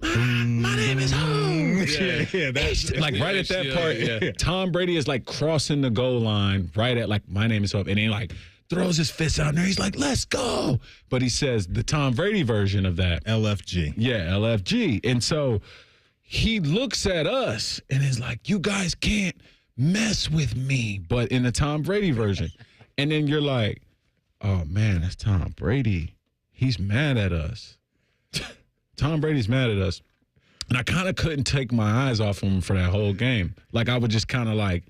my name is home. That's like right at that part. Tom Brady is like crossing the goal line right at like, my name is home. And then like throws his fist out there. He's like, let's go. But he says the Tom Brady version of that. LFG. Yeah, LFG. And so he looks at us and is like, you guys can't mess with me. But in the Tom Brady version. And then you're like, oh man, that's Tom Brady. He's mad at us. Tom Brady's mad at us. And I kind of couldn't take my eyes off him for that whole game. Like, I would just kind of like,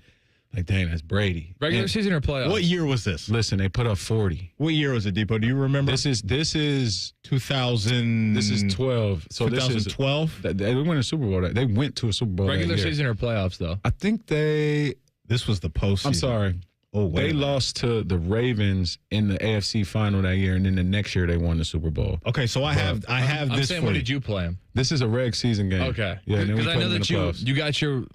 dang, that's Brady. Regular season or playoffs? What year was this? Listen, they put up 40. What year was it, Depot? Do you remember? This is 2000. This is 12. So 2012? They went to a Super Bowl. They went to a Super Bowl. Regular season or playoffs, though? I think This was the postseason. I'm sorry. Oh, they lost to the Ravens in the AFC final that year, and then the next year they won the Super Bowl. Okay, so I have I'm this. saying, what did you play him? This is a reg season game. Okay. Yeah, because I know that you got your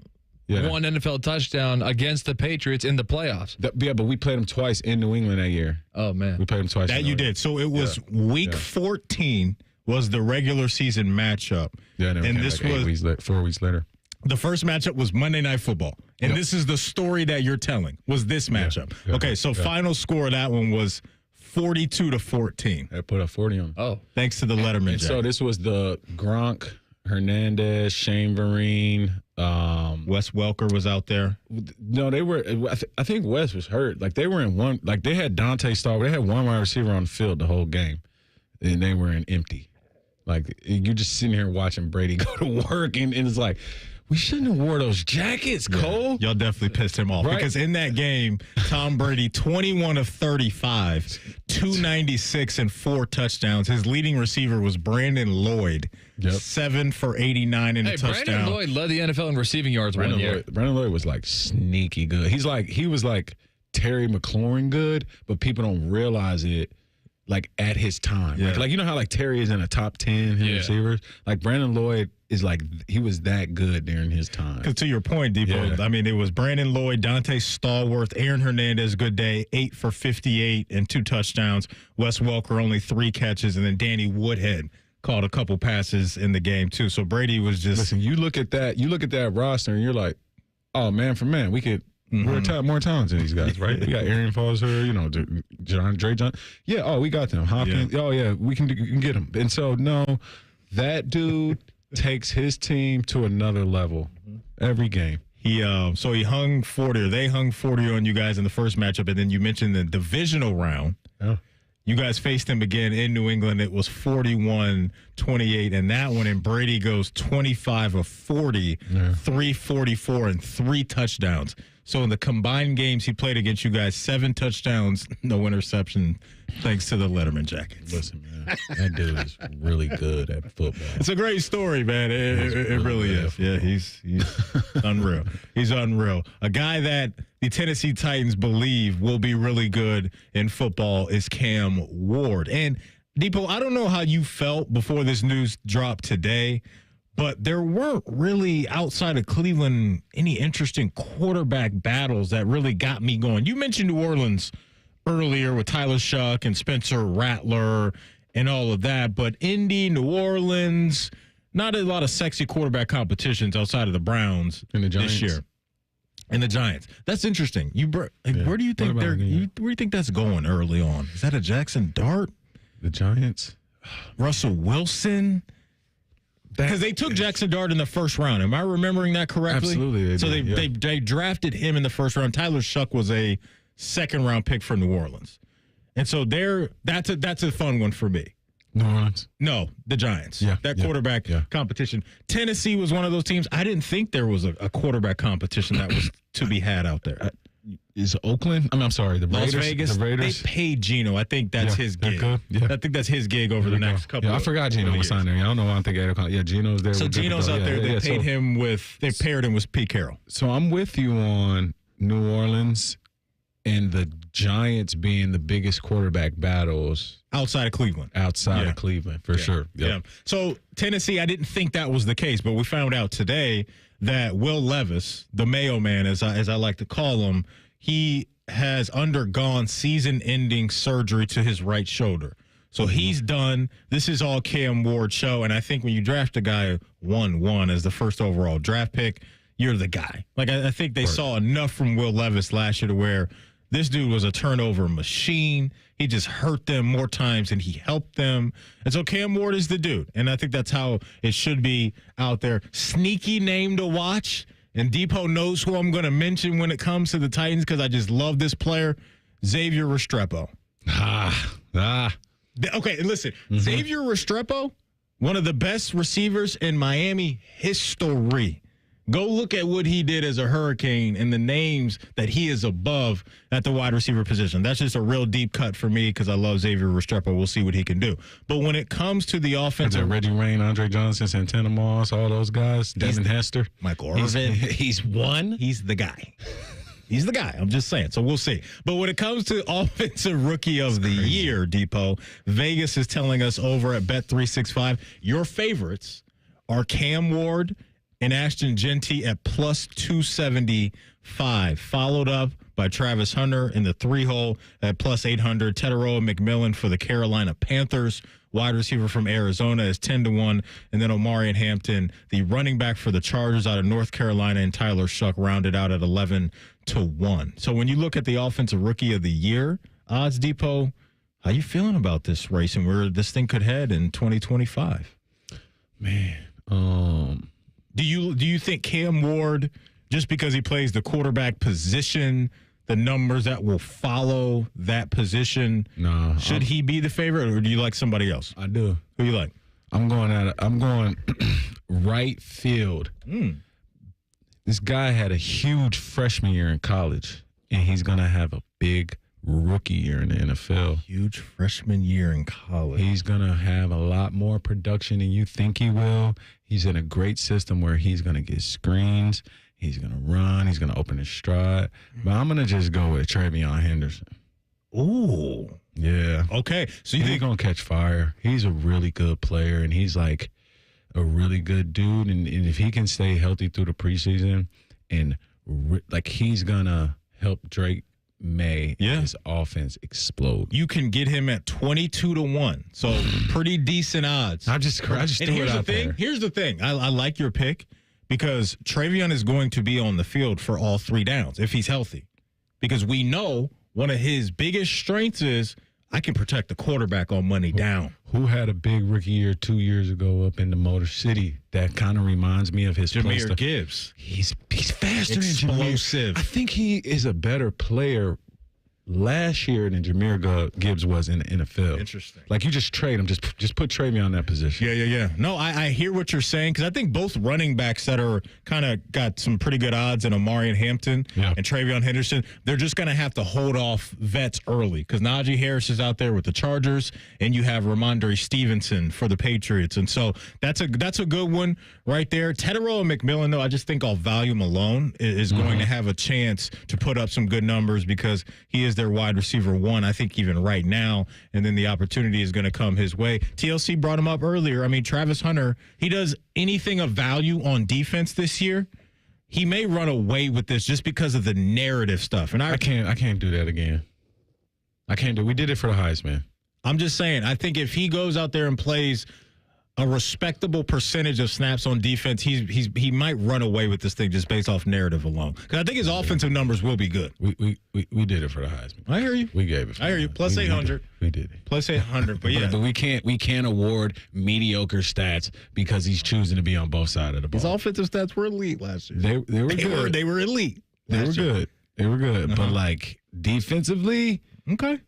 one NFL touchdown against the Patriots in the playoffs. But we played them twice in New England that year. Oh, man. We played them twice. That you did. So it was week 14 was the regular season matchup. Yeah, and this was 4 weeks later. The first matchup was Monday Night Football. And this is the story that you're telling, was this matchup. Okay, so final score of that one was 42-14. They put up 40 on them. Oh. Thanks to the Letterman jacket. So this was the Gronk, Hernandez, Shane Vereen. Wes Welker was out there. No, they were. I think Wes was hurt. Like, they were in one. Like, they had Dante Starr. They had one wide receiver on the field the whole game. And they were in empty. Like, you're just sitting here watching Brady go to work. And it's like, we shouldn't have wore those jackets, Cole. Y'all definitely pissed him off. Right? Because in that game, Tom Brady, 21 of 35, 296 and 4 touchdowns. His leading receiver was Brandon Lloyd, 7 for 89 and a touchdown. Brandon Lloyd led the NFL in receiving yards one year. Brandon Lloyd was like sneaky good. He was like Terry McLaurin good, but people don't realize it. Like at his time, like you know how like Terry is in a top 10 receivers. Like Brandon Lloyd is like he was that good during his time. Because to your point, Depot, I mean it was Brandon Lloyd, Dante Stallworth, Aaron Hernandez, good day, 8 for 58 and 2 touchdowns. Wes Welker only 3 catches, and then Danny Woodhead caught a couple passes in the game too. So Brady was just listen. You look at that roster, and you're like, oh man for man, we could. We're more talented than these guys, right? We got Arian Foster, Dre John. Yeah, oh, we got them. Hopkins. Yeah. Oh, yeah, we can get them. And so, no, that dude takes his team to another level every game. He hung 40, or they hung 40 on you guys in the first matchup, and then you mentioned the divisional round. Yeah. You guys faced them again in New England. It was 41-28, and that one, and Brady goes 25 of 40, 344, and 3 touchdowns. So in the combined games he played against you guys, 7 touchdowns, no interception, thanks to the Letterman jackets. Listen, man, that dude is really good at football. It's a great story, man. It really is. Yeah, he's unreal. He's unreal. A guy that the Tennessee Titans believe will be really good in football is Cam Ward. And, Depot, I don't know how you felt before this news dropped today, but there weren't really, outside of Cleveland, any interesting quarterback battles that really got me going. You mentioned New Orleans earlier with Tyler Shuck and Spencer Rattler and all of that, but Indy, New Orleans, not a lot of sexy quarterback competitions outside of the Browns and the Giants this year. And the Giants. That's interesting. Where do you think where do you think that's going early on? Is that a Jackson Dart? The Giants? Russell Wilson? Because they took Jackson Dart in the first round. Am I remembering that correctly? Absolutely. They drafted him in the first round. Tyler Shuck was a second-round pick for New Orleans. And so that's a fun one for me. New Orleans? No, the Giants. That quarterback competition. Tennessee was one of those teams. I didn't think there was a quarterback competition that was to be had out there. Is Oakland? I'm sorry, the Las Raiders. Vegas. The Raiders. They paid Geno. I think that's his gig. I think that's his gig over the next couple. I forgot Geno was signed there. I don't know why I'm thinking. Yeah, Geno's there. So Geno's out there. They paid him with. They paired him with Pete Carroll. So I'm with you on New Orleans and the Giants being the biggest quarterback battles outside of Cleveland. Outside of Cleveland, for sure. Yeah. So Tennessee, I didn't think that was the case, but we found out today that Will Levis, the Mayo Man, as I like to call him, he has undergone season-ending surgery to his right shoulder. So he's done. This is all Cam Ward's show, and I think when you draft a guy 1-1 as the first overall draft pick, you're the guy. Like, I think they saw enough from Will Levis last year to where this dude was a turnover machine. He just hurt them more times than he helped them. And so Cam Ward is the dude, and I think that's how it should be out there. Sneaky name to watch. And Depot knows who I'm going to mention when it comes to the Titans because I just love this player, Xavier Restrepo. Okay, listen, Xavier Restrepo, one of the best receivers in Miami history. Go look at what he did as a Hurricane and the names that he is above at the wide receiver position. That's just a real deep cut for me because I love Xavier Restrepo. We'll see what he can do. But when it comes to the offensive, Reggie Rain, Andre Johnson, Santana Moss, all those guys, Devin Hester, Michael Irvin, he's one. He's the guy. He's the guy. I'm just saying. So we'll see. But when it comes to offensive rookie of the year, Depot, Vegas is telling us over at Bet365, your favorites are Cam Ward and Ashton Genty at plus 275, followed up by Travis Hunter in the 3-hole at plus 800. Teteroa McMillan for the Carolina Panthers, wide receiver from Arizona, is 10-1, and then Omarion Hampton, the running back for the Chargers out of North Carolina, and Tyler Shuck rounded out at 11-1. So when you look at the offensive rookie of the year odds, Depot, how you feeling about this race and where this thing could head in 2025? Man, Do you think Cam Ward, just because he plays the quarterback position, the numbers that will follow that position, should he be the favorite, or do you like somebody else? I do. Who you like? I'm going right field. This guy had a huge freshman year in college, and he's going to have a big rookie year in the NFL. Huge freshman year in college. He's going to have a lot more production than you think he will. He's in a great system where he's going to get screens. He's going to run. He's going to open his stride. But I'm going to just go with Travion Henderson. Ooh. Yeah. Okay. So he's going to catch fire. He's a really good player, and he's like a really good dude. And if he can stay healthy through the preseason, and he's going to help Drake May his offense explode. You can get him at 22-1, so pretty decent odds. I just threw it out there. Here's the thing. I like your pick because Travion is going to be on the field for all 3 downs if he's healthy, because we know one of his biggest strengths is I can protect the quarterback on money down. Who had a big rookie year 2 years ago up in the Motor City? That kind of reminds me of his Jahmyr Gibbs. He's faster explosive. than Jahmyr. I think he is a better player last year than Jahmyr Gibbs was in the NFL. Interesting. Like, you just trade him. Just put Travion in that position. Yeah. No, I hear what you're saying, because I think both running backs that are kind of got some pretty good odds in Amari and Hampton and Travion Henderson, they're just going to have to hold off vets early, because Najee Harris is out there with the Chargers, and you have Ramondre Stevenson for the Patriots. And so that's a good one right there. Teterow and McMillan, though, I just think off volume alone is going to have a chance to put up some good numbers, because he is their wide receiver one, I think, even right now, and then the opportunity is going to come his way. TLC brought him up earlier. I mean, Travis Hunter, he does anything of value on defense this year. He may run away with this just because of the narrative stuff. And I can't do that again. We did it for the Heisman. I'm just saying, I think if he goes out there and plays a respectable percentage of snaps on defense, he might run away with this thing just based off narrative alone. Because I think his offensive numbers will be good. We did it for the Heisman. I hear you. We gave it. I hear you. Plus 800. We did it. Plus 800. But yeah, but we can't award mediocre stats because he's choosing to be on both sides of the ball. His offensive stats were elite last year. They were good. They were elite. They were good. They were good. But like defensively, okay.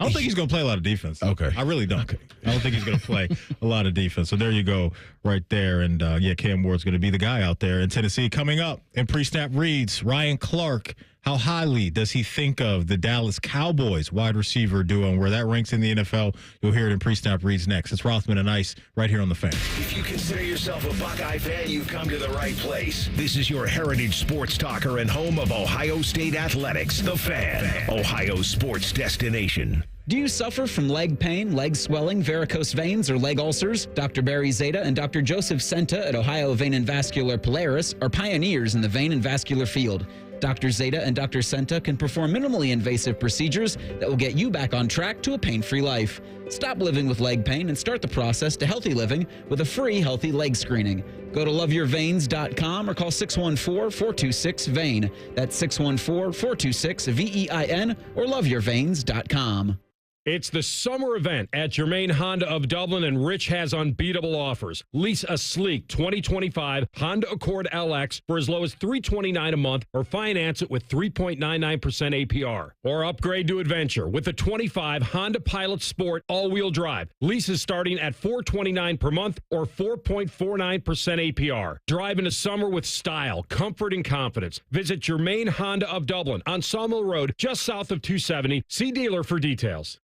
I don't think he's going to play a lot of defense. Okay. I really don't. Okay. I don't think he's going to play a lot of defense. So there you go right there. And, Cam Ward's going to be the guy out there in Tennessee. Coming up in pre-snap reads, Ryan Clark. How highly does he think of the Dallas Cowboys wide receiver duo and where that ranks in the NFL? You'll hear it in pre-snap reads next. It's Rothman and Ice right here on The Fan. If you consider yourself a Buckeye fan, you've come to the right place. This is your heritage sports talker and home of Ohio State athletics, The Fan, Ohio's sports destination. Do you suffer from leg pain, leg swelling, varicose veins, or leg ulcers? Dr. Barry Zeta and Dr. Joseph Senta at Ohio Vein and Vascular Polaris are pioneers in the vein and vascular field. Dr. Zeta and Dr. Senta can perform minimally invasive procedures that will get you back on track to a pain-free life. Stop living with leg pain and start the process to healthy living with a free healthy leg screening. Go to loveyourveins.com or call 614-426-VEIN. That's 614-426-VEIN or loveyourveins.com. It's the summer event at Germain Honda of Dublin, and Rich has unbeatable offers. Lease a sleek 2025 Honda Accord LX for as low as $329 a month, or finance it with 3.99% APR. Or upgrade to Adventure with the 25 Honda Pilot Sport all-wheel drive. Leases starting at $429 per month or 4.49% APR. Drive into summer with style, comfort, and confidence. Visit Germain Honda of Dublin on Sawmill Road, just south of 270. See dealer for details.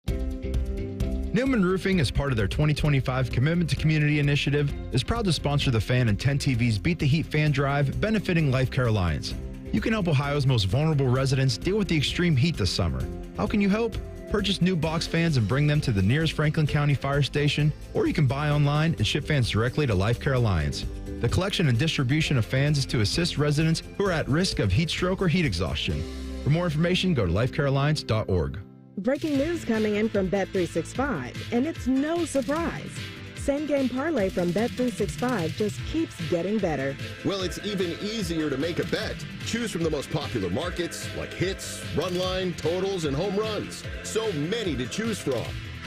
Newman Roofing, as part of their 2025 Commitment to Community initiative, is proud to sponsor the Fan and 10 TV's Beat the Heat fan drive, benefiting Life Care Alliance. You can help Ohio's most vulnerable residents deal with the extreme heat this summer. How can you help? Purchase new box fans and bring them to the nearest Franklin County Fire Station, or you can buy online and ship fans directly to Life Care Alliance. The collection and distribution of fans is to assist residents who are at risk of heat stroke or heat exhaustion. For more information, go to lifecarealliance.org. Breaking news coming in from Bet365, and it's no surprise. Same game parlay from Bet365 just keeps getting better. Well, it's even easier to make a bet. Choose from the most popular markets like hits, run line, totals, and home runs. So many to choose from.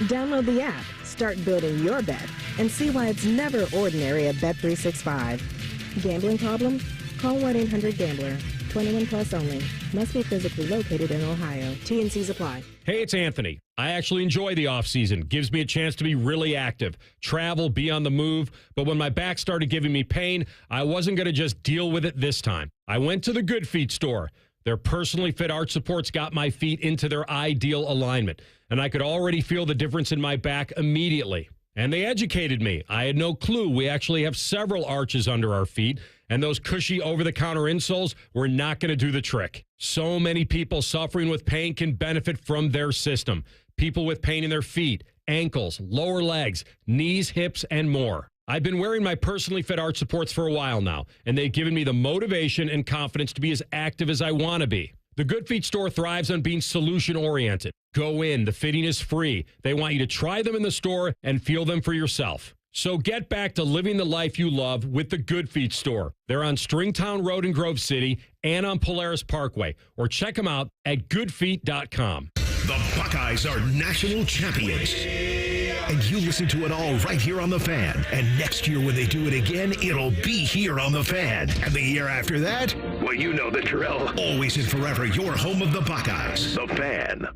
Download the app, start building your bet, and see why it's never ordinary at Bet365. Gambling problem? Call 1-800-GAMBLER. 21 plus only. Must be physically located in Ohio. T&Cs apply. Hey, it's Anthony. I actually enjoy the off-season. Gives me a chance to be really active, travel, be on the move. But when my back started giving me pain, I wasn't going to just deal with it this time. I went to the Good Feet store. Their personally fit arch supports got my feet into their ideal alignment, and I could already feel the difference in my back immediately. And they educated me. I had no clue we actually have several arches under our feet, and those cushy over-the-counter insoles were not going to do the trick. So many people suffering with pain can benefit from their system. People with pain in their feet, ankles, lower legs, knees, hips, and more. I've been wearing my personally fit arch supports for a while now, and they've given me the motivation and confidence to be as active as I want to be. The Good Feet store thrives on being solution-oriented. Go in. The fitting is free. They want you to try them in the store and feel them for yourself. So get back to living the life you love with the Good Feet store. They're on Stringtown Road in Grove City and on Polaris Parkway. Or check them out at goodfeet.com. The Buckeyes are national champions. And you listen to it all right here on The Fan. And next year when they do it again, it'll be here on The Fan. And the year after that, well, you know the drill. Always and forever, your home of the Buckeyes. The Fan.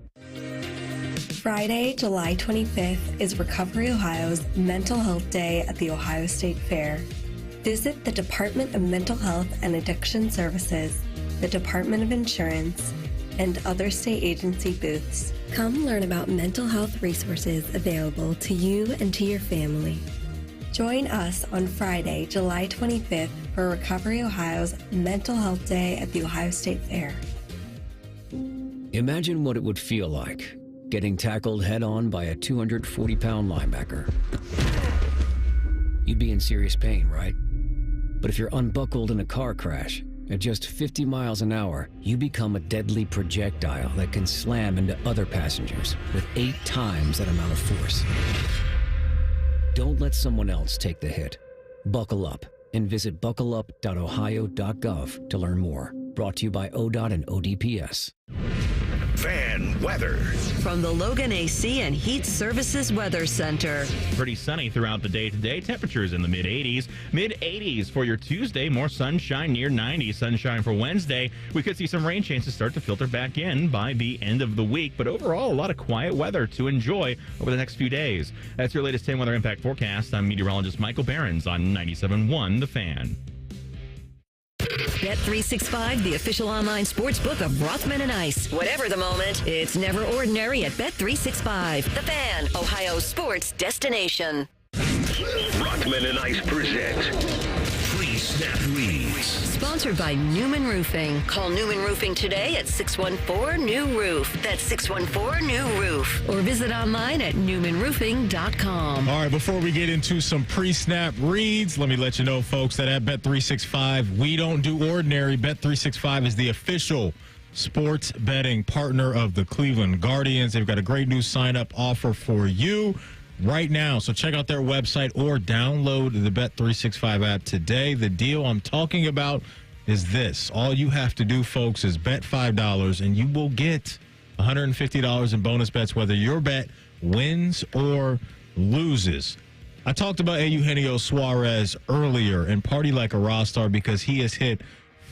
Friday, July 25th is Recovery Ohio's Mental Health Day at the Ohio State Fair. Visit the Department of Mental Health and Addiction Services, the Department of Insurance, and other state agency booths. Come learn about mental health resources available to you and to your family. Join us on Friday, July 25th for Recovery Ohio's Mental Health Day at the Ohio State Fair. Imagine what it would feel like getting tackled head-on by a 240-pound linebacker. You'd be in serious pain, right? But if you're unbuckled in a car crash, at just 50 miles an hour, you become a deadly projectile that can slam into other passengers with 8 times that amount of force. Don't let someone else take the hit. Buckle up and visit buckleup.ohio.gov to learn more. Brought to you by ODOT and ODPS. Fan weather. From the Logan AC and Heat Services Weather Center. Pretty sunny throughout the day today. Temperatures in the mid-80s. Mid-80s for your Tuesday. More sunshine, near 90. Sunshine for Wednesday. We could see some rain chances start to filter back in by the end of the week. But overall, a lot of quiet weather to enjoy over the next few days. That's your latest 10 weather impact forecast. I'm meteorologist Michael Behrens on 97.1 The Fan. Bet365, the official online sports book of Rothman and Ice. Whatever the moment, it's never ordinary at Bet365. The Fan, Ohio's sports destination. Rothman and Ice present Pre-Snap Reads. Sponsored by Newman Roofing. Call Newman Roofing today at 614-NEW-ROOF. That's 614-NEW-ROOF. Or visit online at newmanroofing.com. All right, before we get into some pre-snap reads, let me let you know, folks, that at Bet365, we don't do ordinary. Bet365 is the official sports betting partner of the Cleveland Guardians. They've got a great new sign-up offer for you right now. So check out their website or download the Bet365 app today. The deal I'm talking about is this. All you have to do, folks, is bet $5 and you will get $150 in bonus bets, whether your bet wins or loses. I talked about Eugenio Suarez earlier and party like a Rothar because he has hit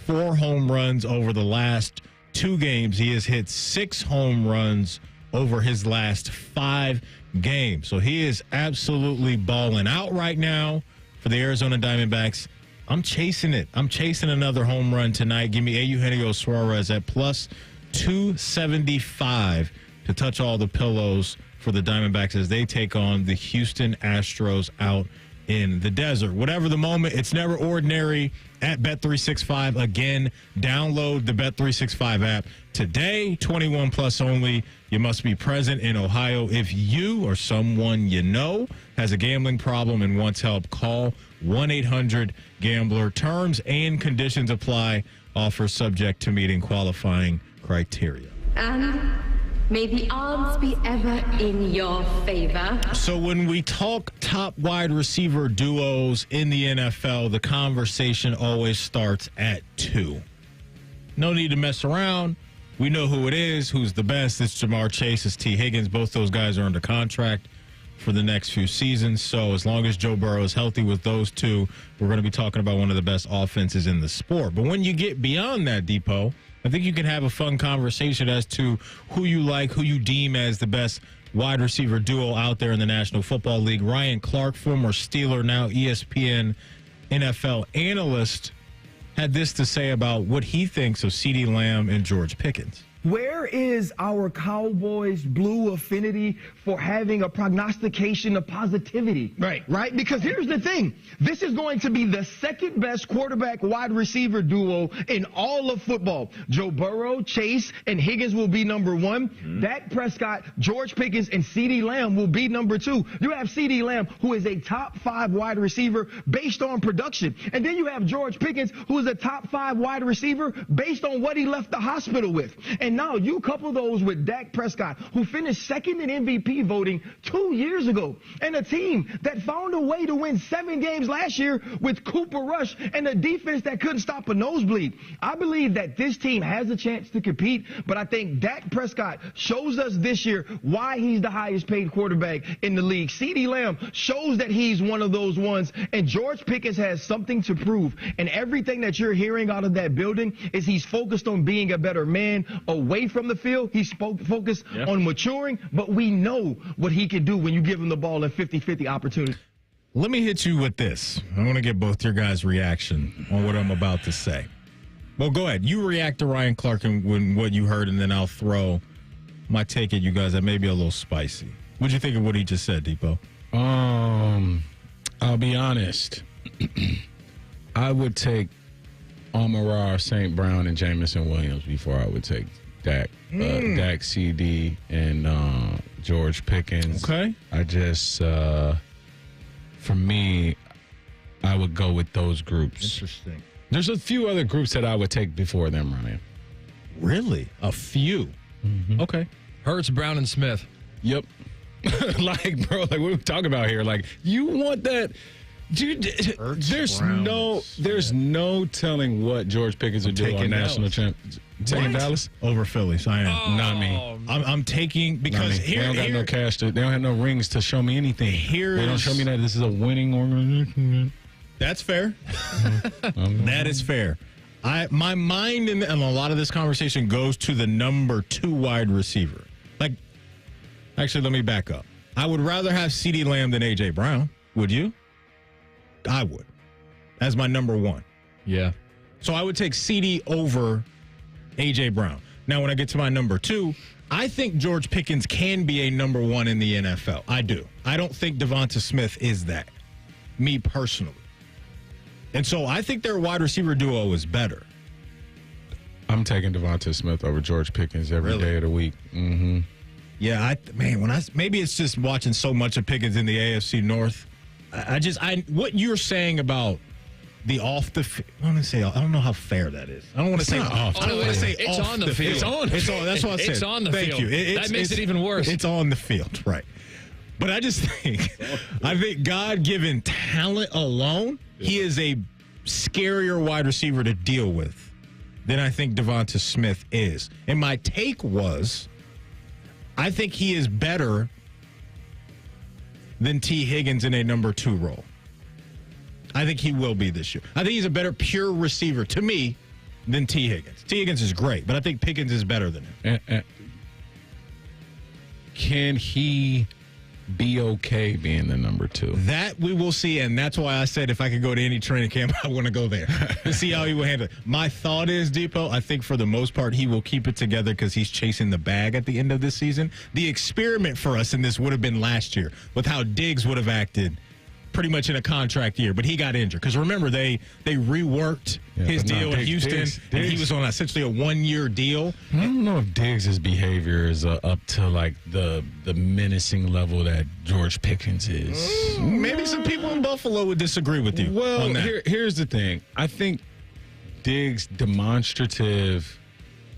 4 home runs over the last 2 games. He has hit 6 home runs over his last 5 games. So he is absolutely balling out right now for the Arizona Diamondbacks. I'm chasing it. I'm chasing another home run tonight. Give me Eugenio Suarez at plus 275 to touch all the pillows for the Diamondbacks as they take on the Houston Astros out in the desert. Whatever the moment, it's never ordinary at Bet365. Again, download the Bet365 app today. 21 plus only. You must be present in Ohio. If you or someone you know has a gambling problem and wants help, call 1-800-GAMBLER. Terms and conditions apply. Offer subject to meeting qualifying criteria. And may the odds be ever in your favor. So when we talk top wide receiver duos in the NFL, the conversation always starts at 2. No need to mess around. We know who it is, who's the best. It's Jamar Chase, it's T. Higgins. Both those guys are under contract for the next few seasons. So as long as Joe Burrow is healthy with those two, we're going to be talking about one of the best offenses in the sport. But when you get beyond that, Depot, I think you can have a fun conversation as to who you like, who you deem as the best wide receiver duo out there in the National Football League. Ryan Clark, former Steeler, now ESPN NFL analyst, had this to say about what he thinks of CeeDee Lamb and George Pickens. Where is our Cowboys blue affinity for having a prognostication of positivity? Right? Because here's the thing. This is going to be the second best quarterback wide receiver duo in all of football. Joe Burrow, Chase, and Higgins will be number 1. Dak Prescott, George Pickens, and CeeDee Lamb will be number 2. You have CeeDee Lamb, who is a top 5 wide receiver based on production. And then you have George Pickens, who is a top 5 wide receiver based on what he left the hospital with. And now you couple those with Dak Prescott, who finished second in MVP voting 2 years ago, and a team that found a way to win 7 games last year with Cooper Rush and a defense that couldn't stop a nosebleed. I believe that this team has a chance to compete, but I think Dak Prescott shows us this year why he's the highest paid quarterback in the league. CeeDee Lamb shows that he's one of those ones, and George Pickens has something to prove. And everything that you're hearing out of that building is he's focused on being a better man away from the field. He's focused on maturing, but we know what he can do when you give him the ball in 50-50 opportunity. Let me hit you with this. I want to get both your guys' reaction on what I'm about to say. Well, go ahead. You react to Ryan Clark and what you heard, and then I'll throw my take at you guys that may be a little spicy. What'd you think of what he just said, Depot? I'll be honest. I would take Amon-Ra, St. Brown, and Jamison Williams before I would take Dak. Dak, CD, and George Pickens. Okay. I just, for me, I would go with those groups. Interesting. There's a few other groups that I would take before them, Ryan. Really? A few? Mm-hmm. Okay. Hurts, Brown, and Smith. Yep. Like, bro, like what we talking about here? Like, you want that? Dude, there's no telling what George Pickens would do on national champ. Taking Dallas over Phillies. I am not me. I'm taking because they don't got no cash. They don't have no rings to show me anything. They don't show me that this is a winning organization. That's fair. That is fair. My mind and a lot of this conversation goes to the number 2 wide receiver. Like, actually, let me back up. I would rather have CeeDee Lamb than A.J. Brown. Would you? I would. As my number 1. Yeah. So I would take CeeDee over A.J. Brown. Now, when I get to my number 2, I think George Pickens can be a number 1 in the NFL. I do. I don't think Devonta Smith is that. Me personally. And so I think their wide receiver duo is better. I'm taking Devonta Smith over George Pickens every day of the week. Mm-hmm. Yeah, maybe it's just watching so much of Pickens in the AFC North. What you're saying about the off the field, I don't know how fair that is. I don't want to say off. I don't want to say it's off on the field. It's on. That's what I said. It's on the field. Thank you. That makes it even worse. It's on the field, right? But I think God-given talent alone, he is a scarier wide receiver to deal with than I think Devonta Smith is. And my take was, I think he is better than T. Higgins in a number 2 role. I think he will be this year. I think he's a better pure receiver to me than T. Higgins. T. Higgins is great, but I think Pickens is better than him. Can he be okay being the number 2? That we will see, and that's why I said if I could go to any training camp, I want to go there to see how he will handle it. My thought is, Depot, I think for the most part he will keep it together because he's chasing the bag at the end of this season. The experiment for us in this would have been last year with how Diggs would have acted pretty much in a contract year, but he got injured. Because remember, they reworked his deal in Houston, and he was on essentially a 1-year deal. I don't know if Diggs' behavior is up to like the menacing level that George Pickens is. Maybe some people in Buffalo would disagree with you. Well, on that. Here's the thing. I think Diggs' demonstrative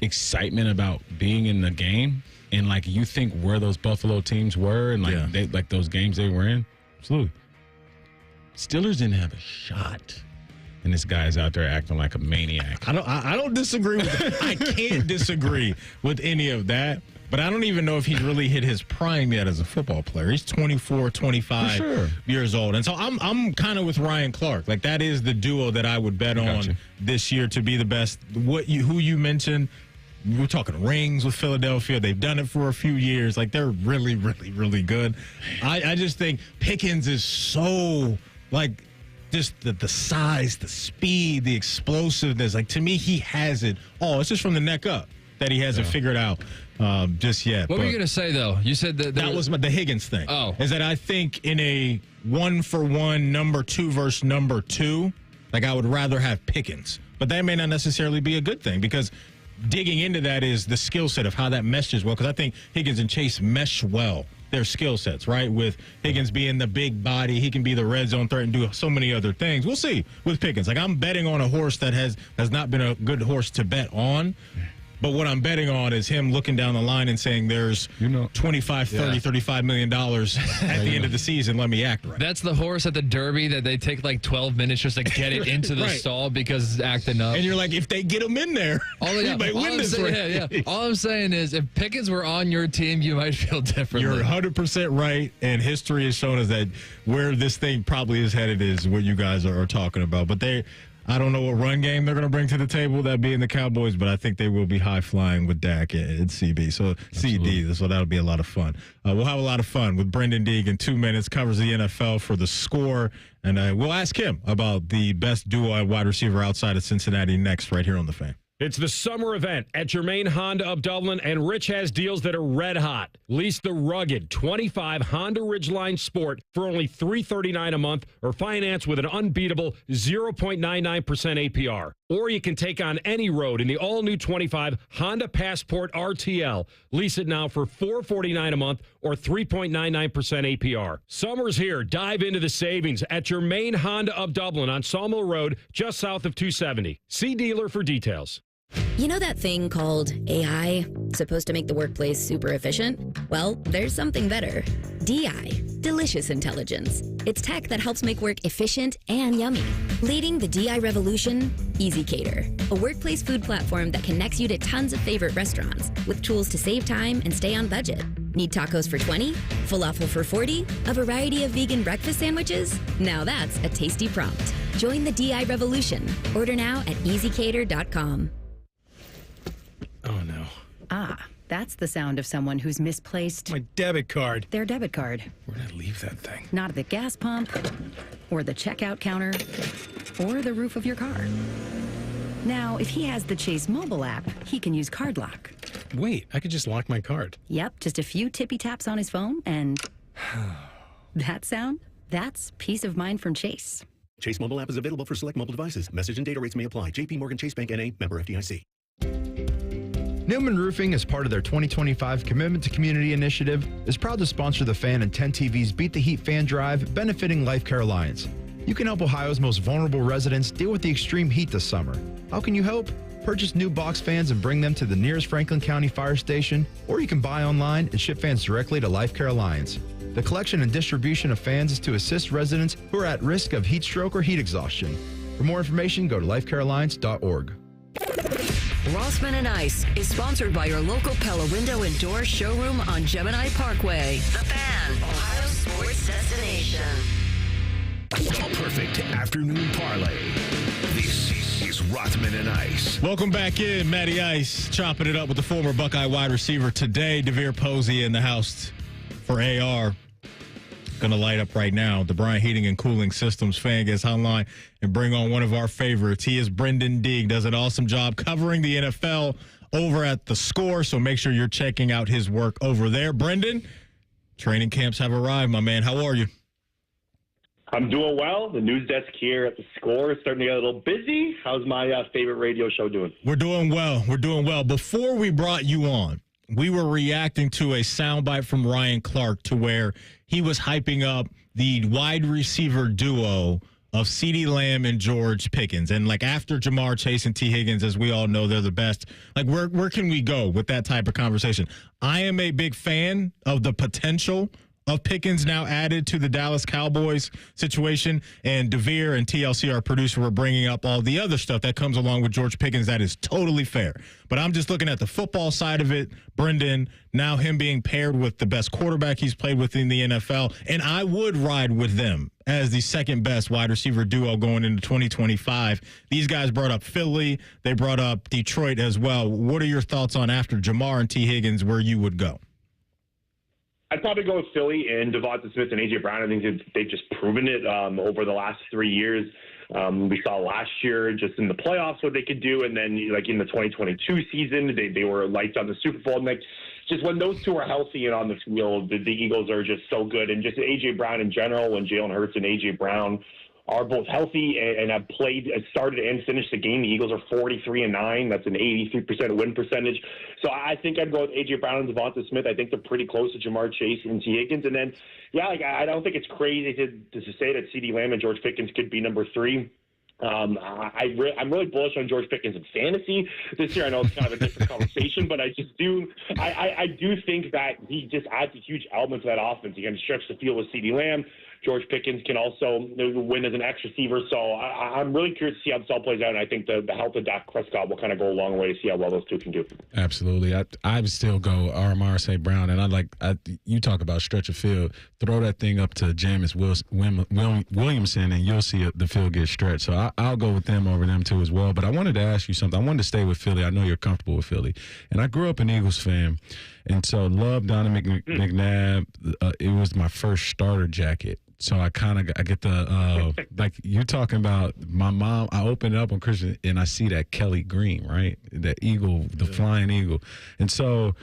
excitement about being in the game, and like you think where those Buffalo teams were, and like those games they were in, absolutely. Steelers didn't have a shot, and this guy's out there acting like a maniac. I don't disagree with that. I can't disagree with any of that, but I don't even know if he's really hit his prime yet as a football player. He's 24, 25 years old, and so I'm kind of with Ryan Clark. Like that is the duo that I would bet on this year to be the best. Who you mentioned. We're talking rings with Philadelphia. They've done it for a few years. Like they're really, really, really good. I just think Pickens is so. Like, just the size, the speed, the explosiveness. Like, to me, he has it all. It's just from the neck up that he hasn't figured out just yet. What were you going to say, though? You said that was the Higgins thing. Oh. Is that I think in a 1-for-1 number 2 versus number 2, like, I would rather have Pickens. But that may not necessarily be a good thing because digging into that is the skill set of how that meshes well. Because I think Higgins and Chase mesh well. Their skill sets, right? With Higgins being the big body, he can be the red zone threat and do so many other things. We'll see with Pickens. Like I'm betting on a horse that has not been a good horse to bet on. But what I'm betting on is him looking down the line and saying there's 25, 30, $35 million at the end of the season. Let me act right. That's the horse at the Derby that they take like 12 minutes just to get it into the stall because it's acting up. And you're like, if they get him in there, he might win this race. All I'm saying is if Pickens were on your team, you might feel differently. You're 100% right, and history has shown us that where this thing probably is headed is what you guys are talking about. But I don't know what run game they're going to bring to the table, that being the Cowboys, but I think they will be high-flying with Dak and CB. So CD, so that'll be a lot of fun. We'll have a lot of fun with Brendan Deeg in 2 minutes, covers the NFL for The Score, and we'll ask him about the best duo at wide receiver outside of Cincinnati next right here on The Fan. It's the summer event at Germain Honda of Dublin, and Rich has deals that are red hot. Lease the rugged 25 Honda Ridgeline Sport for only $339 a month, or finance with an unbeatable 0.99% APR. Or you can take on any road in the all-new 25 Honda Passport RTL. Lease it now for $449 a month or 3.99% APR. Summer's here. Dive into the savings at Germain Honda of Dublin on Sawmill Road, just south of 270. See dealer for details. You know that thing called AI? Supposed to make the workplace super efficient? Well, there's something better. DI, Delicious Intelligence. It's tech that helps make work efficient and yummy. Leading the DI revolution, EasyCater, a workplace food platform that connects you to tons of favorite restaurants with tools to save time and stay on budget. Need tacos for 20? Falafel for 40? A variety of vegan breakfast sandwiches? Now that's a tasty prompt. Join the DI revolution. Order now at easycater.com. Oh, no. Ah, that's the sound of someone who's misplaced my debit card. Their debit card. Where'd I leave that thing? Not at the gas pump, or the checkout counter, or the roof of your car. Now, if he has the Chase mobile app, he can use Card Lock. Wait, I could just lock my card. Yep, just a few tippy taps on his phone, and that sound? That's peace of mind from Chase. Chase mobile app is available for select mobile devices. Message and data rates may apply. JP Morgan Chase Bank N.A., member FDIC. Newman Roofing, as part of their 2025 Commitment to Community initiative, is proud to sponsor the Fan and 10 TV's Beat the Heat fan drive, benefiting Life Care Alliance. You can help Ohio's most vulnerable residents deal with the extreme heat this summer. How can you help? Purchase new box fans and bring them to the nearest Franklin County Fire Station, or you can buy online and ship fans directly to Life Care Alliance. The collection and distribution of fans is to assist residents who are at risk of heat stroke or heat exhaustion. For more information, go to lifecarealliance.org. Rothman Ice is sponsored by your local Pella Window and Door showroom on Gemini Parkway. The Fan, Ohio sports destination. A perfect afternoon parlay. This is Rothman and Ice. Welcome back in. Matty Ice chopping it up with the former Buckeye wide receiver today. DeVere Posey in the house for AR. Going to light up right now. The Bryant Heating and Cooling Systems fan gets online and bring on one of our favorites. He is Brendan Deeg. Does an awesome job covering the NFL over at The Score, so make sure you're checking out his work over there. Brendan, training camps have arrived, my man. How are you? I'm doing well. The news desk here at The Score is starting to get a little busy. How's my favorite radio show doing? We're doing well. We're doing well. Before we brought you on, we were reacting to a soundbite from Ryan Clark to where he was hyping up the wide receiver duo of CeeDee Lamb and George Pickens. And, like, after Jamar Chase and T. Higgins, as we all know, they're the best. Like, where can we go with that type of conversation? I am a big fan of the potential of Pickens now added to the Dallas Cowboys situation, and DeVere and TLC, our producer, were bringing up all the other stuff that comes along with George Pickens. That is totally fair. But I'm just looking at the football side of it. Brendan, now him being paired with the best quarterback he's played with in the NFL, and I would ride with them as the second best wide receiver duo going into 2025. These guys brought up Philly. They brought up Detroit as well. What are your thoughts on, after Jamar and T. Higgins, where you would go? I'd probably go with Philly and Devonta Smith and A.J. Brown. I think they've just proven it over the last 3 years. We saw last year just in the playoffs what they could do, and then like in the 2022 season, they were lights on the Super Bowl. And like, just when those two are healthy and on the field, the Eagles are just so good. And just A.J. Brown in general, when Jalen Hurts and A.J. Brown are both healthy and have started and finished the game. The Eagles are 43-9. That's an 83% win percentage. So I think I'd go with A.J. Brown and Devonta Smith. I think they're pretty close to Jamar Chase and T. Higgins. And then, yeah, like I don't think it's crazy to say that CeeDee Lamb and George Pickens could be number 3. I'm really bullish on George Pickens in fantasy this year. I know it's kind of a different conversation, but I do think that he just adds a huge element to that offense. He can stretch the field with CeeDee Lamb. George Pickens can also win as an X receiver. So I'm really curious to see how this all plays out. And I think the health of Dak Prescott will kind of go a long way to see how well those two can do. Absolutely. I would still go RMR St. Brown. And you talk about stretch of field. Throw that thing up to Jameis Williamson, and you'll see the field get stretched. So I'll go with them over them too as well. But I wanted to ask you something. I wanted to stay with Philly. I know you're comfortable with Philly. And I grew up an Eagles fan. And so love Donovan McNabb. It was my first starter jacket. So I get the like you're talking about my mom. I open it up on Christian and I see that Kelly Green, right? That eagle, the flying eagle. And so,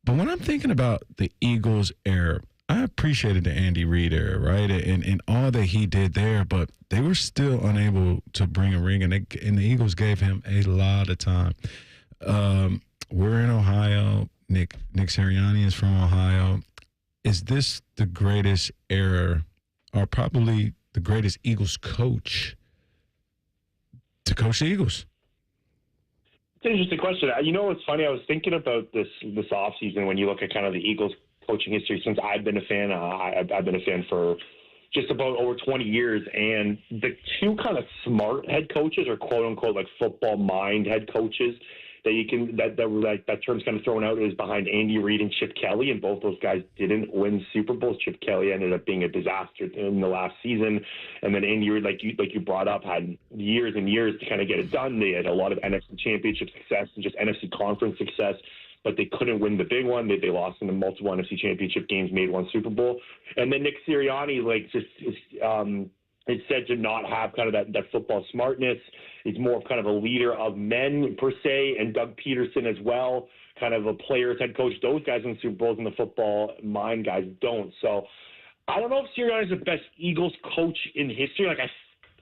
but when I'm thinking about the Eagles era, I appreciated the Andy Reid era, right? And all that he did there, but they were still unable to bring a ring, and the Eagles gave him a lot of time. We're in Ohio. Nick Sirianni is from Ohio. Is this the greatest era? Are probably the greatest Eagles coach to coach the Eagles? It's an interesting question. You know, it's funny. I was thinking about this offseason when you look at kind of the Eagles coaching history since I've been a fan. I've been a fan for just about over 20 years. And the two kind of smart head coaches, or quote unquote like football mind head coaches, that term's kind of thrown out, is behind Andy Reid and Chip Kelly, and both those guys didn't win Super Bowls. Chip Kelly ended up being a disaster in the last season, and then Andy Reid, like you brought up, had years and years to kind of get it done. They had a lot of NFC Championship success and just NFC Conference success, but they couldn't win the big one. They lost in the multiple NFC Championship games, made one Super Bowl, and then Nick Sirianni is said to not have kind of that football smartness. He's more of kind of a leader of men, per se, and Doug Peterson as well, kind of a player's head coach. Those guys win Super Bowls, and the football mind guys don't. So I don't know if Sirianni is the best Eagles coach in history. Like,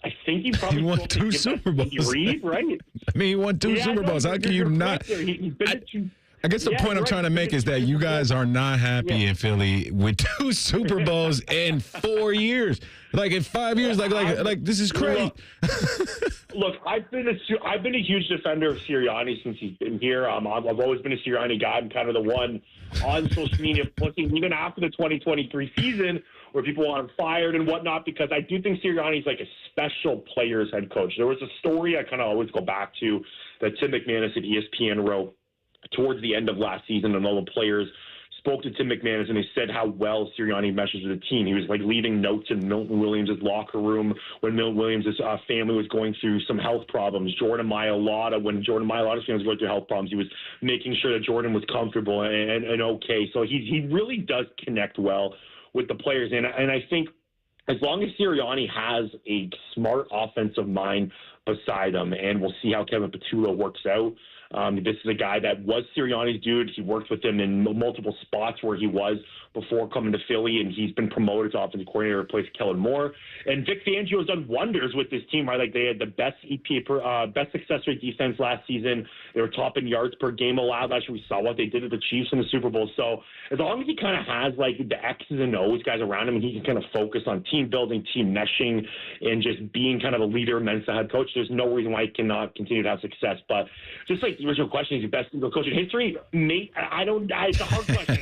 I think he probably won 2 Super Bowls. Reid, right? I mean, he won 2 Super Bowls. How can you not? I guess the point I'm trying to make is that you guys are not happy in Philly with 2 Super Bowls in 4 years. Like in 5 years, like this is crazy. Look, I've been a huge defender of Sirianni since he's been here. I've always been a Sirianni guy. I'm kind of the one on social media pushing, even after the 2023 season, where people want him fired and whatnot, because I do think Sirianni's like a special players head coach. There was a story I kind of always go back to that Tim McManus at ESPN wrote towards the end of last season, and all the players spoke to Tim McManus, and he said how well Sirianni meshes with the team. He was like leaving notes in Milton Williams' locker room when Milton Williams' family was going through some health problems. When Jordan Mailata's family was going through health problems, he was making sure that Jordan was comfortable and okay. So he really does connect well with the players, and I think as long as Sirianni has a smart offensive mind beside him, and we'll see how Kevin Patullo works out. This is a guy that was Sirianni's dude. He worked with him in multiple spots where he was before coming to Philly, and he's been promoted to offensive coordinator, replaced Kellen Moore. And Vic Fangio has done wonders with this team, right? Like, they had the best best success rate defense last season. They were top in yards per game allowed last year. We saw what they did to the Chiefs in the Super Bowl. So as long as he kind of has like the X's and O's guys around him, and he can kind of focus on team building, team meshing, and just being kind of a leader, Mensa head coach, there's no reason why he cannot continue to have success. But just like the original question, is he the best Eagle coach in history? It's a hard question.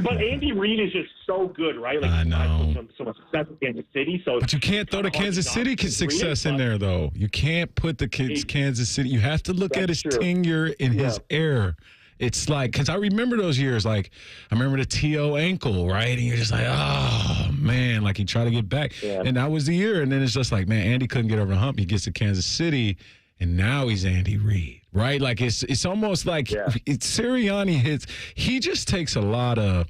But Andy Reid is just so good, right? Like, I know. So much success in Kansas City. So, but you can't throw the Kansas City success in there, though. You can't put the Kansas City. You have to look at his tenure in his era. It's like, because I remember those years, like, I remember the T.O. ankle, right? And you're just like, oh, man, like he tried to get back. Yeah. And that was the year. And then it's just like, man, Andy couldn't get over the hump. He gets to Kansas City, and now he's Andy Reid, right? Like, it's almost like Sirianni hits. He just takes a lot of,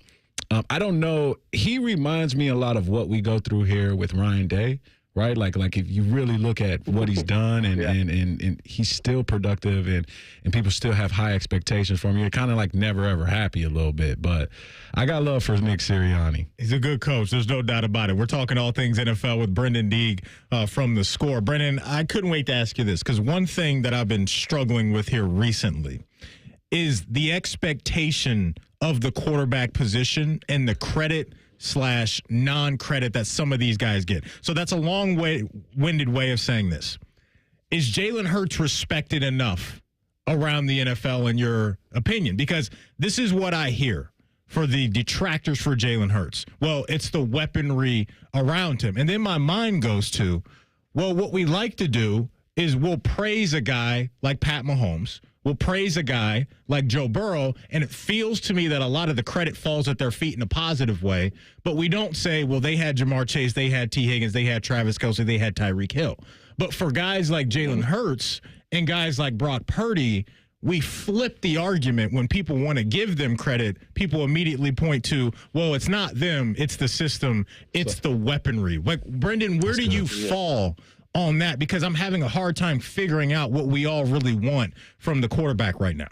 I don't know, he reminds me a lot of what we go through here with Ryan Day. Right, like if you really look at what he's done, and he's still productive, and people still have high expectations for him. You're kind of like never ever happy a little bit, but I got love for Nick Sirianni. He's a good coach. There's no doubt about it. We're talking all things NFL with Brendan Deeg from The Score. Brendan, I couldn't wait to ask you this, because one thing that I've been struggling with here recently is the expectation of the quarterback position and the credit / non-credit that some of these guys get. So that's a long-winded way of saying this. Is Jalen Hurts respected enough around the NFL in your opinion? Because this is what I hear for the detractors for Jalen Hurts. Well, it's the weaponry around him. And then my mind goes to, well, what we like to do is we'll praise a guy like Pat Mahomes. We'll praise a guy like Joe Burrow, and it feels to me that a lot of the credit falls at their feet in a positive way, but we don't say, well, they had Jamar Chase, they had T. Higgins, they had Travis Kelce, they had Tyreek Hill. But for guys like Jalen Hurts and guys like Brock Purdy, we flip the argument. When people want to give them credit, people immediately point to, well, it's not them, it's the system, it's the weaponry. Like, Brendan, where do you fall on that? Because I'm having a hard time figuring out what we all really want from the quarterback right now.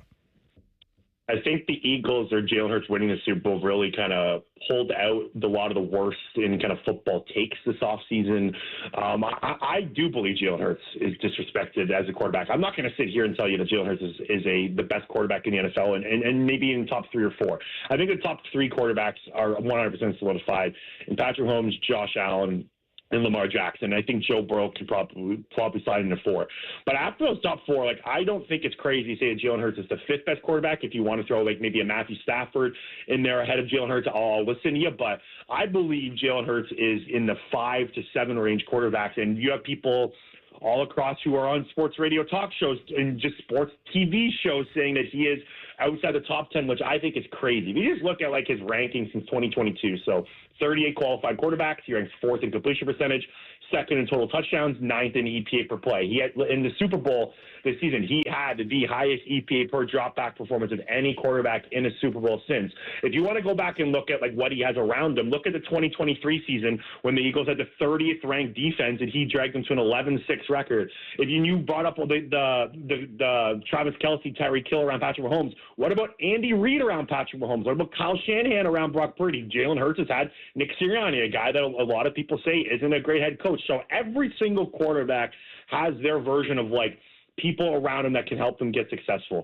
I think the Eagles or Jalen Hurts winning the Super Bowl really kind of pulled out a lot of the worst in kind of football takes this offseason. I do believe Jalen Hurts is disrespected as a quarterback. I'm not going to sit here and tell you that Jalen Hurts is the best quarterback in the NFL and maybe in top 3 or 4. I think the top 3 quarterbacks are 100% solidified. And Patrick Mahomes, Josh Allen, and Lamar Jackson. I think Joe Burrow could probably slide into 4. But after those top 4, like, I don't think it's crazy to say that Jalen Hurts is the 5th best quarterback. If you want to throw like maybe a Matthew Stafford in there ahead of Jalen Hurts, I'll listen to you. But I believe Jalen Hurts is in the 5 to 7 range quarterbacks. And you have people all across who are on sports radio talk shows and just sports TV shows saying that he is outside the top 10, which I think is crazy. If you just look at like his rankings since 2022, so 38 qualified quarterbacks, he ranks 4th in completion percentage, 2nd in total touchdowns, 9th in EPA per play. He had, in the Super Bowl this season, he had the highest EPA per dropback performance of any quarterback in a Super Bowl since. If you want to go back and look at like what he has around him, look at the 2023 season when the Eagles had the 30th ranked defense and he dragged them to an 11-6 record. If you brought up the Travis Kelce, Tyreek Hill around Patrick Mahomes, what about Andy Reid around Patrick Mahomes? What about Kyle Shanahan around Brock Purdy? Jalen Hurts has had Nick Sirianni, a guy that a lot of people say isn't a great head coach. So every single quarterback has their version of like people around him that can help them get successful.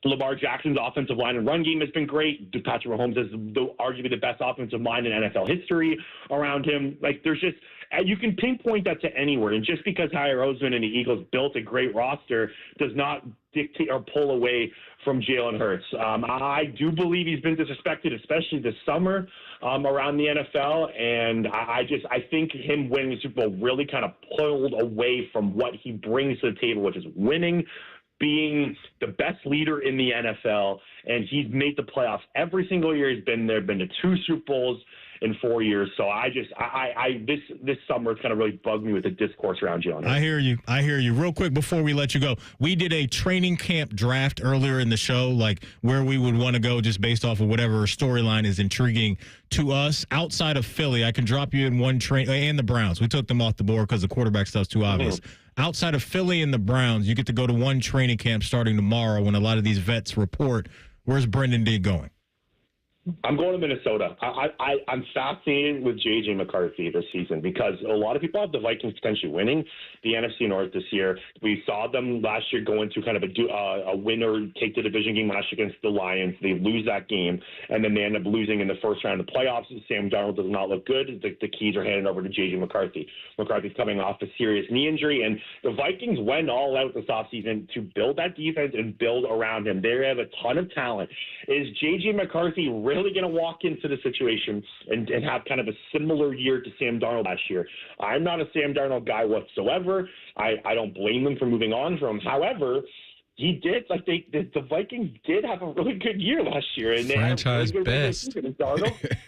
Lamar Jackson's offensive line and run game has been great. Patrick Mahomes is arguably the best offensive line in NFL history around him. Like, there's just, you can pinpoint that to anywhere. And just because Howie Roseman and the Eagles built a great roster does not dictate or pull away from Jalen Hurts. I do believe he's been disrespected, especially this summer around the NFL. And I think him winning the Super Bowl really kind of pulled away from what he brings to the table, which is winning, being the best leader in the NFL, and he's made the playoffs every single year he's been there, been to 2 Super Bowls in 4 years. So this summer it's kind of really bugged me with the discourse around Jalen. I hear you. Real quick before we let you go, we did a training camp draft earlier in the show, like where we would want to go just based off of whatever storyline is intriguing to us. Outside of Philly, I can drop you in one train, and the Browns. We took them off the board because the quarterback stuff's too obvious. Outside of Philly and the Browns, you get to go to one training camp starting tomorrow when a lot of these vets report. Where's Brendan D going? I'm going to Minnesota. I'm fascinated with J.J. McCarthy this season because a lot of people have the Vikings potentially winning the NFC North this year. We saw them last year go into kind of a winner take the division game last year against the Lions. They lose that game, and then they end up losing in the first round of the playoffs. Sam Darnold does not look good. The keys are handed over to J.J. McCarthy. McCarthy's coming off a serious knee injury, and the Vikings went all out this offseason to build that defense and build around him. They have a ton of talent. Is J.J. McCarthy really going to walk into the situation and have kind of a similar year to Sam Darnold last year? I'm not a Sam Darnold guy whatsoever. I don't blame him for moving on from him. However, he did, like the Vikings did have a really good year last year. And franchise best.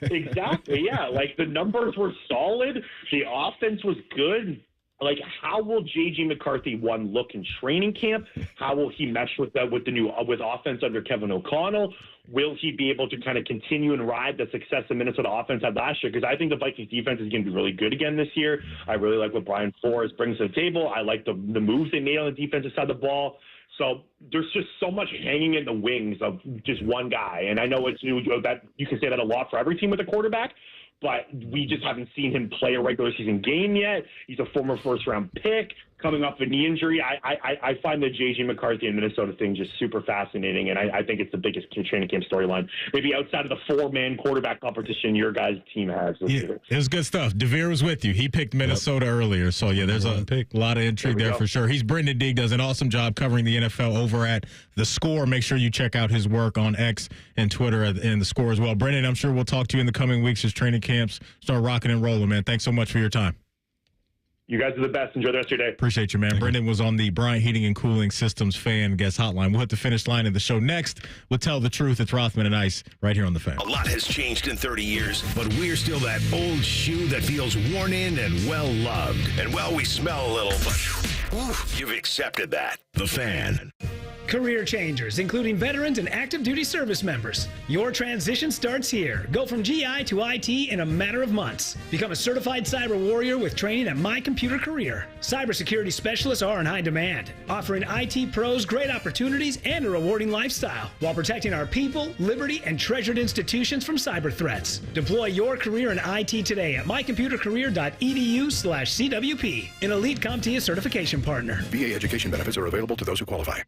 Exactly, yeah. Like the numbers were solid. The offense was good. Like, how will J.J. McCarthy, one, look in training camp? How will he mesh with offense under Kevin O'Connell? Will he be able to kind of continue and ride the success the Minnesota offense had last year? Because I think the Vikings defense is going to be really good again this year. I really like what Brian Flores brings to the table. I like the moves they made on the defensive side of the ball. So there's just so much hanging in the wings of just one guy. And I know that you can say that a lot for every team with a quarterback, but we just haven't seen him play a regular season game yet. He's a former first-round pick. coming off a knee injury. I find the J.J. McCarthy and Minnesota thing just super fascinating, and I think it's the biggest training camp storyline, maybe outside of the four-man quarterback competition your guys' team has this year. It was good stuff. DeVere was with you. He picked Minnesota earlier, so yeah, there's a lot of intrigue there for sure. He's Brendan Deeg, does an awesome job covering the NFL over at The Score. Make sure you check out his work on X and Twitter and The Score as well. Brendan, I'm sure we'll talk to you in the coming weeks as training camps start rocking and rolling, man. Thanks so much for your time. You guys are the best. Enjoy the rest of your day. Appreciate you, man. Brendan was on the Bryant Heating and Cooling Systems fan guest hotline. We'll hit the finish line of the show next. We'll tell the truth. It's Rothman and Ice right here on The Fan. A lot has changed in 30 years, but we're still that old shoe that feels worn in and well-loved. And well, we smell a little, but you've accepted that. The Fan. Career changers, including veterans and active duty service members. Your transition starts here. Go from GI to IT in a matter of months. Become a certified cyber warrior with training at My Computer Career. Cybersecurity specialists are in high demand, offering IT pros great opportunities and a rewarding lifestyle while protecting our people, liberty, and treasured institutions from cyber threats. Deploy your career in IT today at mycomputercareer.edu/CWP, an elite CompTIA certification partner. VA education benefits are available to those who qualify.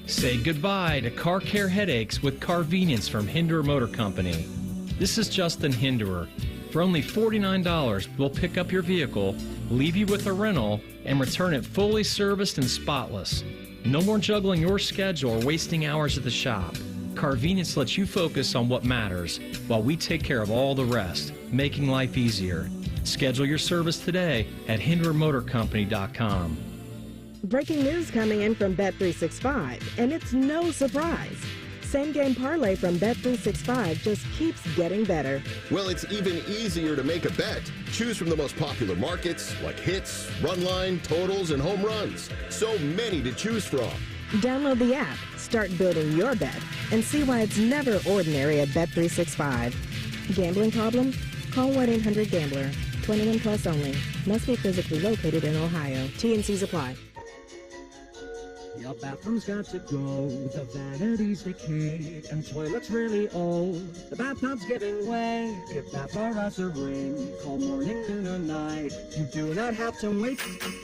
Say goodbye to car care headaches with Carvenience from Hinderer Motor Company. This is Justin Hinderer. For only $49, we'll pick up your vehicle, leave you with a rental, and return it fully serviced and spotless. No more juggling your schedule or wasting hours at the shop. Carvenience lets you focus on what matters while we take care of all the rest, making life easier. Schedule your service today at HindererMotorCompany.com. Breaking news coming in from Bet365, and it's no surprise. Same game parlay from Bet365 just keeps getting better. Well, it's even easier to make a bet. Choose from the most popular markets like hits, run line, totals, and home runs. So many to choose from. Download the app, start building your bet, and see why it's never ordinary at Bet365. Gambling problem? Call 1-800-GAMBLER. 21 plus only. Must be physically located in Ohio. T&Cs apply. Your bathroom's got to go, the vanity's decayed, and toilet's really old. The bathtub's giving way. Give Baths R Us a ring. Call morning, noon, or night. You do not have to wait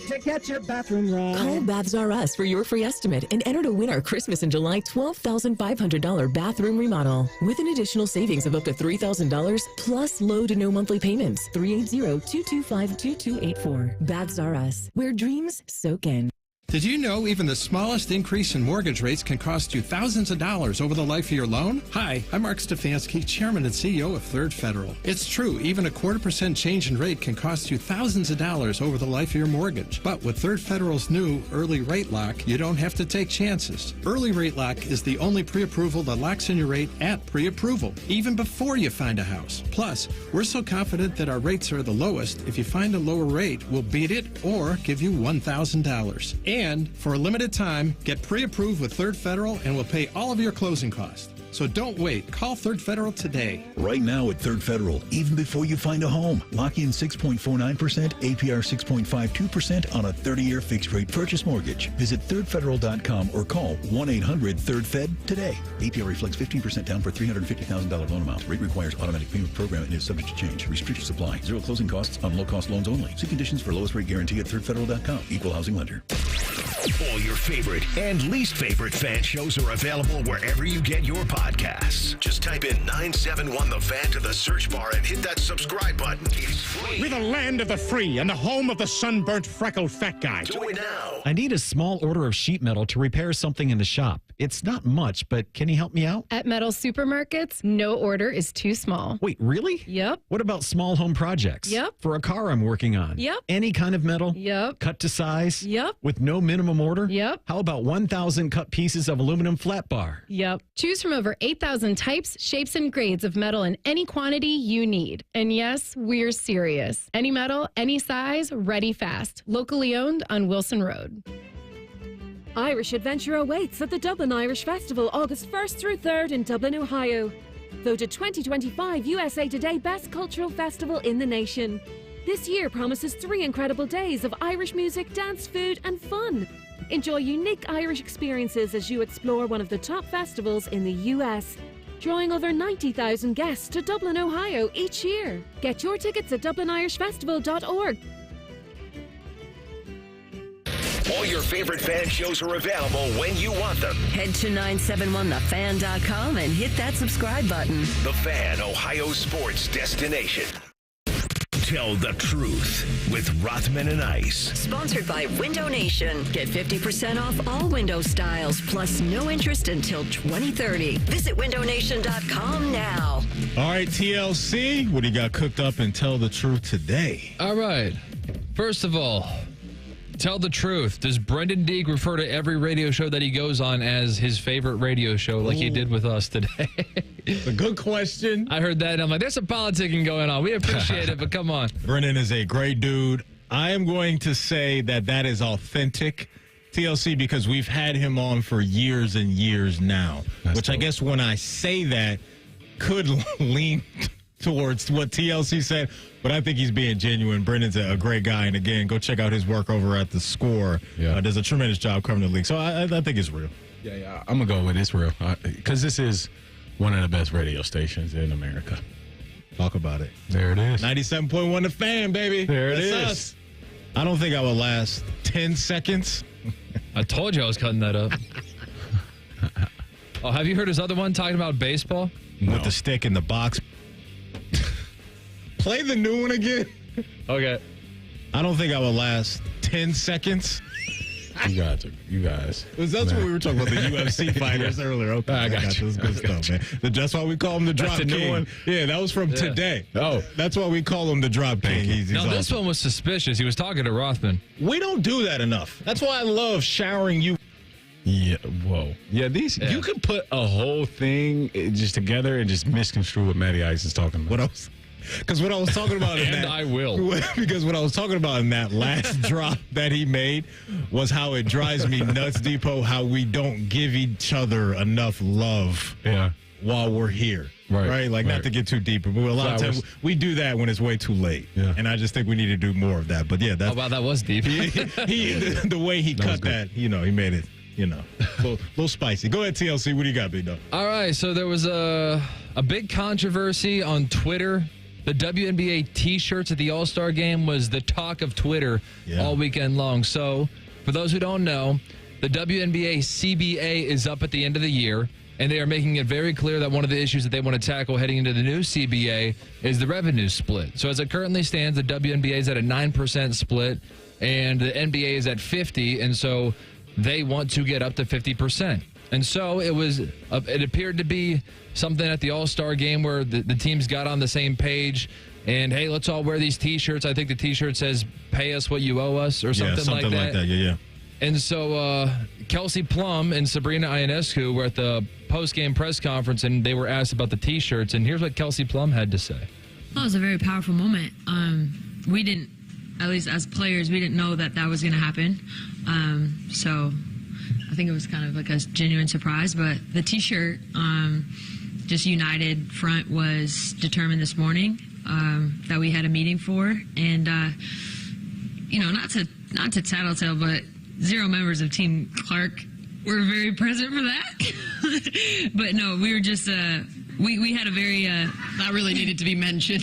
to get your bathroom right. Call Baths R Us for your free estimate and enter to win our Christmas in July $12,500 bathroom remodel with an additional savings of up to $3,000 plus low to no monthly payments. 380-225-2284. Baths R Us, where dreams soak in. Did you know even the smallest increase in mortgage rates can cost you thousands of dollars over the life of your loan? Hi, I'm Mark Stefanski, Chairman and CEO of Third Federal. It's true, even a 0.25% change in rate can cost you thousands of dollars over the life of your mortgage. But with Third Federal's new Early Rate Lock, you don't have to take chances. Early Rate Lock is the only pre-approval that locks in your rate at pre-approval, even before you find a house. Plus, we're so confident that our rates are the lowest, if you find a lower rate, we'll beat it or give you $1,000. And for a limited time, get pre-approved with Third Federal and we'll pay all of your closing costs. So don't wait. Call Third Federal today. Right now at Third Federal, even before you find a home, lock in 6.49%, APR 6.52% on a 30-year fixed-rate purchase mortgage. Visit thirdfederal.com or call 1-800-3RD-FED today. APR reflects 15% down for $350,000 loan amount. Rate requires automatic payment program and is subject to change. Restrictions apply. Zero closing costs on low-cost loans only. See conditions for lowest rate guarantee at thirdfederal.com. Equal housing lender. All your favorite and least favorite fan shows are available wherever you get your podcasts. Just type in 971 The Fan to the search bar and hit that subscribe button. It's free. We're the land of the free and the home of the sunburnt, freckled fat guy. Do it now. I need a small order of sheet metal to repair something in the shop. It's not much, but can you help me out? At Metal Supermarkets, no order is too small. Wait, really? Yep. What about small home projects? Yep. For a car I'm working on? Yep. Any kind of metal? Yep. Cut to size? Yep. With no minimum order? Yep. How about 1,000 cut pieces of aluminum flat bar? Yep. Choose from over 8,000 types, shapes, and grades of metal in any quantity you need. And yes, we're serious. Any metal, any size, ready fast. Locally owned on Wilson Road. Irish Adventure awaits at the Dublin Irish Festival August 1st through 3rd in Dublin, Ohio. Voted 2025 USA Today Best Cultural Festival in the nation. This year promises 3 incredible days of Irish music, dance, food, and fun. Enjoy unique Irish experiences as you explore one of the top festivals in the U.S., drawing over 90,000 guests to Dublin, Ohio each year. Get your tickets at dublinirishfestival.org. All your favorite fan shows are available when you want them. Head to 971thefan.com and hit that subscribe button. The Fan, Ohio sports destination. Tell the truth with Rothman and Ice. Sponsored by Window Nation. Get 50% off all window styles, plus no interest until 2030. Visit windownation.com now. All right, TLC, what do you got cooked up in Tell the Truth today? All right. First of all, tell the truth. Does Brendan Deeg refer to every radio show that he goes on as his favorite radio show like he did with us today? It's a good question. I heard that, and I'm like, there's some politicking going on. We appreciate it, but come on. Brendan is a great dude. I am going to say that is authentic, TLC, because we've had him on for years and years now, which I guess when I say that could lean towards what TLC said, but I think he's being genuine. Brendan's a great guy, and again, go check out his work over at The Score. Yeah. Does a tremendous job covering the league, so I think it's real. Yeah, I'm going to go with it's real, because this is one of the best radio stations in America. Talk about it. There it is. 97.1 The Fan, baby. There it is. Us. I don't think I would last 10 seconds. I told you I was cutting that up. Oh, have you heard his other one talking about baseball? No. With the stick in the box. Play the new one again. Okay. I don't think I would last 10 seconds. You guys. That's what we were talking about, the UFC fighters earlier. Okay, I got you. This good stuff, man. That's why we call him the Drop King. New one? Yeah, that was from today. Oh. That's why we call him the Drop King. He's now, awesome. This one was suspicious. He was talking to Rothman. We don't do that enough. That's why I love showering you. Yeah, whoa. Yeah, you could put a whole thing just together and just misconstrue what Matty Ice is talking about. What else? Because what I was talking about in that, I will. Because what I was talking about in that last drop that he made was how it drives me nuts, Depot, how we don't give each other enough love while we're here. Right? Like, not to get too deep, but a lot of times we do that when it's way too late. Yeah. And I just think we need to do more of that. But yeah, that's. Oh, wow, that was deep. The way he cut that, he made it. A little spicy. Go ahead, TLC. What do you got, Big Dog? All right, so there was a big controversy on Twitter. The WNBA T-shirts at the All-Star Game was the talk of Twitter all weekend long. So, for those who don't know, the WNBA CBA is up at the end of the year, and they are making it very clear that one of the issues that they want to tackle heading into the new CBA is the revenue split. So, as it currently stands, the WNBA is at a 9% split, and the NBA is at 50%, and so they want to get up to 50%. And so it appeared to be something at the All-Star Game where the teams got on the same page and, hey, let's all wear these T-shirts. I think the T-shirt says, pay us what you owe us, or something like that. Yeah. And so Kelsey Plum and Sabrina Ionescu were at the post-game press conference, and they were asked about the T-shirts. And here's what Kelsey Plum had to say. Well, it was a very powerful moment. We didn't, at least as players, we didn't know that was going to happen. So I think it was kind of like a genuine surprise. But the T-shirt, just United front, was determined this morning that we had a meeting for. And, not to tattletale, but 0 members of Team Clark were very present for that. But no, we were just... We had a very that really needed to be mentioned.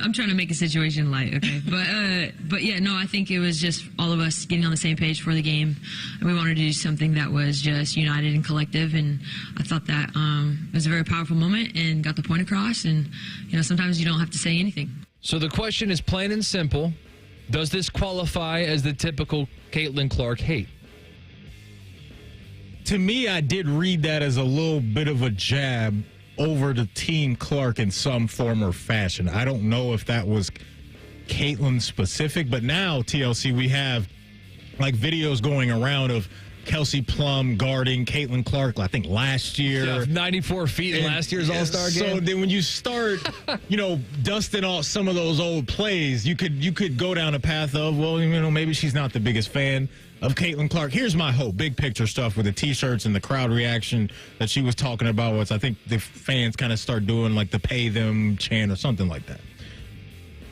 I'm trying to make a situation light, okay? But yeah, no, I think it was just all of us getting on the same page for the game, and we wanted to do something that was just united and collective. And I thought that it was a very powerful moment and got the point across. And sometimes you don't have to say anything. So the question is plain and simple: does this qualify as the typical Caitlin Clark hate? To me, I did read that as a little bit of a jab over to Team Clark in some form or fashion. I don't know if that was Caitlin specific, but now, TLC, we have like videos going around of Kelsey Plum guarding Caitlin Clark, I think last year. 94 feet in last year's All-Star game. So then when you start, dusting off some of those old plays, you could go down a path of, maybe she's not the biggest fan of Caitlin Clark. Here's my hope. Big picture stuff with the T-shirts and the crowd reaction that she was talking about was, I think the fans kind of start doing like the pay them chant or something like that.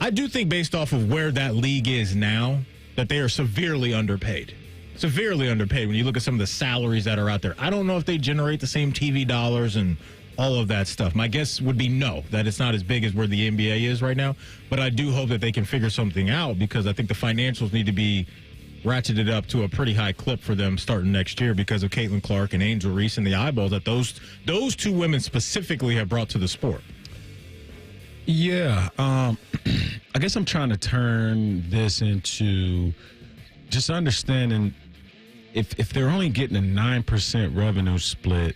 I do think based off of where that league is now, that they are severely underpaid. Severely underpaid when you look at some of the salaries that are out there. I don't know if they generate the same TV dollars and all of that stuff. My guess would be no, that it's not as big as where the NBA is right now. But I do hope that they can figure something out, because I think the financials need to be ratcheted up to a pretty high clip for them starting next year because of Caitlin Clark and Angel Reese and the eyeball that those two women specifically have brought to the sport. Yeah. I guess I'm trying to turn this into just understanding if they're only getting a 9% revenue split,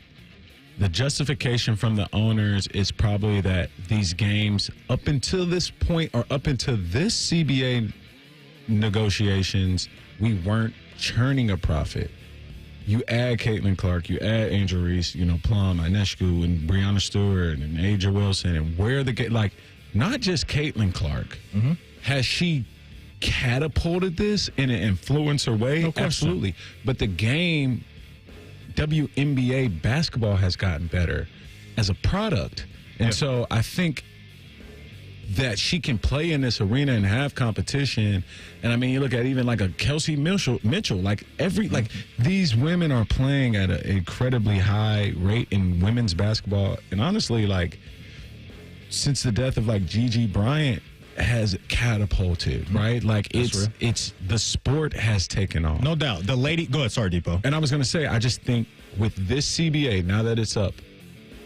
the justification from the owners is probably that these games up until this point or up until this CBA negotiations, we weren't churning a profit. You add Caitlin Clark, you add Angel Reese, Plum, Inescu, and Breonna Stewart, and Aja Wilson, and where not just Caitlin Clark. Mm-hmm. Has she catapulted this in an influencer way? Absolutely. But the game, WNBA basketball has gotten better as a product. And so I think that she can play in this arena and have competition. And I mean, you look at even like a Kelsey Mitchell, like these women are playing at an incredibly high rate in women's basketball. And honestly, like since the death of like Gigi Bryant has catapulted, right? Like it's the sport has taken off. No doubt. The lady, go ahead, sorry, Depot. And I was going to say, I just think with this CBA, now that it's up,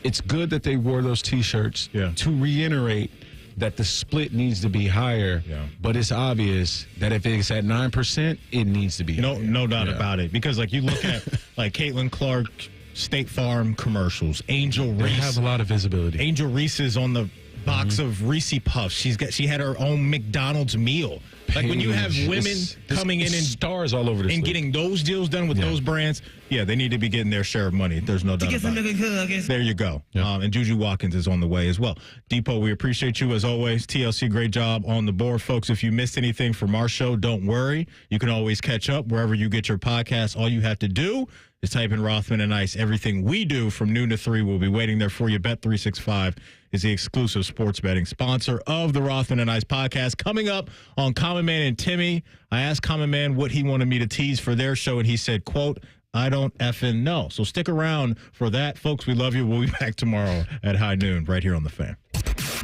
it's good that they wore those T-shirts to reiterate that the split needs to be higher, but it's obvious that if it's at 9%, it needs to be higher. No doubt about it. Because like you look at like Caitlin Clark, State Farm commercials, Angel Reese. They have a lot of visibility. Angel Reese is on the box of Reese Puffs. She had her own McDonald's meal. Like when you have women coming in and stars all over the and getting those deals done with those brands, they need to be getting their share of money. There's no doubt about it. There you go. And Juju Watkins is on the way as well. Depot, we appreciate you as always. TLC, great job on the board. Folks, if you missed anything from our show, don't worry. You can always catch up wherever you get your podcasts. All you have to do is type in Rothman and Ice. Everything we do from noon to 3 will be waiting there for you. Bet365 is the exclusive sports betting sponsor of the Rothman and Ice podcast. Coming up on Common Man and Timmy, I asked Common Man what he wanted me to tease for their show, and he said, quote, I don't effing know. So stick around for that. Folks, we love you. We'll be back tomorrow at high noon right here on The Fan.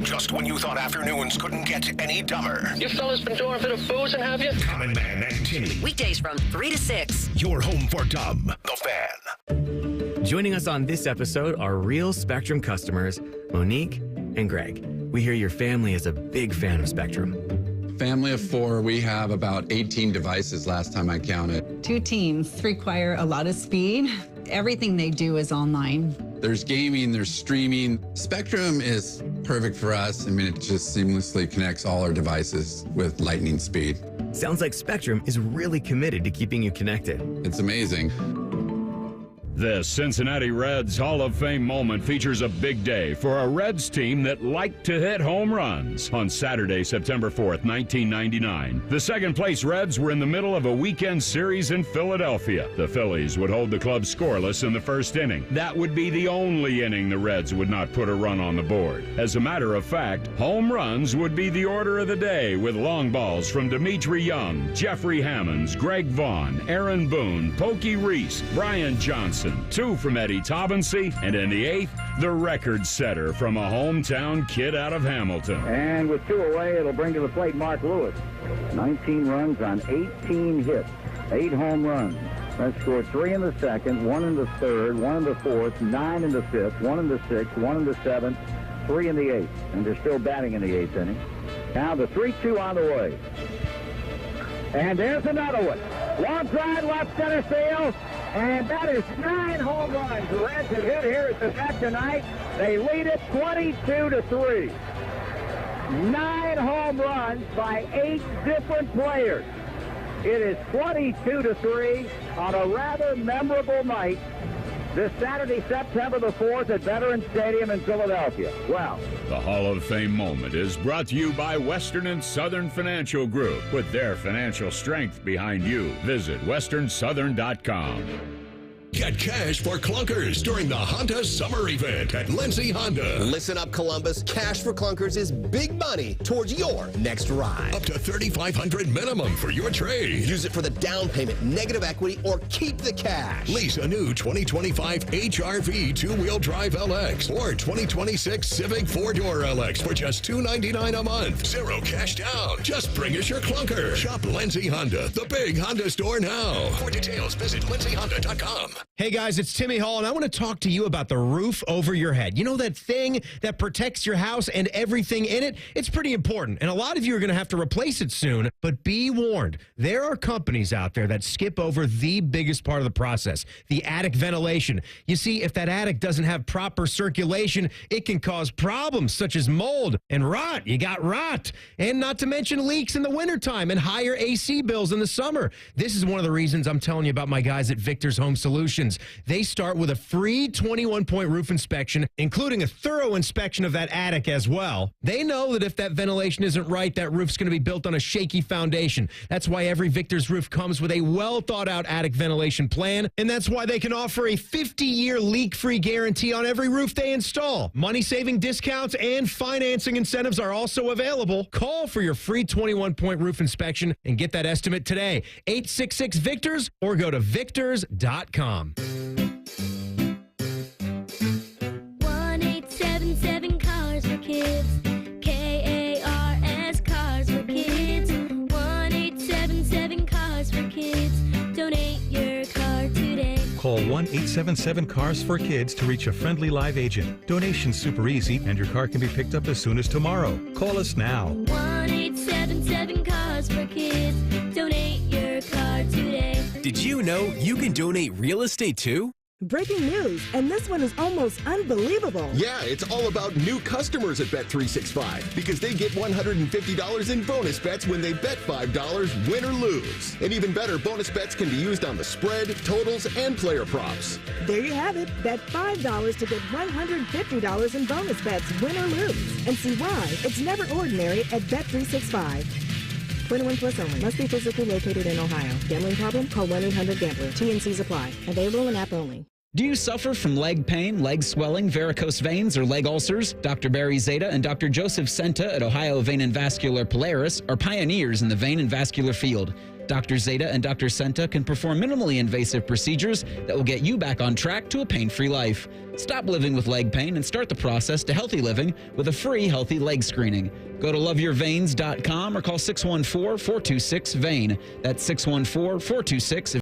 Just when you thought afternoons couldn't get any dumber. You fellas been doing a bit of boozing, have you? Common Man and Timmy. Weekdays from 3 to 6. Your home for dumb. The Fan. Joining us on this episode are real Spectrum customers, Monique and Greg. We hear your family is a big fan of Spectrum. Family of 4, we have about 18 devices last time I counted. 2 teams require a lot of speed. Everything they do is online. There's gaming, there's streaming. Spectrum is perfect for us. I mean, it just seamlessly connects all our devices with lightning speed. Sounds like Spectrum is really committed to keeping you connected. It's amazing. The Cincinnati Reds Hall of Fame moment features a big day for a Reds team that liked to hit home runs. On Saturday, September 4th, 1999, the second-place Reds were in the middle of a weekend series in Philadelphia. The Phillies would hold the club scoreless in the first inning. That would be the only inning the Reds would not put a run on the board. As a matter of fact, home runs would be the order of the day, with long balls from Dimitri Young, Jeffrey Hammonds, Greg Vaughn, Aaron Boone, Pokey Reese, Brian Johnson, 2 from Eddie Taubensee, and in the 8th, the record setter from a hometown kid out of Hamilton. And with 2 away, it'll bring to the plate Mark Lewis. 19 runs on 18 hits, 8 home runs. That scored 3 in the second, 1 in the third, 1 in the fourth, 9 in the fifth, 1 in the sixth, 1 in the seventh, 3 in the 8th. And they're still batting in the 8th inning. Now the 3-2 on the way. And there's another one. Long drive, left center field. And that is 9 home runs the Reds have hit here at the Met tonight. They lead it 22-3. 9 home runs by 8 different players. It is 22-3 on a rather memorable night this Saturday, September the 4th at Veterans Stadium in Philadelphia. Wow. The Hall of Fame moment is brought to you by Western and Southern Financial Group. With their financial strength behind you, visit westernsouthern.com. Get cash for clunkers during the Honda Summer Event at Lindsay Honda. Listen up, Columbus. Cash for clunkers is big money towards your next ride. Up to $3,500 minimum for your trade. Use it for the down payment, negative equity, or keep the cash. Lease a new 2025 HR-V two-wheel drive LX or 2026 Civic four-door LX for just $299 a month. Zero cash down. Just bring us your clunker. Shop Lindsay Honda, the big Honda store now. For details, visit lindsayhonda.com. Hey guys, it's Timmy Hall, and I want to talk to you about the roof over your head. You know that thing that protects your house and everything in it? It's pretty important, and a lot of you are going to have to replace it soon, but be warned. There are companies out there that skip over the biggest part of the process, the attic ventilation. You see, if that attic doesn't have proper circulation, it can cause problems such as mold and rot. You got rot. And not to mention leaks in the wintertime and higher AC bills in the summer. This is one of the reasons I'm telling you about my guys at Victor's Home Solutions. They start with a free 21-point roof inspection, including a thorough inspection of that attic as well. They know that if that ventilation isn't right, that roof's going to be built on a shaky foundation. That's why every Victor's roof comes with a well-thought-out attic ventilation plan, and that's why they can offer a 50-year leak-free guarantee on every roof they install. Money-saving discounts and financing incentives are also available. Call for your free 21-point roof inspection and get that estimate today. 866-VICTORS or go to victors.com. 1877 Cars for Kids. KARS Cars for Kids. 1877 Cars for Kids. Donate your car today. Call 1-877-CARS for Kids to reach a friendly live agent. Donation's super easy, and your car can be picked up as soon as tomorrow. Call us now. 1877 Cars for Kids. Donate your car today. Did you know you can donate real estate too? Breaking news, and this one is almost unbelievable. Yeah, it's all about new customers at Bet365 because they get $150 in bonus bets when they bet $5, win or lose. And even better, bonus bets can be used on the spread, totals, and player props. There you have it. Bet $5 to get $150 in bonus bets, win or lose. And see why it's never ordinary at Bet365. 21 plus only. Must be physically located in Ohio. Gambling problem? Call 1-800-GAMBLER. TNCs apply. Available in app only. Do you suffer from leg pain, leg swelling, varicose veins, or leg ulcers? Dr. Barry Zeta and Dr. Joseph Senta at Ohio Vein and Vascular Polaris are pioneers in the vein and vascular field. Dr. Zeta and Dr. Senta can perform minimally invasive procedures that will get you back on track to a pain-free life. Stop living with leg pain and start the process to healthy living with a free healthy leg screening. Go to loveyourveins.com or call 614-426-VEIN. That's 614-426